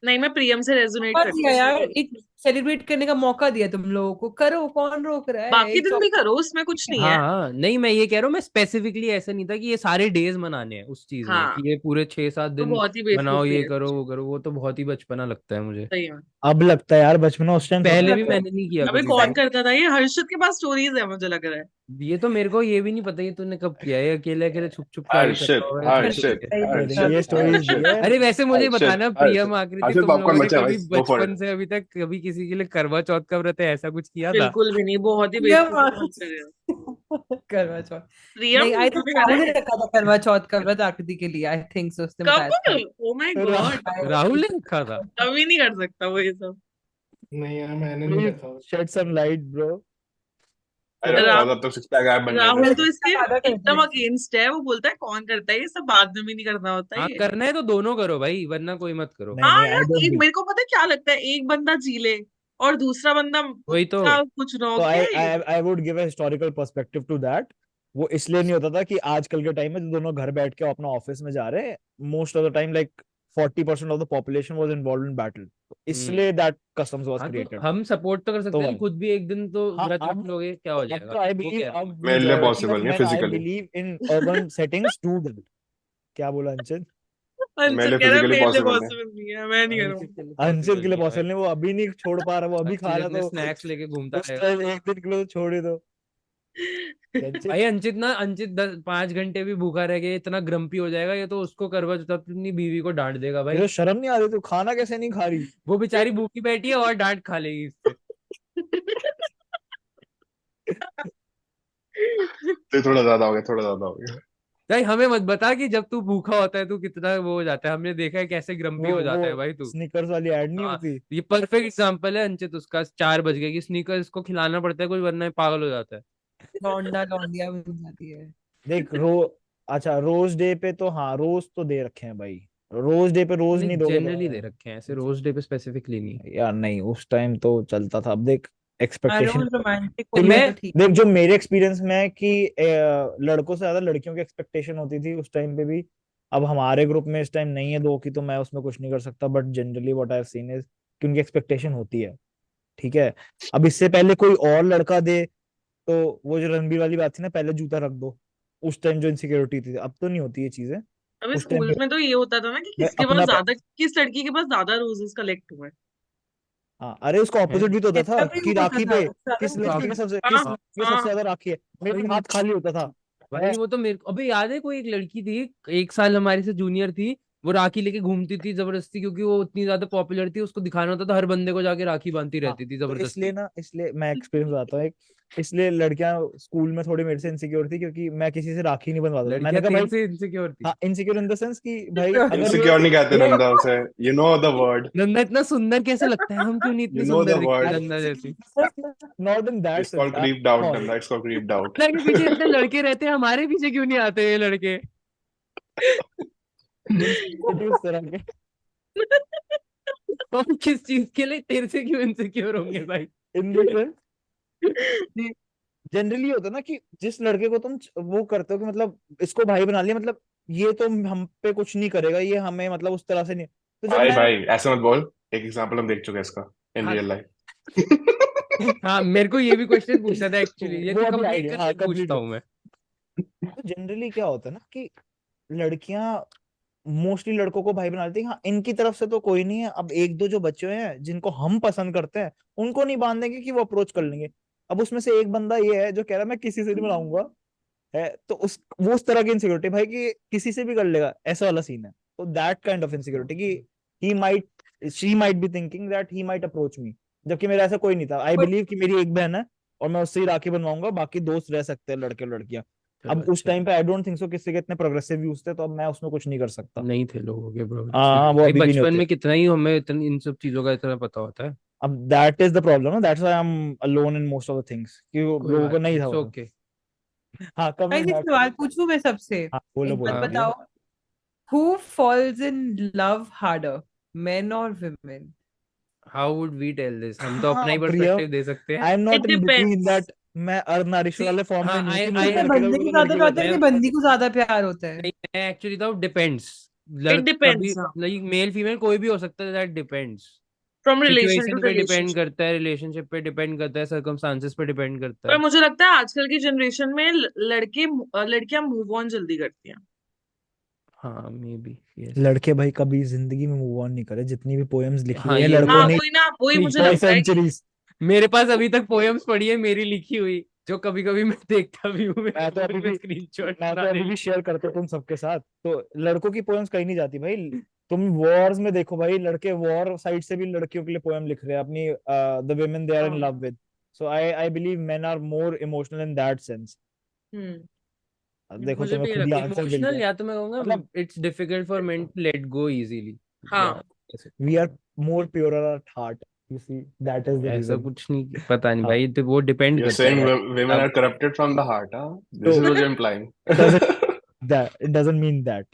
[SPEAKER 6] नहीं, मैं प्रियम से रेजोनेट
[SPEAKER 2] मौका
[SPEAKER 6] करती
[SPEAKER 2] दिया
[SPEAKER 6] हूँ।
[SPEAKER 2] यार, एक सेलिब्रेट करने का मौका दिया तुम लोगों को, करो, कौन रोक रहा है,
[SPEAKER 6] बाकी
[SPEAKER 2] इट्स
[SPEAKER 6] दिन भी करो, उसमें कुछ नहीं
[SPEAKER 5] हाँ
[SPEAKER 6] है।
[SPEAKER 5] हाँ, नहीं मैं ये कह रहा हूँ, मैं स्पेसिफिकली ऐसा नहीं था कि ये सारे डेज मनाने हैं उस चीज में,
[SPEAKER 6] हाँ,
[SPEAKER 5] कि ये पूरे 6-7
[SPEAKER 6] तो
[SPEAKER 5] दिन
[SPEAKER 6] बहुत ही
[SPEAKER 5] मनाओ,
[SPEAKER 6] बेवकूफी
[SPEAKER 5] ये
[SPEAKER 6] है।
[SPEAKER 5] करो वो करो, वो तो बहुत ही बचपना लगता है मुझे।
[SPEAKER 6] सही में।
[SPEAKER 1] अब लगता है यार, बचपना उस टाइम थोड़ा
[SPEAKER 5] पहले भी
[SPEAKER 1] लगता है।
[SPEAKER 5] मैंने नहीं किया
[SPEAKER 6] अबे
[SPEAKER 5] कभी
[SPEAKER 6] कौन
[SPEAKER 5] भाई।
[SPEAKER 6] करता था ये? हर्षद के पास स्टोरीज है, मुझे लग रहा है।
[SPEAKER 5] ये तो मेरे को ये भी नहीं पता ये तूने कब किया है, अकेले अकेले छुप छुप के आगे कर
[SPEAKER 3] हर्षित
[SPEAKER 5] रहा होगा या छुप छुप
[SPEAKER 3] हर्षित
[SPEAKER 5] के।
[SPEAKER 1] ये
[SPEAKER 3] हर्षित
[SPEAKER 1] स्टोरीज दी
[SPEAKER 3] हर्षित
[SPEAKER 1] है।
[SPEAKER 5] अरे वैसे मुझे
[SPEAKER 3] हर्षित
[SPEAKER 5] बताना,
[SPEAKER 3] हर्षित
[SPEAKER 5] प्रियम आकृति,
[SPEAKER 3] हर्षित,
[SPEAKER 5] तुम लोगों
[SPEAKER 3] पॉपकॉर्न
[SPEAKER 5] ने
[SPEAKER 3] बचा है भाई,
[SPEAKER 5] कभी
[SPEAKER 3] गो फॉर
[SPEAKER 5] बचपन
[SPEAKER 3] इट।
[SPEAKER 5] से अभी तक कभी किसी के लिए करवा चौथ का व्रत है ऐसा कुछ किया था?
[SPEAKER 6] बिल्कुल भी नहीं, बहुत ही
[SPEAKER 2] ये
[SPEAKER 6] बेवकूफी काम कर रहे हो।
[SPEAKER 2] करवा चौथ।
[SPEAKER 6] प्रियम
[SPEAKER 2] नहीं, आई थिंक
[SPEAKER 6] तूने करा
[SPEAKER 2] राहुल ने
[SPEAKER 6] है?
[SPEAKER 2] रखा था करवा चौथ का व्रत आकृति के लिए, आई थिंक सो, उसने बताया था।
[SPEAKER 6] कब? Oh my God.
[SPEAKER 5] राहुल ने रखा था?
[SPEAKER 6] कभी नहीं कर सकता वो ये सब।
[SPEAKER 4] नहीं यार, मैंने नहीं रखा।
[SPEAKER 1] Shed some light bro.
[SPEAKER 3] अरे
[SPEAKER 2] तो
[SPEAKER 3] रखता
[SPEAKER 6] राहुल
[SPEAKER 3] तब तक सिक्स पैक गायब बन जाते
[SPEAKER 6] राहुल तो
[SPEAKER 3] थे।
[SPEAKER 6] इसके
[SPEAKER 2] ज्यादा करते
[SPEAKER 6] एकदम
[SPEAKER 2] हैं।
[SPEAKER 6] अगेंस्ट है। वो बोलता है कौन करता है ये सब, बाद में भी नहीं करना होता
[SPEAKER 5] हाँ,
[SPEAKER 6] ये।
[SPEAKER 5] करना है तो दोनों करो भाई, वरना कोई मत करो।
[SPEAKER 1] नहीं
[SPEAKER 6] हाँ
[SPEAKER 1] नहीं, आई
[SPEAKER 6] यार,
[SPEAKER 1] डोंट
[SPEAKER 6] एक
[SPEAKER 1] बी।
[SPEAKER 6] मेरे को पता है क्या लगता है, एक बंदा जी ले और दूसरा बंदा
[SPEAKER 5] वही तो।
[SPEAKER 6] उसका कुछ ना हो
[SPEAKER 1] तो
[SPEAKER 6] क्या
[SPEAKER 1] आई
[SPEAKER 6] ये?
[SPEAKER 1] I I would give a historical perspective to that. वो इसलिए नहीं होता था कि आजकल के टाइम में जो दोनों घर बैठ के अपना ऑफिस में जा रहे हैं, most of the time like 40% of the population was involved in battle,
[SPEAKER 5] hmm.
[SPEAKER 1] इसलिए दैट कस्टम्स वाज
[SPEAKER 5] हाँ तो
[SPEAKER 1] क्रिएटेड।
[SPEAKER 5] हम सपोर्ट तो कर
[SPEAKER 1] तो
[SPEAKER 5] सकते हैं,
[SPEAKER 1] भाई,
[SPEAKER 5] खुद भी एक दिन तो
[SPEAKER 1] हाँ
[SPEAKER 5] व्रत रख
[SPEAKER 1] अब
[SPEAKER 5] लोगे, क्या हो
[SPEAKER 1] अब
[SPEAKER 5] जाएगा?
[SPEAKER 1] तो आई
[SPEAKER 5] वो
[SPEAKER 1] बिलीव,
[SPEAKER 5] कह रहा हूँ।
[SPEAKER 1] अब
[SPEAKER 3] मेरे लिए
[SPEAKER 1] मेजॉरिटी
[SPEAKER 3] पॉसिबल
[SPEAKER 1] ऑफ
[SPEAKER 3] नहीं है
[SPEAKER 1] main I
[SPEAKER 3] physically.
[SPEAKER 1] Believe in urban settings do that. क्या बोला अंचल?
[SPEAKER 3] मेरे
[SPEAKER 6] अंशु
[SPEAKER 3] लिए
[SPEAKER 6] कह रहा है
[SPEAKER 3] फिजिकली
[SPEAKER 6] मेरे लिए
[SPEAKER 3] पॉसिबल नहीं।
[SPEAKER 6] पॉसिबल नहीं है, मैं नहीं
[SPEAKER 5] अंशित
[SPEAKER 6] करूंगा।
[SPEAKER 5] के लिए
[SPEAKER 1] अंचल के
[SPEAKER 5] पॉसिबल
[SPEAKER 1] लिए
[SPEAKER 5] नहीं है भाई।
[SPEAKER 1] पॉसिबल नहीं, वो अभी नहीं छोड़ पा रहा, वो अभी खा
[SPEAKER 5] अंशित
[SPEAKER 1] रहा,
[SPEAKER 5] अपने
[SPEAKER 1] तो
[SPEAKER 5] स्नैक्स लेके घूमता
[SPEAKER 1] उस
[SPEAKER 5] रहेगा।
[SPEAKER 1] टाइम एक दिन के लिए तो छोड़ ही दो। अंचल,
[SPEAKER 5] भाई अंशित 5 घंटे भी भूखा रह गया, इतना ग्रम्पी हो जाएगा ये तो, उसको करवा चौथ अपनी बीवी को डांट देगा
[SPEAKER 1] ये
[SPEAKER 5] भाई।
[SPEAKER 1] तो शर्म नहीं आ रही, तू खाना कैसे नहीं खा रही?
[SPEAKER 5] वो बेचारी भूखी बैठी है और डांट खा लेगी इससे।
[SPEAKER 3] तो थोड़ा ज्यादा हो गया, थोड़ा ज्यादा हो गया।
[SPEAKER 5] भाई हमें मत बता कि जब तू भूखा होता है तू कितना वो हो जाता है, हमने देखा है कैसे ग्रम्पी हो
[SPEAKER 1] वो
[SPEAKER 5] जाता है भाई तू।
[SPEAKER 1] स्निकर्स वाली ऐड नहीं
[SPEAKER 5] हाँ,
[SPEAKER 1] होती?
[SPEAKER 5] ये परफेक्ट एग्जांपल है अंशित उसका, 4 बज गए कि स्नीकर्स इसको खिलाना पड़ता है कुछ, वरना ये पागल हो जाता है।
[SPEAKER 2] लौंडा लौंडिया बन जाती है।
[SPEAKER 1] देख अच्छा रोज डे पे तो, हाँ रोज तो दे रखे हैं भाई। रोज डे पे रोज नहीं
[SPEAKER 5] नहीं,
[SPEAKER 1] दोगे
[SPEAKER 5] जनरली दे
[SPEAKER 1] तो
[SPEAKER 5] रखे हैं ऐसे, रोज डे पे स्पेसिफिकली नहीं।
[SPEAKER 1] यार नहीं, उस टाइम तो चलता था। अब देख
[SPEAKER 2] हाँ,
[SPEAKER 1] एक्सपेक्टेशन,
[SPEAKER 2] रोज रोमांटिक हो
[SPEAKER 1] तो
[SPEAKER 2] गया
[SPEAKER 1] मैं
[SPEAKER 2] तो ठीक।
[SPEAKER 1] देख जो मेरे एक्सपीरियंस में है कि लड़कों से ज्यादा लड़कियों की एक्सपेक्टेशन होती थी उस टाइम पे भी। अब हमारे ग्रुप में इस टाइम नहीं है दो की, तो मैं उसमें कुछ नहीं कर सकता, but generally what I have scene is कि उनकी एक्सपेक्टेशन होती है, ठीक है। अब इससे पहले कोई और लड़का दे, तो वो जो रणबीर वाली बात थी ना, पहले जूता रख दो, उस टाइम जो इनसिक्योरिटी थी, अब तो नहीं होती ये चीजें।
[SPEAKER 6] अबे
[SPEAKER 1] उस टाइम
[SPEAKER 6] स्कूल में तो ये होता था ना कि
[SPEAKER 1] पे
[SPEAKER 6] किसके पास
[SPEAKER 1] अपना
[SPEAKER 6] ज्यादा, किस लड़की के पास ज्यादा रोजेस कलेक्ट हुए।
[SPEAKER 1] हाँ, अरे उसका
[SPEAKER 5] है।
[SPEAKER 1] ऑपोजिट भी तो होता
[SPEAKER 2] ऐसा
[SPEAKER 1] था
[SPEAKER 2] भी
[SPEAKER 1] कि
[SPEAKER 2] होता
[SPEAKER 1] राखी
[SPEAKER 2] था,
[SPEAKER 1] पे
[SPEAKER 2] सारा
[SPEAKER 1] किस
[SPEAKER 2] कुछ
[SPEAKER 1] लड़की
[SPEAKER 2] भी।
[SPEAKER 1] के सबसे
[SPEAKER 6] हाँ
[SPEAKER 1] किस
[SPEAKER 6] हाँ।
[SPEAKER 1] सबसे ज्यादा राखी है, मेरे हाथ खाली होता था।
[SPEAKER 5] भाई वो तो मेरे को अबे याद है, कोई एक लड़की थी 1 साल हमारी से जूनियर थी, वो राखी लेके घूमती थी जबरदस्ती, क्योंकि वो उतनी ज्यादा पॉपुलर थी, उसको दिखाना होता था, हर बंदे को जाके राखी बांधती
[SPEAKER 1] हाँ,
[SPEAKER 5] रहती थी
[SPEAKER 1] तो इसलिए
[SPEAKER 5] जबरदस्ती।
[SPEAKER 1] ना, इसलिए मैं एक्सपीरियंस बताता हूँ एक। इसलिए लड़कियां स्कूल में थोड़ी मेरे से इनसिक्योर थी, क्योंकि मैं किसी से राखी नहीं बनवाता था। मैंने
[SPEAKER 5] लड़कियां
[SPEAKER 1] कहा भाई,
[SPEAKER 5] तेरे से इनसिक्योर थी?
[SPEAKER 1] हाँ, इनसिक्योर इन द सेंस कि भाई अगर ये
[SPEAKER 3] इनसिक्योर नहीं कहते
[SPEAKER 1] ये
[SPEAKER 3] नंदा उसे, you know the word,
[SPEAKER 5] Nanda इतना सुंदर कैसे लगता है, हम क्यों नहीं
[SPEAKER 3] यू
[SPEAKER 5] इतनी
[SPEAKER 3] नो द
[SPEAKER 5] सुंदर दिखते
[SPEAKER 3] वर्ड,
[SPEAKER 5] नंदा जैसी?
[SPEAKER 1] Not in that
[SPEAKER 3] it's
[SPEAKER 1] sense
[SPEAKER 3] called
[SPEAKER 1] यार,
[SPEAKER 3] creeped out Nanda, it's called creeped out.
[SPEAKER 5] Nanda के पीछे इतने लड़के रहते हैं, हमारे पीछे क्यों नहीं आते ये लड़के?
[SPEAKER 1] इनसिक्योरिटी उस तरह के।
[SPEAKER 5] और किस चीज के लिए तेरे से क्यों इनसिक्योर होंगे भाई?
[SPEAKER 1] इन द सेंस कि जनरली होता है ना कि जिस लड़के को तुम वो करते हो कि मतलब इसको भाई बना लिया, मतलब ये तो हम पे कुछ नहीं करेगा, ये हमें मतलब उस तरह से नहीं। तो जब
[SPEAKER 3] भाई
[SPEAKER 1] मैं
[SPEAKER 3] भाई ऐसे मत बोल, एक एग्जांपल हम देख चुके हैं इसका इन
[SPEAKER 5] हाँ।
[SPEAKER 3] Real life.
[SPEAKER 5] हाँ, मेरे को ये भी क्वेश्चन पूछना था
[SPEAKER 1] तो
[SPEAKER 5] एक्चुअली, ये
[SPEAKER 1] वो
[SPEAKER 5] तू
[SPEAKER 1] अभी
[SPEAKER 5] कंप्लीट
[SPEAKER 1] आइडिया,
[SPEAKER 5] कर,
[SPEAKER 1] हाँ,
[SPEAKER 5] फिर
[SPEAKER 1] कंप्लीट
[SPEAKER 5] पूछता
[SPEAKER 1] कर।
[SPEAKER 5] हूँ मैं।
[SPEAKER 1] तो जनरली क्या होता है ना कि लड़कियां मोस्टली लड़कों को भाई बना लेती हैं। हाँ, इनकी तरफ से तो कोई नहीं है, अब एक दो जो बच्चे हैं जिनको हम पसंद करते हैं उनको नहीं बांधेंगे कि वो अप्रोच कर लेंगे। अब उसमें से एक बंदा ये है जो कह रहा है मैं किसी से नहीं बनाऊंगा, है तो उस वो उस तरह की इनसिक्योरिटी भाई कि किसी से भी कर लेगा, ऐसा वाला सीन है। तो दैट काइंड ऑफ इनसिक्योरिटी कि he might she might be thinking that he might approach me, जबकि मेरा ऐसा कोई नहीं था। आई बिलीव कि मेरी एक बहन है और मैं उससे ही राखी बनवाऊंगा, बाकी दोस्त रह सकते हैं लड़के और लड़कियां।
[SPEAKER 5] चलो
[SPEAKER 1] अब उस
[SPEAKER 5] अच्छा है।
[SPEAKER 1] टाइम पे आई डोंट थिंक सो किसी के इतने प्रोग्रेसिव व्यूज थे, तो अब मैं उसमें कुछ नहीं कर सकता।
[SPEAKER 5] नहीं थे लोगों के ब्रो,
[SPEAKER 1] हाँ, वो
[SPEAKER 5] भाई
[SPEAKER 1] अभी भी नहीं
[SPEAKER 5] बचपन
[SPEAKER 1] होते।
[SPEAKER 5] में कितना ही हमें इतन, इन सब चीजों का इतना पता होता है।
[SPEAKER 1] अब that is the problem, that's why I am alone in most of the things, कि
[SPEAKER 5] कोई
[SPEAKER 1] लोगों को
[SPEAKER 5] बात नहीं,
[SPEAKER 1] नहीं था
[SPEAKER 5] इट्स
[SPEAKER 1] वो।
[SPEAKER 5] ओके।
[SPEAKER 1] हाँ,
[SPEAKER 2] भाई
[SPEAKER 1] कमिंग
[SPEAKER 2] एक
[SPEAKER 1] बैक।
[SPEAKER 2] सवाल पूछूं मैं सबसे?
[SPEAKER 1] हाँ, बोलो
[SPEAKER 2] एक बात
[SPEAKER 1] बोलो
[SPEAKER 5] हाँ
[SPEAKER 1] बोलो।
[SPEAKER 2] बताओ, who falls in love harder, men or women?
[SPEAKER 5] How would we tell this, हम तो अपना
[SPEAKER 1] हाँ
[SPEAKER 5] ही
[SPEAKER 1] प्रिया,
[SPEAKER 5] पर्सपेक्टिव दे सकते हैं।
[SPEAKER 1] I am
[SPEAKER 6] it
[SPEAKER 1] not in between
[SPEAKER 6] depends.
[SPEAKER 1] That. मैं अर्धनारीश्वर
[SPEAKER 5] सी,
[SPEAKER 1] वाले फॉर्म में
[SPEAKER 5] हाँ
[SPEAKER 1] नहीं हूँ
[SPEAKER 5] आई
[SPEAKER 1] कि मुझे
[SPEAKER 5] आई
[SPEAKER 2] मतलब
[SPEAKER 1] लड़के का भी
[SPEAKER 2] बंदे को
[SPEAKER 1] पता
[SPEAKER 2] ज्यादा
[SPEAKER 1] लड़कियों का
[SPEAKER 2] होता
[SPEAKER 1] पता
[SPEAKER 2] है
[SPEAKER 1] है।
[SPEAKER 2] कि
[SPEAKER 5] मैं
[SPEAKER 2] बंदी को ज्यादा प्यार होता है?
[SPEAKER 5] मैं एक्चुअली था डिपेंड्स।
[SPEAKER 6] इट
[SPEAKER 5] कभी
[SPEAKER 6] डिपेंड्स, हाँ,
[SPEAKER 5] लाइक मेल फीमेल कोई भी हो सकता है, that depends.
[SPEAKER 6] From relation to
[SPEAKER 5] situation पे डिपेंड
[SPEAKER 6] रिलेशनशिप।
[SPEAKER 5] करता है, रिलेशनशिप पे डिपेंड करता है, सर्कमस्टांसेस पे डिपेंड करता
[SPEAKER 6] पर
[SPEAKER 5] है।
[SPEAKER 6] मुझे लगता है आजकल की जनरेशन में लड़के लड़कियां मूव ऑन जल्दी करती हैं।
[SPEAKER 5] हाँ मे बी यस।
[SPEAKER 1] लड़के भाई कभी जिंदगी में मूव ऑन नहीं करे, जितनी भी पोएम्स लिखी
[SPEAKER 5] हाँ
[SPEAKER 1] हुई है
[SPEAKER 5] ये
[SPEAKER 1] लड़कों
[SPEAKER 6] हाँ,
[SPEAKER 5] बात
[SPEAKER 1] ने
[SPEAKER 6] वही ना, वही मुझे
[SPEAKER 5] लिखी
[SPEAKER 1] फॉर
[SPEAKER 5] है।
[SPEAKER 6] लगता है कि
[SPEAKER 1] सेंचुरीज।
[SPEAKER 5] मेरे पास अभी तक पोएम्स पड़ी है मेरी लिखी हुई, जो कभी कभी मैं देखता भी हूँ, मेरे
[SPEAKER 1] मैं तो
[SPEAKER 5] फोन
[SPEAKER 1] अभी
[SPEAKER 5] में
[SPEAKER 1] भी
[SPEAKER 5] स्क्रीनशॉट
[SPEAKER 1] मैं तो
[SPEAKER 5] बना
[SPEAKER 1] अभी भी
[SPEAKER 5] लेता
[SPEAKER 1] शेयर करता हूँ तुम सबके साथ। तो लड़कों की पोएम्स कहीं नहीं जाती भाई। तुम वॉर्स में देखो भाई, लड़के वॉर साइड से भी लड़कियों के लिए पोएम लिख रहे हैं अपनी, the women they are in
[SPEAKER 6] हाँ।
[SPEAKER 1] Love with. So I believe men are more emotional in that sense. देखो
[SPEAKER 6] मुझे
[SPEAKER 1] तुम्हें
[SPEAKER 6] भी ये
[SPEAKER 1] खुद ही
[SPEAKER 6] लगता
[SPEAKER 5] हूँ।
[SPEAKER 6] है।
[SPEAKER 1] आंसर मिल
[SPEAKER 5] इमोशनल,
[SPEAKER 1] गया।
[SPEAKER 5] या तो मैं कहूँगा
[SPEAKER 1] मतलब
[SPEAKER 5] it's difficult for men to let go easily, या
[SPEAKER 6] हाँ,
[SPEAKER 5] ऐसे।
[SPEAKER 1] We are more pure at heart, you see, that is the
[SPEAKER 5] ऐसा
[SPEAKER 1] रीजन।
[SPEAKER 5] कुछ नहीं, पता नहीं
[SPEAKER 1] हाँ,
[SPEAKER 5] भाई, तो वो डिपेंड
[SPEAKER 3] You're
[SPEAKER 5] करता है
[SPEAKER 3] saying
[SPEAKER 5] भाई।
[SPEAKER 3] women are
[SPEAKER 5] अब
[SPEAKER 3] corrupted from the heart, huh? This
[SPEAKER 1] तो
[SPEAKER 3] is what you're implying.
[SPEAKER 1] it doesn't that it doesn't mean that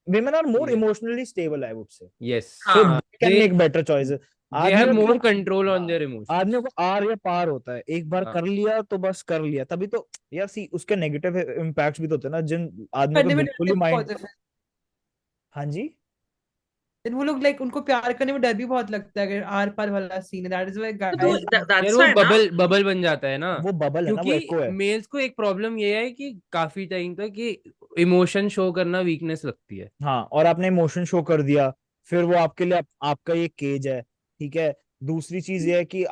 [SPEAKER 1] women are more emotionally stable, I would say,
[SPEAKER 5] yes,
[SPEAKER 1] so
[SPEAKER 6] हाँ,
[SPEAKER 1] they can make better choices.
[SPEAKER 5] They have
[SPEAKER 1] आदमियों के
[SPEAKER 5] मोर
[SPEAKER 1] लिए,
[SPEAKER 5] control on
[SPEAKER 1] हाँ,
[SPEAKER 5] their emotions.
[SPEAKER 1] आदमियों को are या पार होता है, एक बार
[SPEAKER 5] हाँ
[SPEAKER 1] कर लिया तो बस कर लिया। तभी तो यार सी उसके नेगेटिव इम्पैक्ट्स भी तो होते हैं ना, जिन आदमियों का
[SPEAKER 2] करने में
[SPEAKER 1] बिल्कुल
[SPEAKER 2] डरते
[SPEAKER 1] ही
[SPEAKER 2] भी
[SPEAKER 1] माइंड।
[SPEAKER 2] बहुत है फिर।
[SPEAKER 1] हाँ जी।
[SPEAKER 2] Then वो लोग लाइक उनको प्यार करने में डर भी बहुत लगता है, अगर आर पार वाला सीन है, दैट इज व्हाई
[SPEAKER 6] तो
[SPEAKER 2] गाइस।
[SPEAKER 5] यार
[SPEAKER 6] दैट्स
[SPEAKER 5] वो
[SPEAKER 6] वाई ना।
[SPEAKER 5] बबल बबल बन जाता है ना।
[SPEAKER 1] वो बबल है ना, वो
[SPEAKER 5] क्योंकि
[SPEAKER 1] एको है।
[SPEAKER 5] मेल्स को एक प्रॉब्लम ये है कि काफी टाइम तक कि इमोशन शो करना वीकनेस लगती है।
[SPEAKER 1] हाँ, और आपने इमोशन शो कर दिया, फिर वो आपके लिए आपका ये केज है, ठीक है। दूसरी चीज ये है कि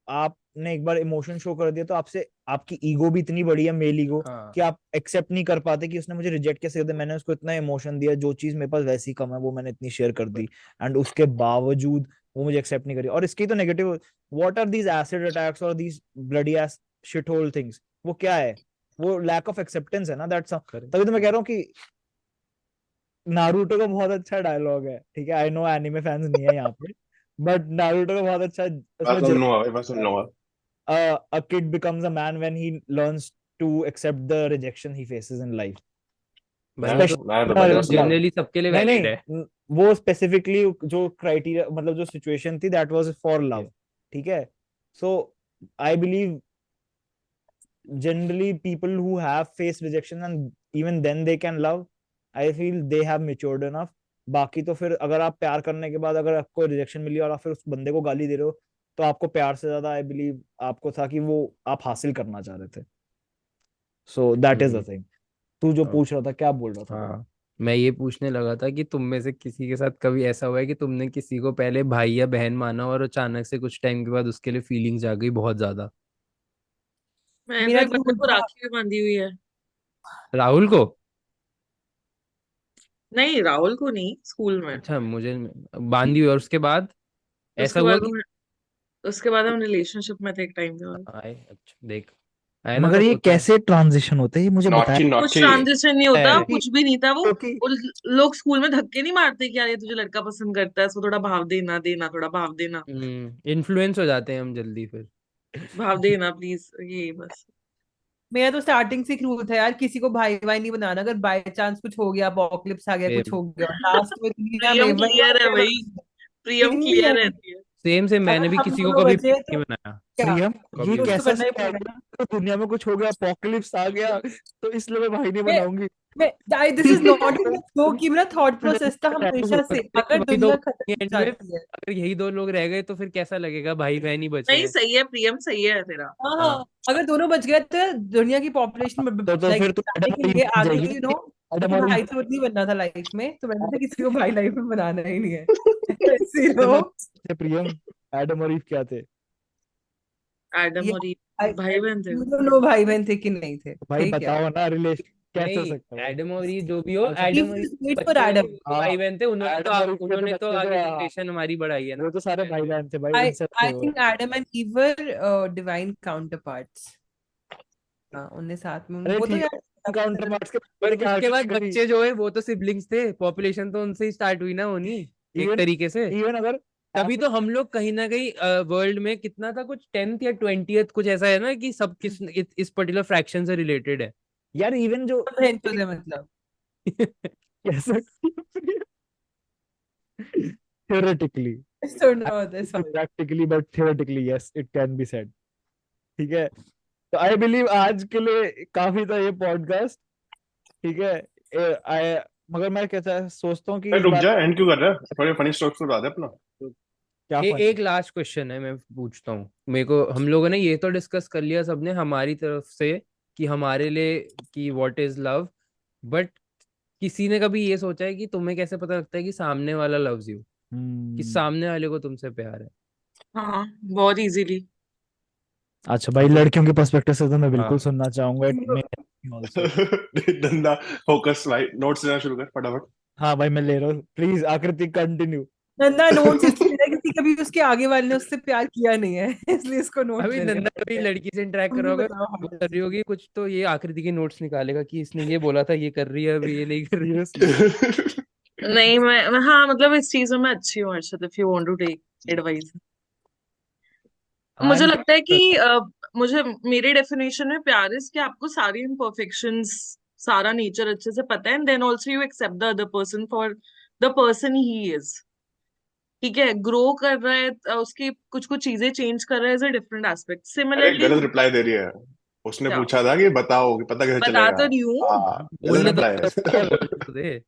[SPEAKER 1] आपने एक बार इमोशन शो कर दिया तो आपसे आपकी ईगो भी इतनी बड़ी है, मेल ईगो,
[SPEAKER 5] हाँ
[SPEAKER 1] कि आप एक्सेप्ट नहीं कर पाते कि उसने मुझे रिजेक्ट कैसे कर दिया। मैंने उसको इतना इमोशन दिया, जो चीज मेरे पास वैसी कम है वो मैंने इतनी शेयर कर दी, एंड उसके बावजूद वो मुझे एक्सेप्ट नहीं करी। और इसकी तो negative, what are these acid attacks और these bloody ass shit hole things, वो क्या है? वो लैक ऑफ एक्सेप्टेंस है ना, दैट्स।
[SPEAKER 5] करेक्ट।
[SPEAKER 1] तभी तो मैं कह रहा हूँ कि नारुतो का बहुत अच्छा डायलॉग है, ठीक है। आई नो एनिमे फैंस नहीं है यहाँ पे, बट नारुतो का बहुत अच्छा,
[SPEAKER 3] मैं
[SPEAKER 1] उसमें
[SPEAKER 3] सुन लूंगा भाई, मैं सुन लूंगा।
[SPEAKER 1] a kid becomes a man when he learns to accept the rejection he faces in life,
[SPEAKER 5] भाई वो तो
[SPEAKER 3] मैं तो
[SPEAKER 1] especially
[SPEAKER 3] भाई
[SPEAKER 5] वो
[SPEAKER 3] मैं
[SPEAKER 1] in
[SPEAKER 3] सुन
[SPEAKER 1] love।
[SPEAKER 3] लूंगा।
[SPEAKER 5] जनरली सबके लिए
[SPEAKER 1] नहीं
[SPEAKER 5] वैलिड है।
[SPEAKER 1] नहीं, वो स्पेसिफिकली जो क्राइटेरिया, मतलब जो सिचुएशन थी, that was for love,
[SPEAKER 5] Yes.
[SPEAKER 1] ठीक है। So I believe generally people who have faced rejection and even then they can love, I feel they have matured enough। बाकी तो फिर अगर आप प्यार करने के बाद अगर आपको रिजेक्शन मिली और आप फिर उस बंदे को गाली दे रहे हो, तो आपको प्यार से ज्यादा आई बिलीव आपको था कि वो आप हासिल करना चाह रहे थे। So that is the
[SPEAKER 5] hmm.
[SPEAKER 1] Thing. तू जो
[SPEAKER 5] हाँ
[SPEAKER 1] पूछ रहा था, क्या बोल रहा था तू?
[SPEAKER 5] हाँ, मैं ये पूछने लगा था कि तुम में से किसी के साथ कभी ऐसा हुआ है कि तुमने किसी को पहले भाई या बहन माना और अचानक से कुछ टाइम के बाद उसके लिए फीलिंग्स आ गई बहुत ज्यादा?
[SPEAKER 6] मैंने तो
[SPEAKER 2] मेरा
[SPEAKER 6] एक
[SPEAKER 2] तो
[SPEAKER 6] बंदे को
[SPEAKER 2] था।
[SPEAKER 6] राखी भी बांधी हुई है।
[SPEAKER 5] राहुल को?
[SPEAKER 6] नहीं, राहुल को नहीं, स्कूल में।
[SPEAKER 5] अच्छा, मुझे बांधी हुई, और उसके बाद ऐसा
[SPEAKER 6] उसके
[SPEAKER 5] हुआ
[SPEAKER 6] बाद
[SPEAKER 5] कि
[SPEAKER 6] हम उसके बाद हम रिलेशनशिप में थे एक टाइम के बाद।
[SPEAKER 5] आए, अच्छा देख, है ना,
[SPEAKER 1] मगर
[SPEAKER 5] तो
[SPEAKER 1] ये
[SPEAKER 5] होता है।
[SPEAKER 1] कैसे ट्रांजिशन होते हैं ये मुझे बताया।
[SPEAKER 3] नॉटी
[SPEAKER 6] कुछ
[SPEAKER 3] नॉटी।
[SPEAKER 6] ट्रांजिशन नहीं होता,
[SPEAKER 5] है,
[SPEAKER 6] कुछ भी नहीं था वो।
[SPEAKER 1] क्योंकि
[SPEAKER 6] लोग स्कूल में धक्के नहीं मारते कि यार ये तुझे लड़का पसंद करता है, इसको थोड़ा भाव देना, देना थोड़ा भाव देना,
[SPEAKER 5] इन्फ्लुएंस हो जाते हैं हम जल्दी फिर।
[SPEAKER 6] भाव देना प्लीज, ये बस।
[SPEAKER 2] मेरा तो स्टार्टिंग से रूल था यार, किसी को भाई भाई नहीं बनाना। अगर बाय चांस कुछ हो गया, अपोकलिप्स आ गया, कुछ
[SPEAKER 5] सेम
[SPEAKER 2] हो गया, लास्ट में दुनिया में
[SPEAKER 6] प्रियम
[SPEAKER 2] वही
[SPEAKER 6] क्लियर है भाई, प्रियम
[SPEAKER 2] इन दी
[SPEAKER 6] क्लियर
[SPEAKER 2] एंड,
[SPEAKER 6] रहती है।
[SPEAKER 5] सेम सेम, मैंने
[SPEAKER 2] अगर
[SPEAKER 5] भी
[SPEAKER 2] हम
[SPEAKER 5] किसी को
[SPEAKER 2] दोनों
[SPEAKER 5] कभी
[SPEAKER 2] बचे
[SPEAKER 5] भाई
[SPEAKER 2] तो
[SPEAKER 5] नहीं बनाया,
[SPEAKER 2] क्या,
[SPEAKER 1] प्रियम ये
[SPEAKER 5] कभी
[SPEAKER 2] कुछ
[SPEAKER 5] भी।
[SPEAKER 2] तो
[SPEAKER 1] कैसा
[SPEAKER 2] करना ही
[SPEAKER 1] स्कैम है
[SPEAKER 2] पड़ेगा।
[SPEAKER 1] तो दुनिया में कुछ हो गया, अपोकलिप्स आ गया तो इसलिए मैं भाई नहीं
[SPEAKER 2] मैं
[SPEAKER 1] बनाऊंगी।
[SPEAKER 2] This is not in flow की मेरा थॉट
[SPEAKER 5] मुझे
[SPEAKER 2] प्रोसेस था
[SPEAKER 5] status
[SPEAKER 2] हमेशा
[SPEAKER 5] होता
[SPEAKER 2] से।
[SPEAKER 5] है कि
[SPEAKER 2] अगर
[SPEAKER 5] वही दो
[SPEAKER 2] दुनिया खत्म हो
[SPEAKER 5] एंड में,
[SPEAKER 2] जाती है,
[SPEAKER 5] अगर यही दो लोग रह गए तो फिर कैसा लगेगा, भाई बहन ही बचे
[SPEAKER 6] नहीं
[SPEAKER 5] हैं।
[SPEAKER 6] सही है प्रियम, सही है तेरा।
[SPEAKER 2] हाँ
[SPEAKER 5] हाँ,
[SPEAKER 2] हाँ, अगर दोनों बच गए तो दुनिया की पॉपुलेशन
[SPEAKER 1] तो
[SPEAKER 2] लाइक
[SPEAKER 1] फिर तू
[SPEAKER 2] जाने
[SPEAKER 1] एडम
[SPEAKER 2] के
[SPEAKER 1] और ईव
[SPEAKER 2] लिए
[SPEAKER 1] बन
[SPEAKER 2] आगे,
[SPEAKER 1] जाएगी
[SPEAKER 2] यू नो।
[SPEAKER 1] एडम
[SPEAKER 2] मुझे
[SPEAKER 1] और ईव।
[SPEAKER 2] भाई तो नहीं बनना था लाइफ में, तो मैंने तो किसी को भाई लाइफ में बनाना ही नहीं है। ऐसे
[SPEAKER 1] एडम और
[SPEAKER 2] लोग,
[SPEAKER 1] ईव थे प्रियम, एडम और ईव क्या थे?
[SPEAKER 6] एडम
[SPEAKER 2] ये
[SPEAKER 6] और ईव
[SPEAKER 2] आई
[SPEAKER 6] भाई बहन थे।
[SPEAKER 2] यू डोंट नो भाई बहन थे कि नहीं थे,
[SPEAKER 1] तो भाई
[SPEAKER 2] ठीक है।
[SPEAKER 1] बताओ ना, रिलेशन कैसे हो
[SPEAKER 5] नहीं,
[SPEAKER 1] सकता है?
[SPEAKER 5] एडम और ये जो भी हो,
[SPEAKER 1] अच्छा,
[SPEAKER 5] एडम और
[SPEAKER 2] ईव
[SPEAKER 5] ये
[SPEAKER 2] इज वेट फॉर
[SPEAKER 5] बच्चे हुए थे,
[SPEAKER 2] एडम।
[SPEAKER 5] वो तो
[SPEAKER 1] हाँ,
[SPEAKER 5] भाई बहन थे,
[SPEAKER 1] एडम और ईव के जो
[SPEAKER 5] उन्होंने तो
[SPEAKER 1] बच्चे थे,
[SPEAKER 5] आगे
[SPEAKER 1] हाँ,
[SPEAKER 5] जनरेशन हमारी बढ़ाई है
[SPEAKER 1] वो
[SPEAKER 5] ना।
[SPEAKER 1] तो सारे भाई बहन थे भाई,
[SPEAKER 2] आई
[SPEAKER 1] उनसे थे
[SPEAKER 2] आई
[SPEAKER 1] वो।
[SPEAKER 2] Think Adam and ewe were divine counter parts. हाँ, उनने साथ में
[SPEAKER 1] अरे
[SPEAKER 2] वो तो
[SPEAKER 1] ठीक
[SPEAKER 2] यार
[SPEAKER 1] है, काउंटर पार्ट्स के
[SPEAKER 5] पर
[SPEAKER 1] बच्चे क्या
[SPEAKER 5] उसके बाद
[SPEAKER 1] करी।
[SPEAKER 5] बच्चे जो है वो तो सिबलिंग्स थे, पॉपुलेशन तो उनसे ही स्टार्ट हुई ना होनी, एक
[SPEAKER 1] इवन
[SPEAKER 5] तरीके से।
[SPEAKER 1] इवन अगर
[SPEAKER 5] तभी
[SPEAKER 1] ऐसे
[SPEAKER 5] तो हम लोग कहीं ना कहीं वर्ल्ड में कितना था, कुछ 10th या 20th कुछ ऐसा है ना, कि सब किस इस पर्टिकुलर फ्रैक्शन से रिलेटेड है।
[SPEAKER 1] यार इवन जो
[SPEAKER 2] बहन चोद है मतलब।
[SPEAKER 1] कह सकती theoretically,
[SPEAKER 2] I don't
[SPEAKER 1] I
[SPEAKER 2] know
[SPEAKER 1] don't
[SPEAKER 2] this
[SPEAKER 1] know
[SPEAKER 2] one.
[SPEAKER 1] practically but theoretically yes it can be said। ठीक है, तो आई बिलीव आज के लिए काफी था ये पॉडकास्ट। ठीक है, आई मगर मैं कैसा सोचता हूँ कि
[SPEAKER 3] भाई
[SPEAKER 1] इस
[SPEAKER 3] रुक
[SPEAKER 1] बार
[SPEAKER 3] जा, एंड क्यों कर रहा है? थोड़े फनी स्टॉक्स तो बता दे अपना।
[SPEAKER 1] क्या
[SPEAKER 5] एक
[SPEAKER 1] फनी।
[SPEAKER 5] लास्ट क्वेश्चन है, मैं पूछता हूँ। मेरे को, हम लोगों ने ये तो डिस्कस कर लिया सबने हमारी तरफ से कि हमारे लिए कि व्हाट इज लव, बट किसी ने कभी ये सोचा है कि तुम्हें कैसे पता लगता है कि सामने वाला लव्स यू, कि
[SPEAKER 1] हम्म,
[SPEAKER 5] सामने वाले को तुमसे प्यार है?
[SPEAKER 6] हाँ, बहुत इजीली।
[SPEAKER 1] अच्छा भाई,
[SPEAKER 5] मतलब,
[SPEAKER 1] लड़कियों के पर्सपेक्टिव से तो मैं बिल्कुल
[SPEAKER 5] हाँ,
[SPEAKER 1] सुनना चाहूंगा, इट मे ऑल्सो।
[SPEAKER 3] धंधा, फोकस भाई, नोट्स लेना शुरू कर फटाफट।
[SPEAKER 1] हाँ भाई मैं ले रहा हूँ, प्लीज आकृति कंटिन्यू।
[SPEAKER 2] नंदा नोट्स इसलिए ले रहा है क्योंकि कभी उसके आगे वाले ने उससे प्यार किया नहीं है। इसलिए इसको नोट्स
[SPEAKER 5] अभी
[SPEAKER 2] लेने
[SPEAKER 5] नंदा
[SPEAKER 2] पड़ते
[SPEAKER 5] कभी
[SPEAKER 2] हैं।
[SPEAKER 5] लड़की से इंटरेक्ट कर
[SPEAKER 2] तुम
[SPEAKER 5] रहा
[SPEAKER 2] भी
[SPEAKER 5] होगा,
[SPEAKER 2] बताओ
[SPEAKER 5] वो
[SPEAKER 2] हमें।
[SPEAKER 5] कर रही होगी कुछ, तो ये आकृति की नोट्स निकालेगा कि इसने ये बोला था, ये कर रही है, अभी ये नहीं कर रही।
[SPEAKER 1] सीरियसली।
[SPEAKER 6] नहीं, हाँ मतलब इस चीज में मैं अच्छी हूँ Arshad, if you want to take advice.
[SPEAKER 1] I
[SPEAKER 6] मुझे
[SPEAKER 1] एम
[SPEAKER 6] लगता है कि मुझे मेरी डेफिनेशन में प्यार इज कि आपको सारी इम्परफेक्शंस, सारा नेचर अच्छे से पता है, and then also you accept the other person for the person he is. ठीक है, ग्रो कर रहा है, उसकी कुछ कुछ चीजें चेंज कर रहा है, इज अ डिफरेंट एस्पेक्ट।
[SPEAKER 3] अरे
[SPEAKER 6] सिमिलरली,
[SPEAKER 3] गलत रिप्लाई दे रही है। उसने
[SPEAKER 6] क्या
[SPEAKER 3] पूछा था कि बताओ कि पता कैसे
[SPEAKER 6] बता
[SPEAKER 3] चलेगा।
[SPEAKER 6] तो रही हूँ।
[SPEAKER 3] हाँ, गलत
[SPEAKER 5] बोलने तो
[SPEAKER 3] रिप्लाई
[SPEAKER 5] दे,
[SPEAKER 3] है।
[SPEAKER 5] बोलने तो दे।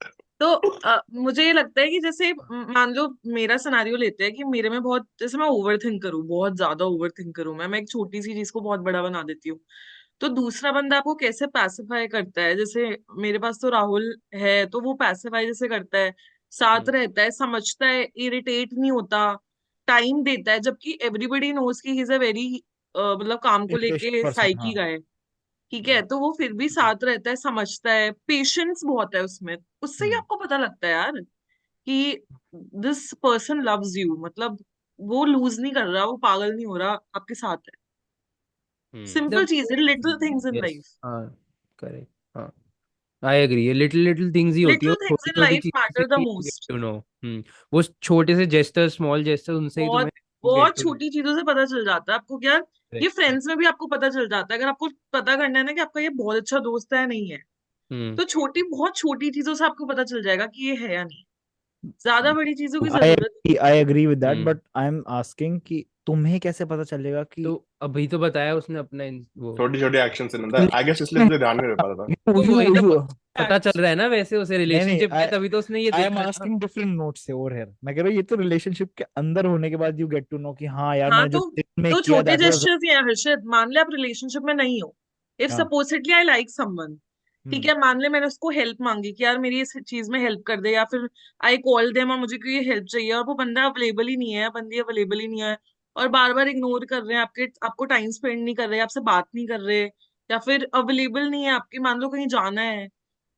[SPEAKER 6] तो मुझे ये लगता है कि जैसे मान लो मेरा सिनारियो लेते हैं कि मेरे में बहुत, जैसे मैं ओवर थिंक करूँ, बहुत ज्यादा ओवर थिंक करूँ, मैं एक छोटी सी चीज को बहुत बड़ा बना देती हूँ। तो दूसरा बंदा आपको कैसे पैसिफाई करता है? जैसे मेरे पास तो राहुल है, तो वो पैसिफाई जैसे करता है, साथ
[SPEAKER 5] हम्म,
[SPEAKER 6] रहता है, समझता है, इरिटेट नहीं होता, टाइम देता है, जबकि एवरीबडी नोज की ही इज अ वेरी मतलब काम को
[SPEAKER 1] इम्पेशेंट
[SPEAKER 6] लेके
[SPEAKER 1] पर्सन,
[SPEAKER 6] साइकी
[SPEAKER 1] हाँ।
[SPEAKER 6] गाय। ठीक है, तो वो फिर भी साथ रहता है, समझता है, पेशेंस बहुत है उसमें। उससे ही
[SPEAKER 1] हम्म,
[SPEAKER 6] आपको पता लगता है यार कि दिस पर्सन लव्स यू, मतलब वो लूज नहीं कर रहा, वो पागल नहीं हो रहा, आपके साथ है।
[SPEAKER 5] हम्म,
[SPEAKER 6] सिंपल चीज है, little things in
[SPEAKER 5] yes,
[SPEAKER 6] life.
[SPEAKER 5] हाँ, करेक्ट, हाँ, आई एग्री, ये लिटिल लिटिल थिंग्स ही होती है,
[SPEAKER 6] लिटिल
[SPEAKER 5] वो
[SPEAKER 6] थिंग्स
[SPEAKER 5] छोटी
[SPEAKER 6] इन
[SPEAKER 5] छोटी
[SPEAKER 6] लाइफ
[SPEAKER 5] चीजों से
[SPEAKER 6] मैटर द
[SPEAKER 5] ही गेट
[SPEAKER 6] मोस्ट।
[SPEAKER 5] To know. वो छोटे से जेस्टर, स्मॉल जेस्टर, उनसे ही
[SPEAKER 6] बहुत
[SPEAKER 5] तुम्हें गेट
[SPEAKER 6] बहुत
[SPEAKER 5] टू
[SPEAKER 6] छोटी चीजों से पता चल जाता है आपको कि यार, ये
[SPEAKER 5] नो।
[SPEAKER 6] फ्रेंड्स में भी आपको पता चल जाता है, अगर आपको पता करना है ना कि आपका ये बहुत अच्छा दोस्त है या नहीं है,
[SPEAKER 5] हम्म,
[SPEAKER 6] तो छोटी, बहुत छोटी चीजों से आपको पता चल जाएगा कि ये है या नहीं। ज्यादा बड़ी चीजों की जरूरत
[SPEAKER 1] I agree with that
[SPEAKER 5] hmm.
[SPEAKER 1] But I am asking कि तुम्हें कैसे पता चलेगा कि
[SPEAKER 5] तो अभी तो बताया उसने अपना वो,
[SPEAKER 3] छोटे छोटे एक्शन से नंदा, आई गेस इसलिए तुझे ध्यान नहीं रख पा रहा था।
[SPEAKER 1] यू
[SPEAKER 5] तो
[SPEAKER 1] यू
[SPEAKER 5] वही तो
[SPEAKER 1] यू
[SPEAKER 5] पता चल रहा है ना, वैसे उसे
[SPEAKER 1] नहीं नहीं,
[SPEAKER 5] रिलेशनशिप
[SPEAKER 1] आई
[SPEAKER 5] में, तभी तो उसने ये
[SPEAKER 1] आई एम
[SPEAKER 5] देखा ना।
[SPEAKER 1] आस्किंग डिफरेंट नोट से ओवर हियर। मैं कह रहा हूँ ये तो रिलेशनशिप के अंदर होने के बाद यू गेट टू नो कि हाँ यार
[SPEAKER 6] हाँ,
[SPEAKER 1] मैंने जो में
[SPEAKER 6] तो
[SPEAKER 1] किया
[SPEAKER 6] छोटे
[SPEAKER 1] दैट वाज।
[SPEAKER 6] जेस्चर्स ही हैं हर्षद। मान ले आप रिलेशनशिप में नहीं हो, इफ
[SPEAKER 1] हाँ।
[SPEAKER 6] सपोजिटली आई लाइक समवन, ठीक
[SPEAKER 1] हम्म।
[SPEAKER 6] है, मान ले मैंने उसको हेल्प मांगी कि यार मेरी इस चीज में हेल्प कर दे, या फिर आई कॉल देम और मुझे कोई हेल्प चाहिए, और वो बंदा अवेलेबल ही नहीं है, बंदी अवेलेबल ही नहीं है, और बार बार इग्नोर कर रहे हैं आपके, आपको टाइम स्पेंड नहीं कर रहे, आपसे बात नहीं कर रहे, या फिर अवेलेबल नहीं है आपकी, मान लो कहीं जाना है,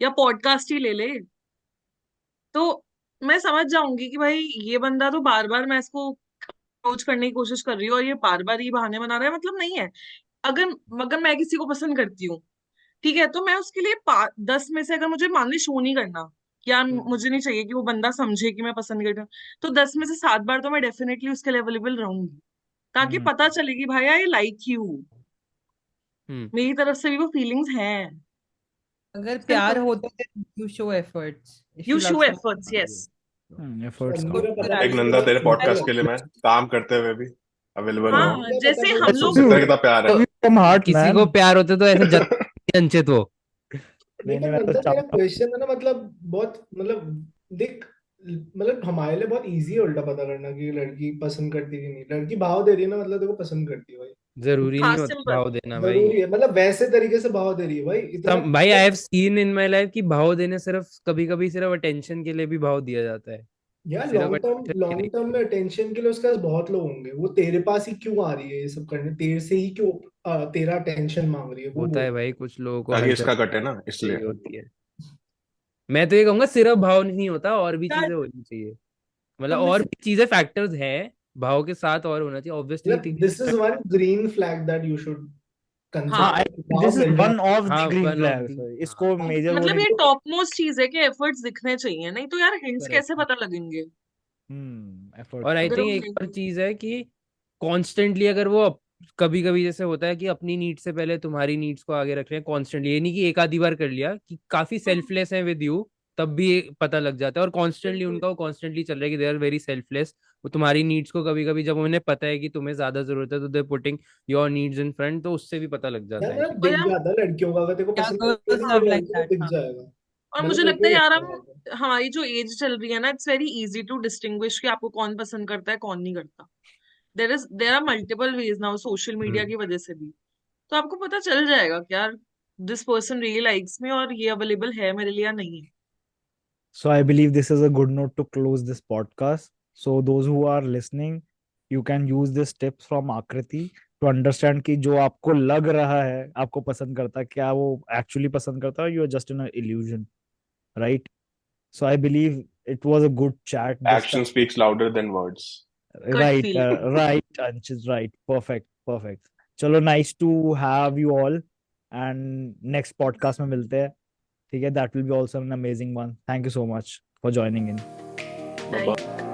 [SPEAKER 6] या पॉडकास्ट ही ले ले, तो मैं समझ जाऊंगी कि भाई ये बंदा तो बार बार मैं इसको अप्रोच करने की कोशिश कर रही हूँ और ये बार बार ये बहाने बना रहा है, मतलब नहीं है। अगर अगर मैं किसी को पसंद करती हूँ, ठीक है, तो मैं उसके लिए 10 में से अगर मुझे मान ली शो नहीं करना, या मुझे नहीं चाहिए कि वो बंदा समझे कि मैं पसंद करती हूँ, तो 10 में से 7 बार तो मैं डेफिनेटली उसके लिए अवेलेबल रहूंगी, ताकि पता चले कि भाई आई लाइक यू,
[SPEAKER 5] हम्म
[SPEAKER 6] मेरी तरफ से भी वो फीलिंग्स हैं।
[SPEAKER 2] अगर प्यार
[SPEAKER 6] सिंपल,
[SPEAKER 2] हो तो you show efforts, if
[SPEAKER 6] you
[SPEAKER 2] you love
[SPEAKER 6] show efforts,
[SPEAKER 2] someone
[SPEAKER 6] yes.
[SPEAKER 1] Efforts
[SPEAKER 2] go
[SPEAKER 1] are
[SPEAKER 2] to the
[SPEAKER 4] अंदर
[SPEAKER 3] एक
[SPEAKER 2] right
[SPEAKER 3] नंदा, तेरे
[SPEAKER 2] person.
[SPEAKER 3] पॉडकास्ट के लिए मैं काम करते हुए भी अवेलेबल
[SPEAKER 2] हाँ,
[SPEAKER 3] रहूँ।
[SPEAKER 6] हाँ, जैसे
[SPEAKER 4] पता
[SPEAKER 6] हम
[SPEAKER 3] बस
[SPEAKER 6] लोग,
[SPEAKER 3] उससे तेरा कितना प्यार है।
[SPEAKER 5] तो
[SPEAKER 1] from heart
[SPEAKER 5] किसी
[SPEAKER 1] man.
[SPEAKER 5] को प्यार होते तो ऐसे अंचित हो।
[SPEAKER 1] नहीं
[SPEAKER 4] पर
[SPEAKER 1] नहीं, मैं तो
[SPEAKER 4] नंदा तेरा
[SPEAKER 1] चाहता हूँ।
[SPEAKER 4] क्वेश्चन है ना, मतलब बहुत, मतलब देख, मतलब हमारे लिए बहुत इजी है उल्टा पता करना कि लड़की पसंद करती है कि नहीं। लड़की भाव दे रही है ना, मतलब तेरे को पसंद करती है भाई।
[SPEAKER 5] जरूरी
[SPEAKER 6] हाँ
[SPEAKER 5] नहीं होता
[SPEAKER 6] सिंपल,
[SPEAKER 5] भाव देना भाई।
[SPEAKER 4] जरूरी है, मतलब वैसे तरीके से भाव दे रही है भाई, इतना
[SPEAKER 5] भाई आई हैव
[SPEAKER 4] मतलब।
[SPEAKER 5] सीन इन माय लाइफ कि भाव देने सिर्फ कभी कभी सिर्फ अटेंशन के लिए भी भाव दिया जाता है।
[SPEAKER 4] यार
[SPEAKER 5] सिर्फ attention के
[SPEAKER 4] लॉन्ग टर्म
[SPEAKER 5] लिए।
[SPEAKER 4] में अटेंशन के लिए उसके पास बहुत लोग होंगे, वो तेरे पास ही क्यों आ रही है ये सब करने, तेरे से ही क्यों तेरा अटेंशन मांग रही है, वो
[SPEAKER 5] होता है
[SPEAKER 4] बोल।
[SPEAKER 5] भाई, कुछ लोगों को
[SPEAKER 3] ताकि
[SPEAKER 5] हर
[SPEAKER 3] इसका
[SPEAKER 5] जगह
[SPEAKER 3] कटे ना, इसलिए।
[SPEAKER 5] चाहिए होती है। मैं तो ये कहूंगा सिर्फ भाव नहीं होता, और भी
[SPEAKER 2] यार
[SPEAKER 5] चीजें होनी चाहिए। मतलब
[SPEAKER 2] तुम में
[SPEAKER 5] और
[SPEAKER 2] से
[SPEAKER 5] भी चीजें फैक्टर्स हैं भाव के साथ और होना चाहिए ऑब्वियसली।
[SPEAKER 4] मतलब this is one green flag that you should
[SPEAKER 1] हाँ,
[SPEAKER 6] हाँ,
[SPEAKER 4] कंसिडर,
[SPEAKER 1] दिस
[SPEAKER 4] भाव
[SPEAKER 1] इज
[SPEAKER 4] मिल रहे
[SPEAKER 1] वन ऑफ द
[SPEAKER 5] हाँ
[SPEAKER 1] ग्रीन
[SPEAKER 5] वन ऑफ
[SPEAKER 1] फ्लैग्स,
[SPEAKER 5] दी।
[SPEAKER 1] इसको
[SPEAKER 4] हैं।
[SPEAKER 1] मेजर वो
[SPEAKER 6] मतलब
[SPEAKER 1] नहीं।
[SPEAKER 6] ये टॉप मोस्ट चीज है कि एफर्ट्स दिखने चाहिए, नहीं तो यार हिंट्स कैसे
[SPEAKER 5] करेक्ट।
[SPEAKER 6] पता लगेंगे
[SPEAKER 1] एफर्ट्स
[SPEAKER 5] और आई
[SPEAKER 1] तो।
[SPEAKER 6] अगर
[SPEAKER 5] थिंक
[SPEAKER 6] वो
[SPEAKER 5] एक और चीज है कि कॉन्स्टेंटली अगर वो कभी कभी जैसे होता है कि अपनी नीड्स से पहले तुम्हारी नीड्स को आगे रख रहे हैं कॉन्स्टेंटली, ये नहीं कि एक आधी बार कर लिया कि काफी सेल्फलेस है विद यू, तब भी ये पता लग जाता है। और कॉन्स्टेंटली उनका वो कॉन्स्टेंटली चल रहा है कि दे आर वेरी सेल्फलेस। वो तुम्हारी नीड्स को कभी कभी जब उन्हें पता है कि तुम्हें ज्यादा जरूरत है तो दे putting your needs in front, तो उससे भी पता लग
[SPEAKER 4] यार
[SPEAKER 5] जाता है
[SPEAKER 4] मतलब
[SPEAKER 5] कि
[SPEAKER 6] और
[SPEAKER 4] दिख
[SPEAKER 6] यार,
[SPEAKER 4] जाता है लड़कियों का, अगर तेरे को
[SPEAKER 2] क्या
[SPEAKER 4] पसंद करती
[SPEAKER 2] गर्ल्स
[SPEAKER 4] है ना
[SPEAKER 2] लव
[SPEAKER 4] तेरी
[SPEAKER 2] लाइक
[SPEAKER 4] लड़की को
[SPEAKER 2] दैट।
[SPEAKER 4] दिख
[SPEAKER 2] हाँ,
[SPEAKER 4] जाएगा।
[SPEAKER 6] और
[SPEAKER 4] मतलब
[SPEAKER 6] मुझे
[SPEAKER 4] मेरे
[SPEAKER 6] लगता
[SPEAKER 4] को
[SPEAKER 6] है यार
[SPEAKER 4] लगता
[SPEAKER 6] हम,
[SPEAKER 4] है।
[SPEAKER 6] हमारी जो एज चल रही है ना, it's very easy to distinguish कि आपको कौन पसंद करता है कौन नहीं करता। There are multiple ways now, social media
[SPEAKER 5] hmm
[SPEAKER 6] की वजह से भी। तो आपको पता चल जाएगा कि यार this person really likes me और ये अवेलेबल है मेरे लिए या नहीं है।
[SPEAKER 1] So I believe this is a good note to close this podcast. So those who are listening, you can use this tips from Akriti to understand कि जो आपको लग रहा है आपको पसंद करता है, क्या वो actually पसंद करता है, you are just in an illusion, right? So I believe it was a good chat this
[SPEAKER 3] action
[SPEAKER 1] time.
[SPEAKER 3] Speaks louder than words.
[SPEAKER 6] Gut
[SPEAKER 1] Right,
[SPEAKER 6] feeling.
[SPEAKER 1] right, Anshul, right. Perfect, perfect. चलो, nice to have you all. And next podcast में मिलते हैं, ठीक है? That will be also an amazing one. Thank you so much for joining in.
[SPEAKER 3] Bye
[SPEAKER 6] Bye.
[SPEAKER 3] Bye.